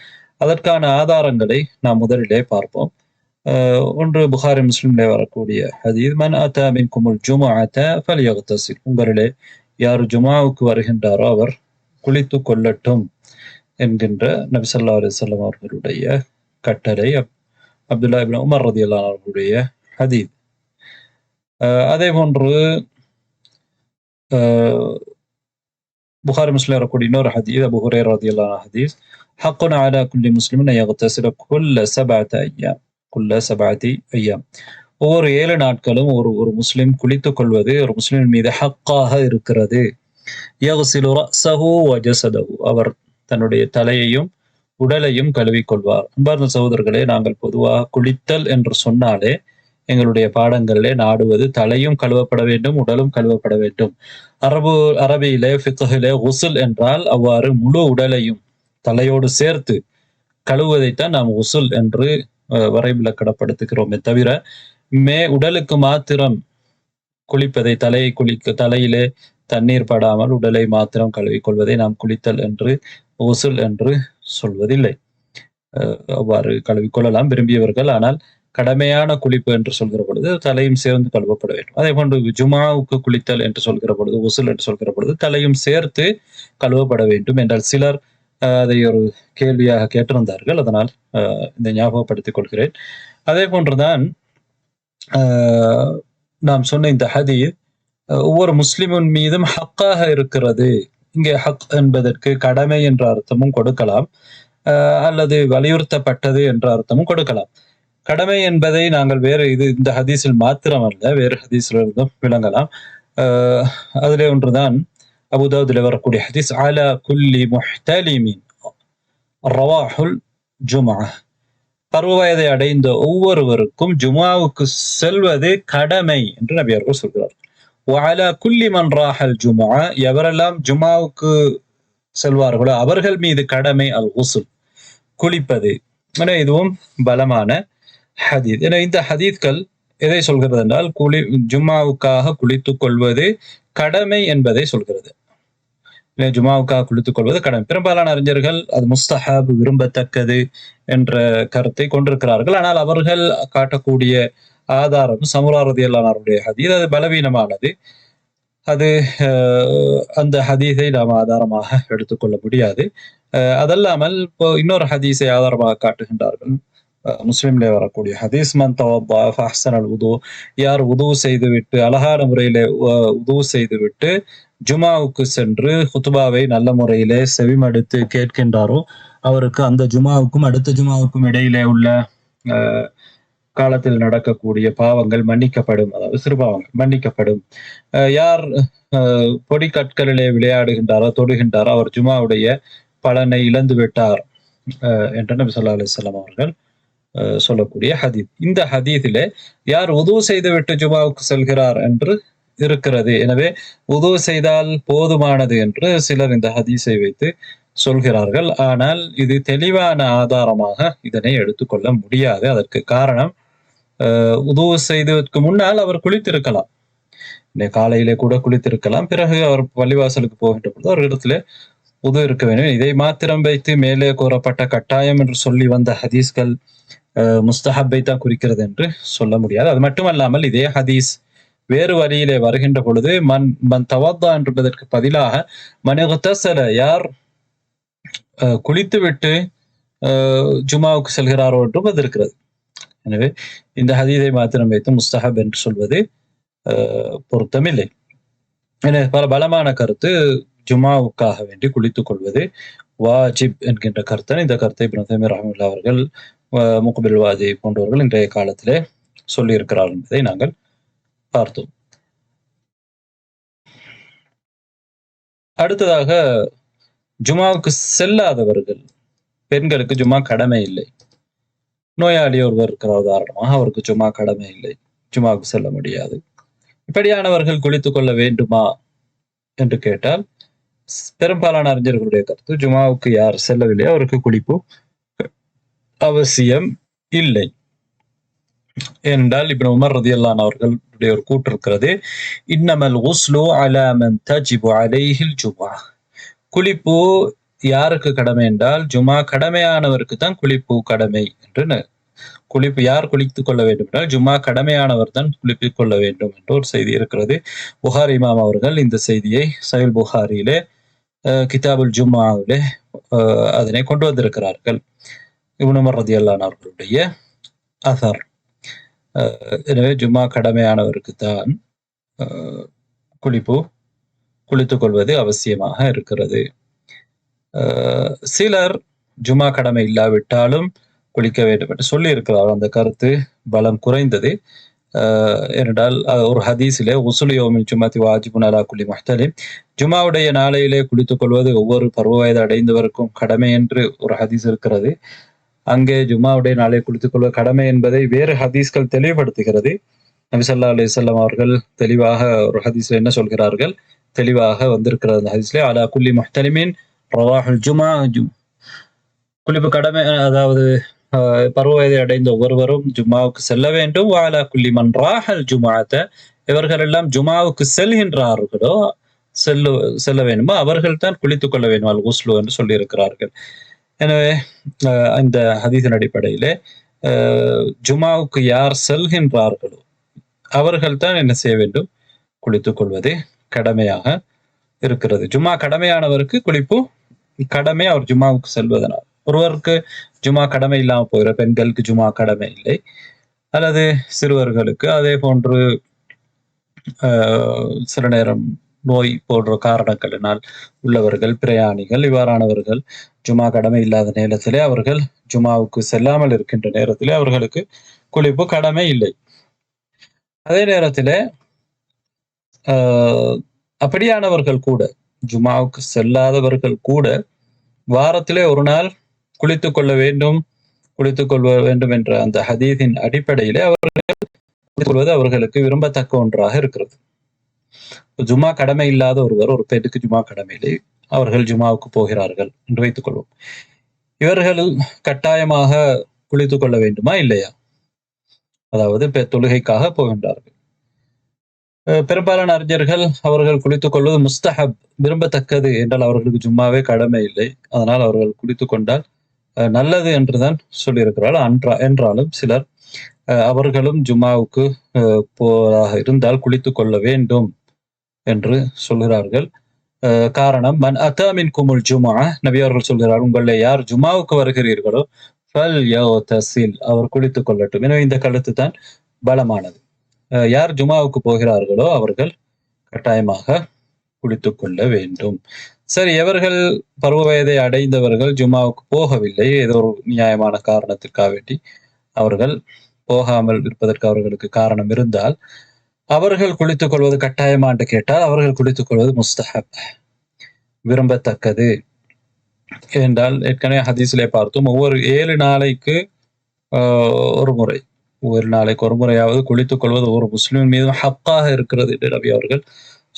S1: அதற்கான ஆதாரங்களை நாம் முதலிலே பார்ப்போம். ஒன்று புகாரி முஸ்லிமிலே வரக்கூடிய ஹதீஸ், மன் அத்தா மின்குமுல் ஜுமுஅத ஃபல்யக்தஸில், உங்களிலே யார் ஜுமாவுக்கு வருகின்றாரோ அவர் குளித்து கொள்ளட்டும் என்கின்ற நபி ஸல்லல்லாஹு அலைஹி வஸல்லம் அவர்களுடைய கட்டளை. அப்துல்லாஹ் இப்னு உமர் ரலியல்லாஹு அன்ஹு அவர்களுடைய ஹதீஸ். அதே போன்று புகாரி முஸ்லிம் வரக்கூடிய இன்னொரு ஹதீஸ், அபூ ஹுரைரா ரலியல்லாஹு அன்ஹு ஹதீஸ், ஹக்குன் அலா குல்லி முஸ்லிமின் யக்தஸில குல்ல சபஅத்தி அய்யாம், ஒவ்வொரு 7 நாட்களும் ஒரு முஸ்லிம் குளித்துக் கொள்வது ஒரு முஸ்லிமின் மீது ஹக்காக இருக்கிறது. யக்ஸிலு ரஅஸஹு வ ஜஸதஹு, அவர் தன்னுடைய தலையையும் உடலையும் கழுவிக்கொள்வார். அன்பார்ந்த சகோதரர்களே, நாங்கள் பொதுவாக குளித்தல் என்று சொன்னாலே எங்களுடைய பாடங்களிலே நாடுவது தலையும் கழுவப்பட வேண்டும், உடலும் கழுவப்பட வேண்டும். அரபியிலே ஃபிக்ஹிலே குஸ்ல் என்றால் அவ்வாறு முழு உடலையும் தலையோடு சேர்த்து கழுவுவதைத்தான் நாம் குஸ்ல் என்று வரைவிலக்கணப்படுத்துகிறோமே தவிர உடலுக்கு மாத்திரம் குளிப்பதை, தலையிலே தண்ணீர் படாமல் உடலை மாத்திரம் கழுவிக்கொள்வதை நாம் குளித்தல் என்று குஸ்ல் என்று சொல்வதில்லை. அவ்வாறு கழுவிக்கொள்ளலாம் விரும்பியவர்கள். ஆனால் கடமையான குளிப்பு என்று சொல்கிற பொழுது தலையும் சேர்ந்து கழுவப்பட வேண்டும். அதே போன்று ஜுமாவுக்கு குளித்தல் என்று சொல்கிற பொழுது, உசுல் என்று சொல்கிற பொழுது தலையும் சேர்த்து கழுவப்பட வேண்டும் என்றால் சிலர் அதை ஒரு கேள்வியாக கேட்டிருந்தார்கள். அதனால் இதை ஞாபகப்படுத்திக் கொள்கிறேன். அதே போன்றுதான் நாம் சொன்ன இந்த ஹதீஸ் ஒவ்வொரு முஸ்லிமின் மீதும் ஹக்காக இருக்கிறது. இங்கே ஹக் என்பதற்கு கடமை என்ற அர்த்தமும் கொடுக்கலாம், அல்லது வலியுறுத்தப்பட்டது என்ற அர்த்தமும் கொடுக்கலாம். கடமை என்பதை நாங்கள் இந்த ஹதீஸில் மாத்திரம் அல்ல, வேறு ஹதீஸிலிருந்தும் விளங்கலாம். அதிலே ஒன்றுதான் அபூ தாவூதிலே வரக்கூடிய ஹதீஸ், அலா குல்லி முஹ்தலிமின் ரவாஹுல் ஜும்ஆ, பருவ வயதை அடைந்த ஒவ்வொருவருக்கும் ஜுமாவுக்கு செல்வது கடமை என்று நபி அவர்கள் சொல்கிறார். வஅலா குல்லி மன் ராஹல் ஜும்ஆ, எவரெல்லாம் ஜுமாவுக்கு செல்வார்களோ அவர்கள் மீது கடமை அல் குஸ்ல், குளிப்பது. இதுவும் பலமான ஹதீஸ். இந்த ஹதீஸ்கள் எதை சொல்கிறது என்றால் ஜும்மாவுக்காக குளித்துக் கொள்வது கடமை என்பதை சொல்கிறது. ஜுமாவுக்காக குளித்துக் கொள்வது கடமை. பெரும்பாலான அறிஞர்கள் அது முஸ்தஹப், விரும்பத்தக்கது என்ற கருத்தை கொண்டிருக்கிறார்கள். ஆனால் அவர்கள் காட்டக்கூடிய ஆதாரம் சமுரா ரலியல்லாஹு அன்ஹுடைய ஹதீஸ் அது பலவீனமானது. அது அந்த ஹதீஸை நாம் ஆதாரமாக எடுத்துக்கொள்ள முடியாது. அதல்லாமல் இப்போ இன்னொரு ஹதீஸை ஆதாரமாக காட்டுகின்றார்கள். முஸ்லிம்ல வரக்கூடிய ஹதீஸ் மன் தவத்தா ஃபஅஹ்ஸனல் வுது, யார் வுது செய்துவிட்டு அழகான முறையிலே வுது செய்துவிட்டு ஜுமாவுக்கு சென்று ஹுத்பாவை நல்ல முறையிலே செவிமடுத்து கேட்கின்றாரோ அவருக்கு அந்த ஜுமாவுக்கும் அடுத்த ஜுமாவுக்கும் இடையிலே உள்ள காலத்தில் நடக்கக்கூடிய பாவங்கள் மன்னிக்கப்படும். அதாவது சிறு பாவங்கள் மன்னிக்கப்படும். யார் பொடி கற்களிலே விளையாடுகின்றாரோ தொடுகின்றாரோ அவர் ஜுமாவுடைய பலனை இழந்து விட்டார் என்று நபி ஸல்லல்லாஹு அலைஹி வஸல்லம் அவர்கள் சொல்லக்கூடிய ஹதீஸ். இந்த ஹதீஸிலே யார் உது செய்துவிட்டு ஜுமாவுக்கு செல்கிறார் என்று இருக்கிறது. எனவே உது செய்தால் போதுமானது என்று சிலர் இந்த ஹதீஸை வைத்து சொல்கிறார்கள். ஆனால் இது தெளிவான ஆதாரமாக இதனை எடுத்துக்கொள்ள முடியாது. அதற்கு காரணம் உது செய்ததற்கு முன்னால் அவர் குளித்திருக்கலாம். காலையிலே கூட குளித்திருக்கலாம். பிறகு அவர் பள்ளிவாசலுக்கு போகின்ற பொழுது ஒரு இடத்துல உது இருக்க வேண்டும். இதை மாத்திரம் வைத்து மேலே கூறப்பட்ட கட்டாயம் என்று சொல்லி வந்த ஹதீஸ்கள் முஸ்தஹப்பை தான் குறிக்கிறது என்று சொல்ல முடியாது. அது மட்டுமல்லாமல் இதே ஹதீஸ் வேறு வழியிலே வருகின்ற பொழுது மன் தவத்தா என்பதற்கு பதிலாக மன் இக்தஸல, யார் குளித்துவிட்டு ஜுமாவுக்கு செல்கிறாரோ என்றும் அது இருக்கிறது. எனவே இந்த ஹதீஸை மாத்திரம் வைத்து முஸ்தஹப் என்று சொல்வது பொருத்தமில்லை. எனவே பல பலமான கருத்து ஜுமாவுக்காக வேண்டி குளித்துக் கொள்வது வாஜிப் என்கின்ற கருத்தன். இந்த கருத்தை இப்னு தைமிய்யா ரஹ்மத்துல்லாஹி அவர்கள், முக்பில் வாதி போன்றவர்கள் இன்றைய காலத்திலே சொல்லி இருக்கிறார்கள் என்பதை நாங்கள் பார்த்தோம். அடுத்ததாக ஜுமாவுக்கு செல்லாதவர்கள், பெண்களுக்கு ஜுமா கடமை இல்லை. நோயாளி ஒருவர் இருக்கிற உதாரணமாக, அவருக்கு ஜுமா கடமை இல்லை, ஜுமாவுக்கு செல்ல முடியாது. இப்படியானவர்கள் குளித்துக் கொள்ள வேண்டுமா என்று கேட்டால் பெரும்பாலான அறிஞர்களுடைய கருத்து ஜுமாவுக்கு யார் செல்லவில்லையோ அவருக்கு குளிப்பு அவசியம் இல்லை. ஏனென்றால் இப்னு உமர் ரலியல்லாஹு அன்ஹு அவர்களுடைய ஒரு கூற்று இருக்கிறது, இன்னமல் குஸ்லு அலா மன் தஜிபு அலைஹில் ஜுமா. குளிப்பு யாருக்கு கடமை என்றால் ஜுமா கடமையானவருக்கு தான் குளிப்பு கடமை என்று. குளிப்பு யார் குளித்துக் கொள்ள வேண்டும் என்றால் ஜும்மா கடமையானவர் தான் குளித்துக் கொள்ள வேண்டும் என்ற ஒரு செய்தி இருக்கிறது. புகாரி இமாம் அவர்கள் இந்த செய்தியை சஹீஹ் புகாரியிலே கிதாபுல் ஜும்மாவிலே அதனை கொண்டு வந்திருக்கிறார்கள். இப்னு உமர் ரலியல்லாஹு அன்ஹு அவர்களுடைய அஸர். எனவே ஜும்மா கடமையானவருக்கு தான் குளித்துக் கொள்வது அவசியமாக இருக்கிறது. சிலர் ஜும்மா கடமை இல்லாவிட்டாலும் குளிக்க வேண்டும் என்று சொல்லி இருக்கிறார். அந்த கருத்து பலம் குறைந்தது. ஏனென்றால் ஒரு ஹதீஸிலே உசுலு யௌமில் ஜும்அத்தி வாஜிபுன் அலா குல்லி முஹ்தலிம், ஜும்மாவுடைய நாளையிலே குளித்துக் கொள்வது ஒவ்வொரு பருவ வயது அடைந்தவருக்கும் கடமை என்று ஒரு ஹதீஸ் இருக்கிறது. அங்கே ஜும்மாவுடைய நாளை குளித்துக் கொள்வது கடமை என்பதை வேறு ஹதீஸ்கள் தெளிவுபடுத்துகிறது. நபி ஸல்லல்லாஹு அலைஹி வஸல்லம் அவர்கள் தெளிவாக ஒரு ஹதீஸ்ல என்ன சொல்கிறார்கள், தெளிவாக வந்திருக்கிறது அந்த ஹதீஸ்ல, அலா குல்லி முஹ்தலிமின் ரவாஹுல் ஜும்ஆ, குளிப்பு கடமை, அதாவது பருவ வயதை அடைந்த ஒவ்வொருவரும் ஜும்மாவுக்கு செல்ல வேண்டும். வாலா குல்லி மன் ராஹல் ஜும்ஆத, இவர்கள் எல்லாம் ஜும்மாவுக்கு செல்கின்றார்களோ செல்ல வேண்டுமோ அவர்கள் தான் குளித்துக் கொள்ள வேண்டும், அல் குஸ்லு என்று சொல்லி இருக்கிறார்கள். எனவே இந்த ஹதீஸின் அடிப்படையிலே ஜும்மாவுக்கு யார் செல்கின்றார்களோ அவர்கள் தான் என்ன செய்ய வேண்டும், குளித்துக் கொள்வது கடமையாக இருக்கிறது. ஜும்மா கடமையானவருக்கு குளிப்பு கடமை, அவர் ஜும்மாவுக்கு செல்வதனால். ஒருவருக்கு ஜும்மா கடமை இல்லாமல் போகிற பெண்களுக்கு ஜும்மா கடமை இல்லை, அல்லது சிறுவர்களுக்கு, அதே போன்று சில நேரம் நோய் போன்ற காரணங்களினால் உள்ளவர்கள், பிரயாணிகள், இவ்வாறானவர்கள் ஜும்மா கடமை இல்லாத நேரத்திலே அவர்கள் ஜும்மாவுக்கு செல்லாமல் இருக்கின்ற நேரத்திலே அவர்களுக்கு குளிப்பு கடமை இல்லை. அதே நேரத்திலே அப்படியானவர்கள் கூட, ஜும்மாவுக்கு செல்லாதவர்கள் கூட வாரத்திலே ஒரு நாள் குளித்துக் கொள்ள வேண்டும் என்ற அந்த ஹதீஸின் அடிப்படையிலே அவர்கள் கொள்வது அவர்களுக்கு விரும்பத்தக்க ஒன்றாக இருக்கிறது. ஜும்மா கடமை இல்லாத ஒருவர், ஒரு பெண்ணுக்கு ஜும்மா கடமை இல்லை, அவர்கள் ஜும்மாவுக்கு போகிறார்கள் என்று வைத்துக் கொள்வோம். இவர்கள் கட்டாயமாக குளித்துக் கொள்ள வேண்டுமா இல்லையா? அதாவது தொழுகைக்காக போகின்றார்கள். பெரும்பாலான அறிஞர்கள் அவர்கள் குளித்துக் கொள்வது முஸ்தஹப் விரும்பத்தக்கது என்றால் அவர்களுக்கு ஜும்மாவே கடமை இல்லை. அதனால் அவர்கள் குளித்துக் கொண்டால் நல்லது என்றுதான் சொல்லியிருக்கிறார்கள். என்றாலும் சிலர் அவர்களும் ஜும்மாவுக்கு போவதாக இருந்தால் குளித்துக் கொள்ள வேண்டும் என்று சொல்கிறார்கள். காரணம் மன் அத்தா மின்குமுல் ஜும்ஆ நபி அவர்கள் சொல்கிறார்கள், உங்களிலே யார் ஜும்மாவுக்கு வருகிறீர்களோ ஃபல்யக்தஸில் அவர் குளித்துக் கொள்ளட்டும். எனவே இந்த கருத்து தான் பலமானது. யார் ஜும்மாவுக்கு போகிறார்களோ அவர்கள் கட்டாயமாக குளித்துக் கொள்ள வேண்டும். சரி, எவர்கள் பருவ வயதை அடைந்தவர்கள் ஜும்மாவுக்கு போகவில்லை, ஏதோ ஒரு நியாயமான காரணத்திற்காக வேண்டி அவர்கள் போகாமல் இருப்பதற்கு அவர்களுக்கு காரணம் இருந்தால் அவர்கள் குளித்துக் கொள்வது கட்டாயமா என்று கேட்டால் அவர்கள் குளித்துக் கொள்வது முஸ்தஹப் விரும்பத்தக்கது. என்றால் ஏற்கனவே ஹதீஸிலே பார்த்தோம், ஒவ்வொரு 7 நாளைக்கு ஒரு முறை, ஒவ்வொரு நாளைக்கு ஒரு முறையாவது குளித்துக் கொள்வது ஒரு முஸ்லிம் மீதும் ஹக்காக இருக்கிறது என்று நபி அவர்கள்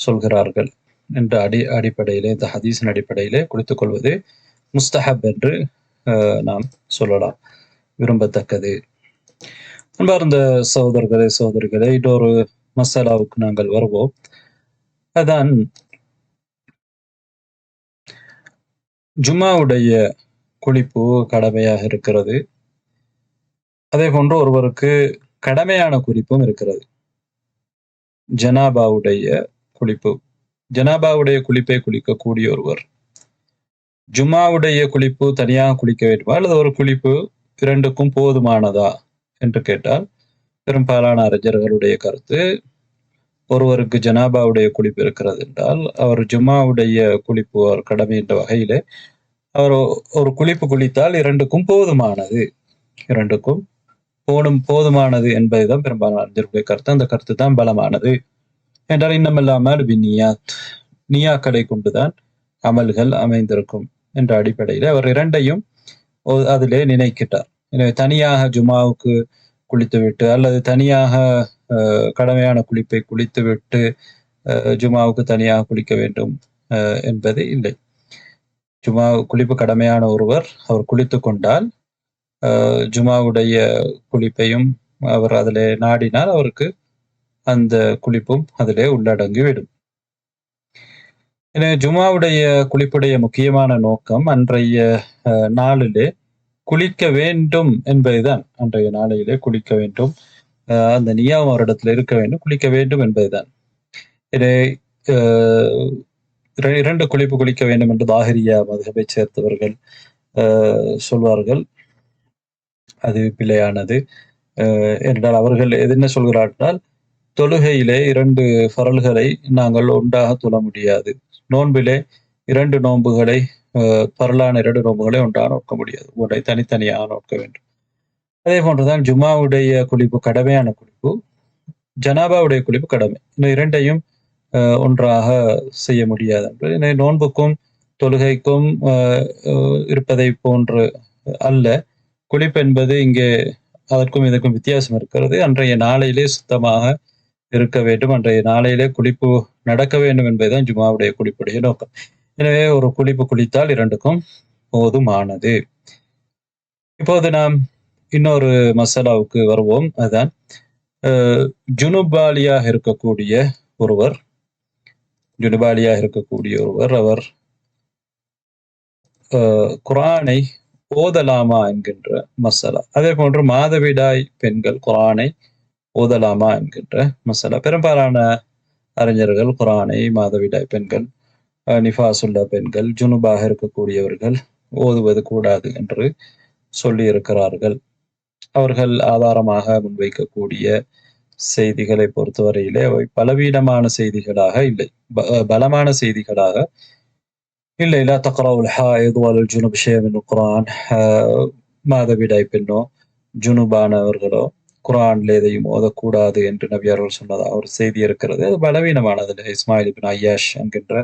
S1: சொல்கிறார்கள். என்ற அடிப்படையிலே, இந்த ஹதீஸின் அடிப்படையிலே குளித்துக் கொள்வது முஸ்தஹப் என்று நாம் சொல்லலாம், விரும்பத்தக்கது. அன்பார்ந்த சகோதரர்களே, இன்னொரு மசாலாவுக்கு நாங்கள் வருவோம். அதான் ஜும்மாவுடைய குளிப்பு கடமையாக இருக்கிறது. அதே போன்று ஒருவருக்கு கடமையான குளிப்பும் இருக்கிறது. ஜனாபாவுடைய குளிப்பு, ஜனாபாவுடைய குளிப்பை குளிக்கக்கூடிய ஒருவர் ஜும்மாவுடைய குளிப்பு தனியாக குளிக்க வேண்டுமா அல்லது ஒரு குளிப்பு இரண்டுக்கும் போதுமானதா என்று கேட்டால் பெரும்பாலான அறிஞர்களுடைய கருத்து, ஒருவருக்கு ஜனாபாவுடைய குளிப்பு இருக்கிறது என்றால் அவர் ஜும்மாவுடைய குளிப்பு அவர் கடமை என்ற வகையிலே அவர் ஒரு குளிப்பு குளித்தால் இரண்டுக்கும் போதுமானது, இரண்டுக்கும் போதுமானது என்பதுதான் பெரும்பாலான அறிஞர்களுடைய கருத்து. அந்த கருத்து தான் பலமானது. என்றால் இன்னமல்லாமல் நியாக்களை கொண்டுதான் அமல்கள் அமைந்திருக்கும் என்ற அடிப்படையில் அவர் இரண்டையும் அதிலே நினைக்கிறார். எனவே தனியாக ஜும்மாவுக்கு குளித்துவிட்டு அல்லது தனியாக கடமையான குளிப்பை குளித்துவிட்டு ஜும்மாவுக்கு தனியாக குளிக்க வேண்டும் என்பது இல்லை. ஜும்மா குளிப்பு கடமையான ஒருவர் அவர் குளித்து கொண்டால் ஜும்மாவுடைய குளிப்பையும் அவர் அதிலே நாடினால் அவருக்கு அந்த குளிப்பும் அதிலே உள்ளடங்கிவிடும். எனவே ஜும்மாவுடைய குளிப்புடைய முக்கியமான நோக்கம் அன்றைய நாளிலே குளிக்க வேண்டும் என்பதுதான். அன்றைய நாளிலே குளிக்க வேண்டும், அந்த நியாவும் அவரிடத்தில் இருக்க வேண்டும், குளிக்க வேண்டும் என்பதுதான். இதை 2 குளிப்பு குளிக்க வேண்டும் என்று தாஹிரியா மதுஹபை சேர்ந்தவர்கள் சொல்வார்கள். அது பிழையானது. என்றால் அவர்கள் என்ன சொல்கிறார்கள், தொழுகையிலே 2 ஃபரல்களை நாங்கள் ஒன்றாக தொழ முடியாது. நோன்பிலே 2 நோன்புகளை பரலான 2 நோன்புகளை ஒன்றாக நோக்க முடியாது, ஒன்றை தனித்தனியாக நோக்க வேண்டும். அதே போன்றுதான் ஜும்மாவுடைய குளிப்பு கடமையான குளிப்பு, ஜனாபாவுடைய குளிப்பு கடமை. இந்த இரண்டையும் ஒன்றாக செய்ய முடியாது. எனவே நோன்புக்கும் தொழுகைக்கும் இருப்பதை போன்று அல்ல குளிப்பு என்பது. இங்கே அதற்கும் இதற்கும் வித்தியாசம் இருக்கிறது. அன்றைய நாளையிலே சுத்தமாக இருக்க வேண்டும், அன்றைய நாளையிலே குளிப்பு நடக்க வேண்டும் என்பதுதான் ஜும்மாவுடைய குளிப்புடைய நோக்கம். எனவே ஒரு குளிப்பு குளித்தால் இரண்டுக்கும் போதுமானது. இப்போது நாம் இன்னொரு மசாலாவுக்கு வருவோம். அதுதான் ஜுனுபாலியாக இருக்கக்கூடிய ஒருவர் அவர் குர்ஆனை ஓதலாமா என்கின்ற மசாலா. அதே போன்று மாதவிடாய் பெண்கள் குர்ஆனை ஓதலாமா என்கின்ற மசாலா. பெரும்பாலான அறிஞர்கள் குர்ஆனை மாதவிடாய் பெண்கள், நிஃபாசுள்ள பெண்கள், ஜுனுபாக இருக்கக்கூடியவர்கள் ஓதுவது கூடாது என்று சொல்லி இருக்கிறார்கள். அவர்கள் ஆதாரமாக முன்வைக்கக்கூடிய செய்திகளை பொறுத்தவரையிலே அவை பலவீனமான செய்திகளாக இல்லை, பலமான செய்திகளாக இல்லை. லா தக்ரவுல் ஹாயித் வல் ஜுனுப் ஷைஅன் மினல் குர்ஆன், மாதவிடாய் பெண்ணோ ஜுனுபானவர்களோ குர்ஆனில் எதையும் ஓதக்கூடாது என்று நபி அவர்கள் சொன்னதாக ஒரு செய்தி இருக்கிறது. அது பலவீனமானது. இஸ்மாயில் இப்னு ஐயாஷ் என்கின்ற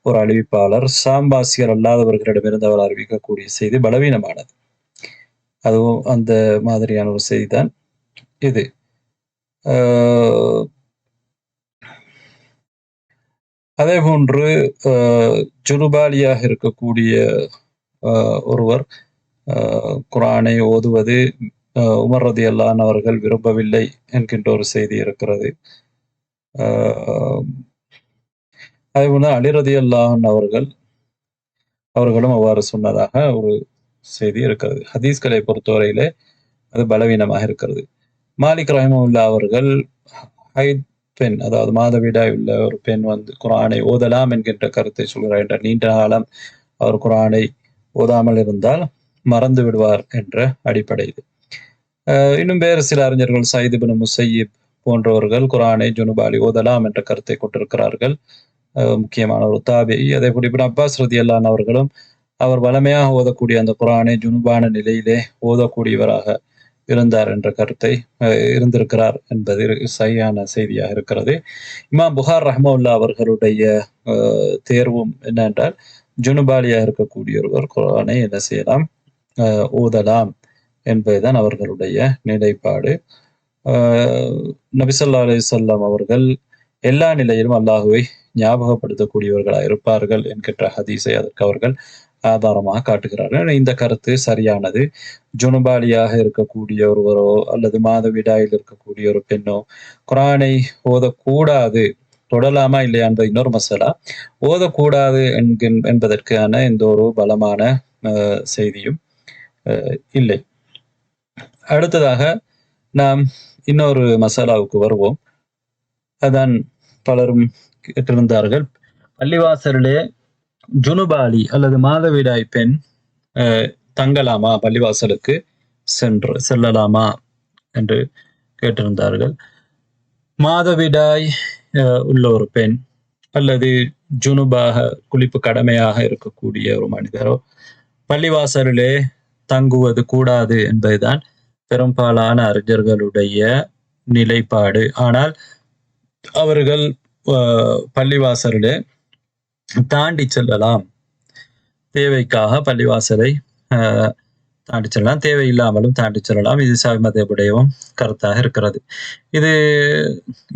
S1: ஒரு அறிவிப்பாளர் சாம்பாசியர் அல்லாதவர்களிடமிருந்து அவர் அறிவிக்கக்கூடிய செய்தி பலவீனமானது. அதுவும் அந்த மாதிரியான ஒரு செய்திதான் இது. அதே போன்று ஜுனுபாலியாக இருக்கக்கூடிய ஒருவர் குர்ஆனை ஓதுவது உமர் ரலியல்லாஹு அன்ஹு அவர்கள் விரும்பவில்லை என்கின்ற ஒரு செய்தி இருக்கிறது. அதேபோல அலி ரலியல்லாஹு அன்ஹு அவர்களும் அவ்வாறு சொன்னதாக ஒரு செய்தி இருக்கிறது. ஹதீஸ்களை பொறுத்தவரையிலே அது பலவீனமாக இருக்கிறது. மாலிக் ரஹிமஹுல்லாஹ் அவர்கள் ஹைத் பெண், அதாவது மாதவிடாய் உள்ள ஒரு பெண் குர்ஆனை ஓதலாம் என்கின்ற கருத்தை சொல்கிறார். என்ற நீண்ட காலம் அவர் குர்ஆனை ஓதாமல் இருந்தால் மறந்து விடுவார் என்ற அடிப்படையில். இன்னும் வேறு சில அறிஞர்கள் சயீத் இப்னு முஸையிப் போன்றவர்கள் குர்ஆனை ஜுனுபாலி ஓதலாம் என்ற கருத்தை கொண்டிருக்கிறார்கள். முக்கியமான ஒரு தாபிஈ. அதேபோல் இப்னு அப்பாஸ் ரலியல்லாஹு அன்ஹு அவர்களும் அவர் வளமையாக ஓதக்கூடிய அந்த குர்ஆனை ஜுனுபான நிலையிலே ஓதக்கூடியவராக இருந்தார் என்ற கருத்தை இருந்திருக்கிறார் என்பது சரியான செய்தியாக இருக்கிறது. இமாம் புகார் ரஹ்மத்துல்லாஹி அவர்களுடைய தேர்வும் என்னென்றால், ஜுனுபாலியாக இருக்கக்கூடிய ஒருவர் குர்ஆனை என்ன செய்யலாம், ஓதலாம் என்பதுதான் அவர்களுடைய நிலைப்பாடு. நபி ஸல்லல்லாஹு அலைஹி வஸல்லம் அவர்கள் எல்லா நிலையிலும் அல்லாஹ்வை ஞாபகப்படுத்தக்கூடியவர்களாக இருப்பார்கள் என்கின்ற ஹதீஸை அதற்கு அவர்கள் ஆதாரமாக காட்டுகிறார்கள். இந்த கருத்து சரியானது. ஜுனுபாலியாக இருக்கக்கூடிய ஒருவரோ அல்லது மாதவிடாயில் இருக்கக்கூடிய ஒரு பெண்ணோ குர்ஆனை ஓதக்கூடாது, தொடலாமா இல்லையா என்பது இன்னொரு மசாலா. ஓதக்கூடாது என்பதற்கான எந்த ஒரு பலமான செய்தியும் இல்லை. அடுத்ததாக நாம் இன்னொரு மசாலாவுக்கு வருவோம். அதான் பலரும் கேட்டிருந்தார்கள், பள்ளிவாசலிலே ஜுனுபாலி அல்லது மாதவிடாய் பெண் தங்கலாமா, பள்ளிவாசலுக்கு செல்லலாமா என்று கேட்டிருந்தார்கள். மாதவிடாய் உள்ள ஒரு பெண் அல்லது ஜுனுபாக குளிப்பு கடமையாக இருக்கக்கூடிய ஒரு மனிதரோ பள்ளிவாசலிலே தங்குவது கூடாது என்பதுதான் பெரும்பாலான அறிஞர்களுடைய நிலைப்பாடு. ஆனால் அவர்கள் பள்ளிவாசலிலே தாண்டி செல்லலாம், தேவைக்காக பள்ளிவாசலை தாண்டி செல்லலாம், தேவையில்லாமலும் தாண்டி செல்லலாம். இது ஷாஃபி மத்ஹபுடையவும் கருத்தாக இருக்கிறது.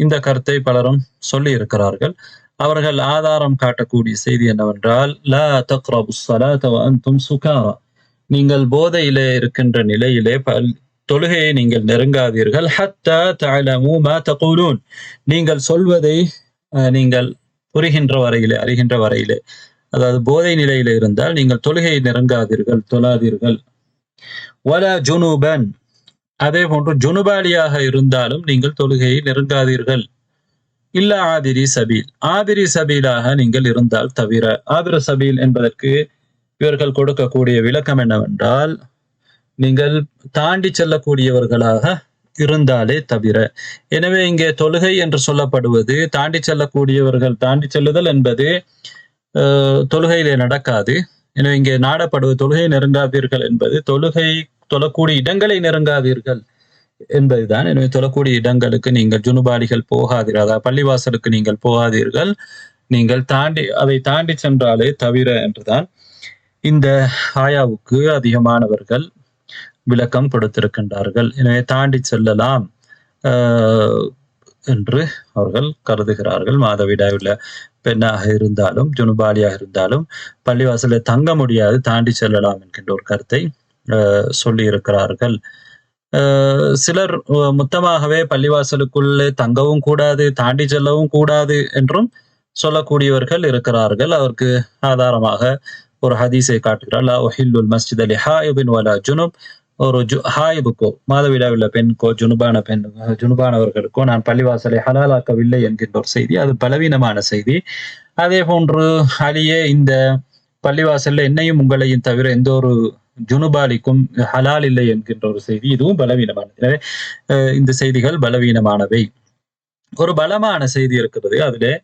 S1: இந்த கருத்தை பலரும் சொல்லி இருக்கிறார்கள். அவர்கள் ஆதாரம் காட்டக்கூடிய செய்தி என்னவென்றால், லா தக்ரபுஸ் ஸலாத வ அன்தும் சுகாரா, நீங்கள் போதையிலே இருக்கின்ற நிலையிலே தொழுகையை நீங்கள் நெருங்காதீர்கள். ஹத்தா தஅலமு மா தகூலூன், நீங்கள் சொல்வதை நீங்கள் புரிகின்ற வரையிலே, அறிகின்ற வரையிலே. அதாவது போதை நிலையில இருந்தால் நீங்கள் தொழுகையை நெருங்காதீர்கள், தொழாதீர்கள். வலா ஜுனுபன், அதே போன்று ஜுனுபாலியாக இருந்தாலும் நீங்கள் தொழுகையை நெருங்காதீர்கள். இல்ல ஆபிரி சபீல், ஆபிரி சபீலாக நீங்கள் இருந்தால் தவிர. ஆபிர சபீல் என்பதற்கு இவர்கள் கொடுக்கக்கூடிய விளக்கம் என்னவென்றால், நீங்கள் தாண்டி செல்லக்கூடியவர்களாக இருந்தாலே தவிர. எனவே இங்கே தொழுகை என்று சொல்லப்படுவது தாண்டி செல்லக்கூடியவர்கள், தாண்டி செல்லுதல் என்பது தொழுகையிலே நடக்காது. எனவே இங்கே நாடப்படுவது தொழுகை நெருங்காதீர்கள் என்பது தொழக்கூடிய இடங்களை நெருங்காதீர்கள் என்பதுதான். எனவே தொழக்கூடிய இடங்களுக்கு நீங்கள் ஜுனுபாலிகள் போகாதீர்கள், அதாவது பள்ளிவாசலுக்கு நீங்கள் போகாதீர்கள், நீங்கள் அதை தாண்டி சென்றாலே தவிர என்றுதான் இந்த ஆயாவுக்கு அதிகமானவர்கள் விளக்கம் கொடுத்திருக்கின்றார்கள். எனவே தாண்டி செல்லலாம் என்று அவர்கள் கருதுகிறார்கள். மாதவிடாய் உள்ள பெண்ணாக இருந்தாலும் ஜுனுபாலியாக இருந்தாலும் பள்ளிவாசலில் தங்க முடியாது, தாண்டி செல்லலாம் என்கின்ற ஒரு கருத்தை சொல்லி இருக்கிறார்கள். சிலர் மொத்தமாகவே பள்ளிவாசலுக்குள்ளே தங்கவும் கூடாது, தாண்டி செல்லவும் கூடாது என்றும் சொல்லக்கூடியவர்கள் இருக்கிறார்கள். அதற்கு ஆதாரமாக ஒரு ஹதீஸை காட்டுகிறார். லா உஹில்லுல் மஸ்ஜித லிஹாயிபின் வலா ஜுனுப், ஒரு ஹாயிபுக்கோ, மாதவிடாய் உள்ள பெண்ணுக்கோ, ஜுனுபானவர்களுக்கோ நான் பள்ளிவாசலை ஹலாலாக்கவில்லை என்கின்ற ஒரு செய்தி, அது பலவீனமான செய்தி. அதே போன்று அலியே, இந்த பள்ளிவாசல்ல என்னையும் உங்களையும் தவிர எந்த ஒரு ஜுனுபாலிக்கும் ஹலால் இல்லை என்கின்ற ஒரு செய்தி, இதுவும் பலவீனமானது. எனவே இந்த செய்திகள் பலவீனமானவை. ஒரு பலமான செய்தி இருக்கிறது. அதிலே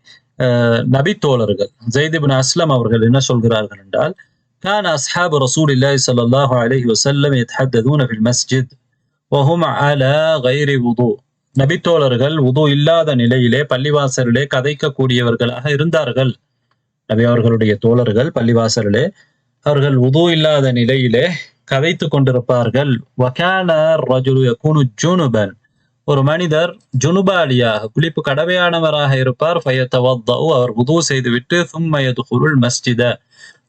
S1: நபி தோழர்கள் ஸைத் இப்னு அஸ்லம் அவர்கள் என்ன சொல்கிறார்கள் என்றால், كان أصحاب رسول الله صلى الله عليه وسلم يتحدثون في المسجد وهم على غير وضوء. நபி தோழர்கள் உது இல்லாத நிலையிலே பள்ளிவாசலிலே கதைக்கக்கூடியவர்களாக இருந்தார்கள். நபி அவர்களுடைய தோழர்கள் பள்ளிவாசலிலே அவர்கள் உது இல்லாத நிலையிலே கதைத்து கொண்டிருப்பார்கள். وكان الرجل يكون جنبا, ஒரு மனிதர் ஜுனுபாலியாக குளிப்பு கடமையானவராக இருப்பார். ஃபயத்தவத்தஉ, அவர் வுது செய்துவிட்டு ثم يدخل المسجد,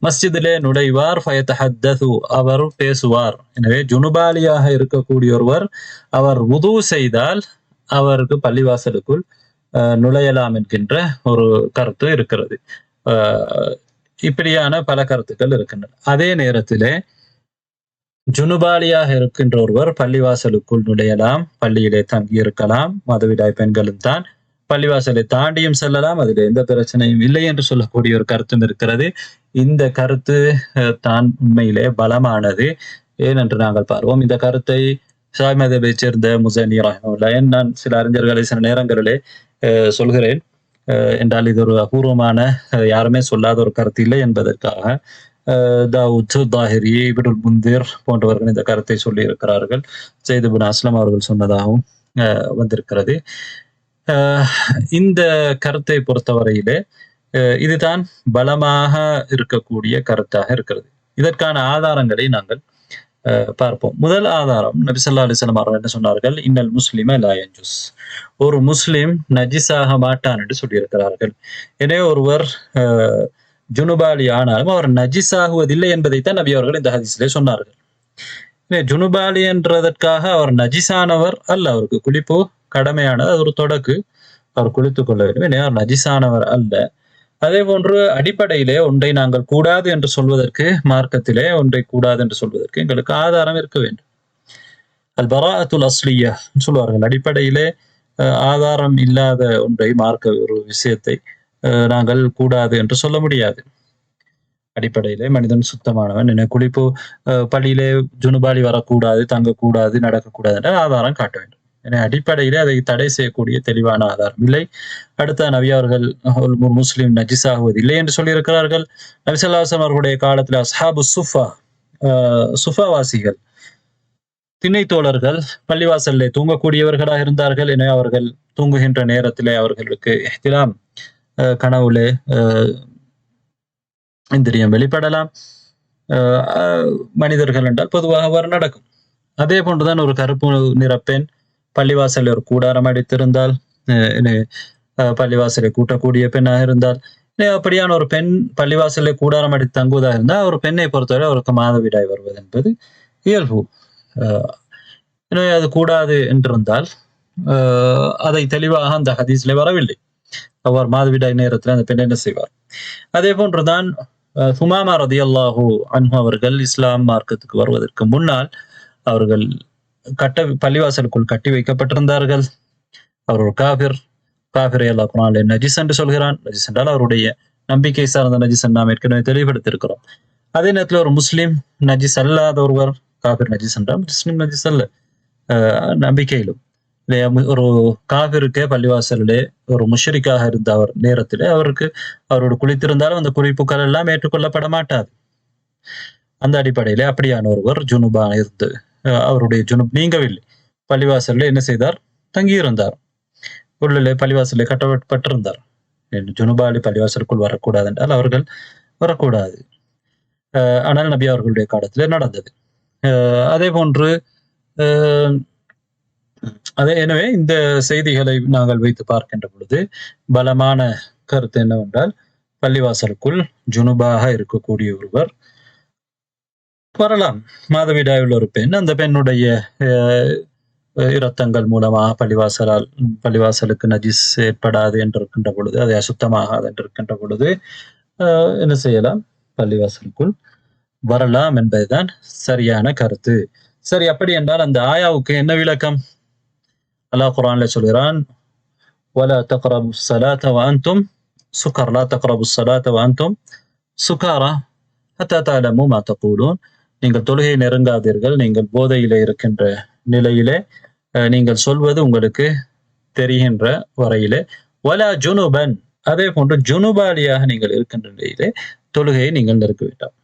S1: மஸ்ஜிதிலே நுழைவார். ஃபயத்தஹத்தது, அவர் பேசுவார். எனவே ஜுனுபாலியாக இருக்கக்கூடிய ஒருவர் அவர் வுது செய்தால் அவருக்கு பள்ளிவாசலுக்குள் நுழையலாம் என்கின்ற ஒரு கருத்து இருக்கிறது. இப்படியான பல கருத்துக்கள் இருக்கின்றன. அதே நேரத்திலே ஜுனுபாலியாக இருக்கின்ற ஒருவர் பள்ளிவாசலுக்குள் நுழையலாம், பள்ளியிலே தங்கியிருக்கலாம், மாதவிடாய் பெண்களும் தான் பள்ளிவாசலை தாண்டியும் செல்லலாம், அதில் எந்த பிரச்சனையும் இல்லை என்று சொல்லக்கூடிய ஒரு கருத்தும் இருக்கிறது. இந்த கருத்து தான் உண்மையிலே பலமானது. ஏனென்று நாங்கள் பார்வோம். இந்த கருத்தை ஷாஃபி மதபை சேர்ந்த முஸனி ரஹ்மத்துல்லாஹி, நான் சில அறிஞர்களை சில நேரங்களிலே சொல்கிறேன் என்றால் இது ஒரு அபூர்வமான யாருமே சொல்லாத ஒரு கருத்து இல்லை என்பதற்காக தாவூத் தாஹிரி, இப்னுல் முந்திர் போன்றவர்கள் இந்த கருத்தை சொல்லி இருக்கிறார்கள். ஸைத் இப்னு அஸ்லம் அவர்கள் சொன்னதாகவும் வந்திருக்கிறது. இந்த கருத்தை பொறுத்தவரையிலே இதுதான் பலமாக இருக்கக்கூடிய கருத்தாக இருக்கிறது. இதற்கான ஆதாரங்களை நாங்கள் பார்ப்போம். முதல் ஆதாரம், நபி ஸல்லல்லாஹு அலைஹி வஸல்லம் அவர்கள் என்ன சொன்னார்கள்? இன்னல் முஸ்லிம லா யன்ஜுஸ். ஒரு முஸ்லிம் நஜிஸாக மாட்டான் என்று சொல்லியிருக்கிறார்கள். எனவே ஒருவர் ஜுனுபாலி ஆனாலும் அவர் நஜிஸாகுவதில்லை என்பதைத்தான் நபி அவர்கள் இந்த ஹதீஸிலே சொன்னார்கள். ஜுனுபாலி என்றதற்காக அவர் நஜிஸானவர் அல்ல. அவருக்கு குளிப்பு கடமையானது, அது ஒரு தொடக்கு, அவர் குளித்துக் கொள்ள வேண்டும். எனவே அவர் நஜிஸானவர் அல்ல. அதே போன்று அடிப்படையிலே ஒன்றை நாங்கள் கூடாது என்று சொல்வதற்கு, மார்க்கத்திலே ஒன்றை கூடாது என்று சொல்வதற்கு எங்களுக்கு ஆதாரம் இருக்க வேண்டும். அல் பராஅத்துல் அஸ்லியா சொல்வார்கள். அடிப்படையிலே ஆதாரம் இல்லாத ஒன்றை, மார்க்க ஒரு விஷயத்தை நாங்கள் கூடாது என்று சொல்ல முடியாது. அடிப்படையிலே மனிதன் சுத்தமானவன், என்ன குளிப்பு பள்ளியிலே ஜுனுபாலி வரக்கூடாது, தங்கக்கூடாது, நடக்கக்கூடாது என்ற ஆதாரம் காட்ட வேண்டும். என அடிப்படையிலே அதை தடை செய்யக்கூடிய தெளிவான ஆதாரம் இல்லை. அடுத்த நபி அவர்கள் ஒரு முஸ்லிம் நஜிஸாகுவது இல்லை என்று சொல்லியிருக்கிறார்கள். நபி ஸல்லல்லாஹு அலைஹி வஸல்லம் அவர்களுடைய காலத்தில் அஸ்ஹாபு சுஃபா, சுஃபாவாசிகள், திண்ணை தோழர்கள் பள்ளிவாசல்லே தூங்கக்கூடியவர்களாக இருந்தார்கள். எனவே அவர்கள் தூங்குகின்ற நேரத்திலே அவர்களுக்கு இஹ்திலாம், கனவுலே இந்திரியம் வெளிப்படலாம். மனிதர்கள் என்றால் பொதுவாக அவர் நடக்கும். அதே போன்றுதான் ஒரு கருப்பு நிற பெண் பள்ளிவாசலில் ஒரு கூடாரம் அடித்திருந்தால், பள்ளிவாசலை கூட்டக்கூடிய பெண்ணாக இருந்தால், அப்படியான ஒரு பெண் பள்ளிவாசலை கூடாரம் அடித்து தங்குவதாக இருந்தால், ஒரு பெண்ணை பொறுத்தவரை அவருக்கு மாதவிடாய் வருவது என்பது இயல்பு. எனவே அது கூடாது என்றிருந்தால் அதை தெளிவாக அந்த ஹதீஸ்ல வரவில்லை. அவர் மாதவிடாய் நேரத்தில் அந்த பெண் என்ன செய்வார்? அதே போன்றுதான் சுமாமா ரலியல்லாஹு அன்ஹு அவர்கள் இஸ்லாம் மார்க்கத்துக்கு வருவதற்கு முன்னால் அவர்கள் பள்ளிவாசலுக்குள் கட்டி வைக்கப்பட்டிருந்தார்கள். அவர் ஒரு காபிர். காபிரை அல்லாஹ் குர்ஆனிலே நஜிஸ் என்று சொல்கிறான். நஜிஸ் என்றால் அவருடைய நம்பிக்கை சார்ந்த நஜிஸ் நாம் ஏற்கனவே தெளிவுபடுத்தியிருக்கிறோம். அதே நேரத்தில் ஒரு முஸ்லிம் நஜிஸ் அல்லாத ஒருவர், காபிர் நஜிஸ் என்றால் முஸ்லிம் நஜிஸ் அல்ல நம்பிக்கையிலும். ஒரு காபிருக்கே பள்ளிவாசலிலே ஒரு முஷ்ரிக்காக இருந்த அவர் நேரத்திலே அவருக்கு அவரோடு குளித்திருந்தாலும் அந்த குறிப்புகள் எல்லாம் ஏற்றுக்கொள்ளப்பட மாட்டாது. அந்த அடிப்படையிலே அப்படியான ஒருவர் ஜுனுபா இருந்து அவருடைய ஜுனுப் நீங்கவில்லை, பள்ளிவாசலில் என்ன செய்தார்? தங்கியிருந்தார். உள்ளே பள்ளிவாசலில் கட்டப்பட்டிருந்தார். ஜுனுபாலி பள்ளிவாசலுக்குள் வரக்கூடாது என்றால் அவர்கள் வரக்கூடாது. ஆனால் நபி அவர்களுடைய காலத்திலே நடந்தது. அதே போன்று எனவே இந்த செய்திகளை நாங்கள் வைத்து பார்க்கின்ற பொழுது பலமான கருத்து என்னவென்றால், பள்ளிவாசலுக்குள் ஜுனுபாக இருக்கக்கூடிய ஒருவர் வரலாம். மாதவிடாய் உள்ள ஒரு பெண், அந்த பெண்ணுடைய இரத்தங்கள் மூலமாக பள்ளிவாசலுக்கு நஜிஸ் ஏற்படாது என்று இருக்கின்ற பொழுது, அது அசுத்தமாகாது என்று இருக்கின்ற பொழுது என்ன செய்யலாம்? பள்ளிவாசலுக்குள் வரலாம் என்பதுதான் சரியான கருத்து. சரி, அப்படி என்றால் அந்த ஆயாவுக்கு என்ன விளக்கம்? அல்லாஹ் குர்ஆன்ல சொல்கிறான், வலா தக்ரபுஸ் ஸலாத வஅன்தும் சுகர், லா தக்ரபுஸ் ஸலாத வஅன்தும் சுகாரா ஹத்தா தஅலமு மா தகூலூன். நீங்கள் தொழுகை நெருங்காதீர்கள், நீங்கள் போதையிலே இருக்கின்ற நிலையிலே, நீங்கள் சொல்வது உங்களுக்கு தெரிகின்ற வரையிலே. வலா ஜுனுபன், அதே போன்று ஜுனுபாலியாக நீங்கள் இருக்கின்ற நிலையிலே தொழுகையை நீங்கள் நெருங்க வேண்டாம்.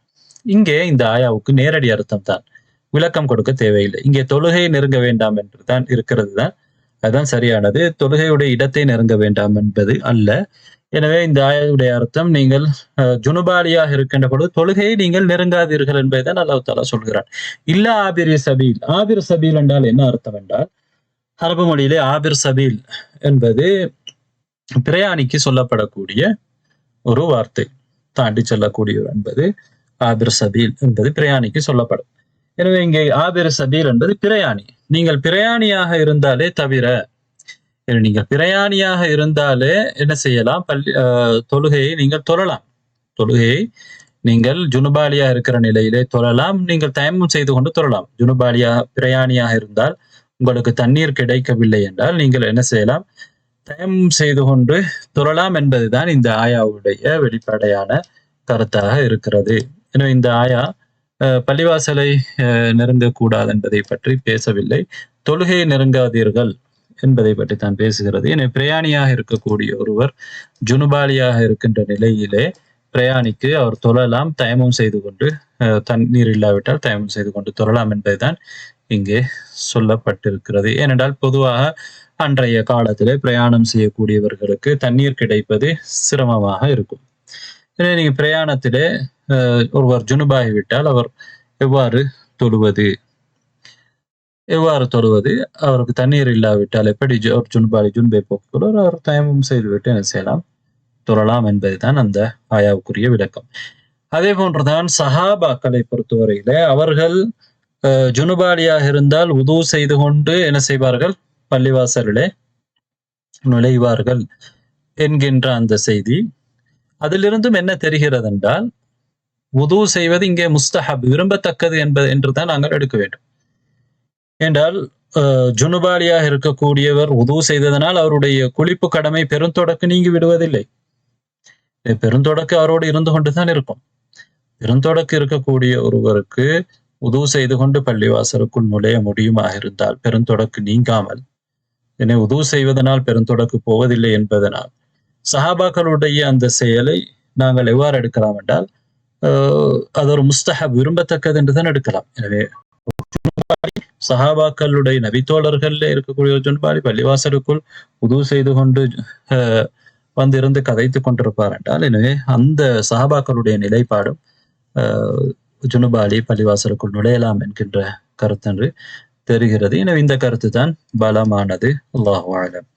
S1: இங்கே இந்த ஆயாவுக்கு நேரடி அர்த்தம் தான், விளக்கம் கொடுக்க தேவையில்லை. இங்கே தொழுகையை நெருங்க வேண்டாம் என்று தான் இருக்கிறது தான், அதுதான் சரியானது. தொழுகையுடைய இடத்தை நெருங்க வேண்டாம் என்பது அல்ல. எனவே இந்த ஆயாவுடைய அர்த்தம், நீங்கள் ஜுனுபாலியாக இருக்கின்ற பொழுது தொழுகையை நீங்கள் நெருங்காதீர்கள் என்பதைதான் அல்லாஹ் தஆலா சொல்கிறான். இல்ல ஆபிர் சபீல். ஆபிர் சபீல் என்றால் என்ன அர்த்தம் என்றால், அரபு மொழியிலே ஆபிர் சபீல் என்பது பிரயாணிக்கு சொல்லப்படக்கூடிய ஒரு வார்த்தை. தாண்டி செல்லக்கூடிய என்பது ஆபிர் சபீல் என்பது பிரயாணிக்கு சொல்லப்படும். எனவே இங்கே ஆபிர் சபீல் என்பது பிரயாணி. நீங்கள் பிரயாணியாக இருந்தாலே தவிர, நீங்கள் பிரயாணியாக இருந்தாலே என்ன செய்யலாம்? தொழுகையை நீங்கள் தொழலாம். தொழுகையை நீங்கள் ஜுனுபாலியா இருக்கிற நிலையிலே தொழலாம். நீங்கள் தயம்மம் செய்து கொண்டு தொழலாம். பிரயாணியாக இருந்தால் உங்களுக்கு தண்ணீர் கிடைக்கவில்லை என்றால் நீங்கள் என்ன செய்யலாம்? தயம்மம் செய்து கொண்டு தொழலாம் என்பதுதான் இந்த ஆயாவுடைய வெளிப்படையான கருத்தாக இருக்கிறது. எனவே இந்த ஆயா பள்ளிவாசலை நெருங்கக்கூடாது என்பதை பற்றி பேசவில்லை. தொழுகையை நெருங்காதீர்கள் என்பதை பற்றி தான் பேசுகிறது. எனவே பிரயாணியாக இருக்கக்கூடிய ஒருவர் ஜுனுபாலியாக இருக்கின்ற நிலையிலே பிரயாணிக்கு அவர் தொழலாம், தயமம் செய்து கொண்டு, தண்ணீர் இல்லாவிட்டால் தயமம் செய்து கொண்டு தொழலாம் என்பதுதான் இங்கே சொல்லப்பட்டிருக்கிறது. ஏனென்றால் பொதுவாக அன்றைய காலத்திலே பிரயாணம் செய்யக்கூடியவர்களுக்கு தண்ணீர் கிடைப்பது சிரமமாக இருக்கும். எனவே நீங்க பிரயாணத்திலே ஒருவர் ஜுனுபாகிவிட்டால் அவர் எவ்வாறு தொழுவது? அவருக்கு தண்ணீர் இல்லாவிட்டால் எப்படி ஒரு ஜுன்பை போக்குவரர் அவர் தயமம் செய்துவிட்டு என்ன செய்யலாம்? தொழலாம் என்பதுதான் அந்த ஆயாவுக்குரிய விளக்கம். அதே போன்றுதான் சஹாபாக்களை பொறுத்தவரையில அவர்கள் ஜுனுபாலியாக இருந்தால் உது செய்து கொண்டு என்ன செய்வார்கள்? பள்ளிவாசலிலே நுழைவார்கள் என்கின்ற அந்த செய்தி. அதிலிருந்தும் என்ன தெரிகிறது என்றால் உது செய்வது இங்கே முஸ்தஹப், விரும்பத்தக்கது என்றுதான் நாங்கள் எடுக்க வேண்டும். என்றால் ஜுனுபாலியாக இருக்கக்கூடியவர் உது செய்ததனால் அவருடைய குளிப்பு கடமை பெருந்தொடக்கு நீங்கி விடுவதில்லை. பெருந்தொடக்கு அவரோடு இருந்து கொண்டுதான் இருக்கும். பெருந்தொடக்கு இருக்கக்கூடிய ஒருவருக்கு உது செய்து கொண்டு பள்ளிவாசலுக்குள் நுழைய முடியுமாக இருந்தால் பெருந்தொடக்கு நீங்காமல், என்னை உது செய்வதனால் பெருந்தொடக்கு போவதில்லை என்பதனால் சஹாபாக்களுடைய அந்த செயலை நாங்கள் எவ்வாறு எடுக்கலாம் என்றால் அது ஒரு முஸ்தஹப், விரும்பத்தக்கது என்றுதான் எடுக்கலாம். எனவே சஹாபாக்களுடைய நபித்தோழர்கள்ல இருக்கக்கூடிய ஜுன்பாலி பள்ளிவாசலுக்குள் உது செய்து கொண்டு வந்திருந்து கதைத்து கொண்டிருப்பார் என்றால், எனவே அந்த சஹாபாக்களுடைய நிலைப்பாடும் ஜுனுபாலி பள்ளிவாசலுக்குள் நுழையலாம் என்கின்ற கருத்தென்று தெரிகிறது. எனவே இந்த கருத்து தான் பலமானது. அல்லாஹு அலம்.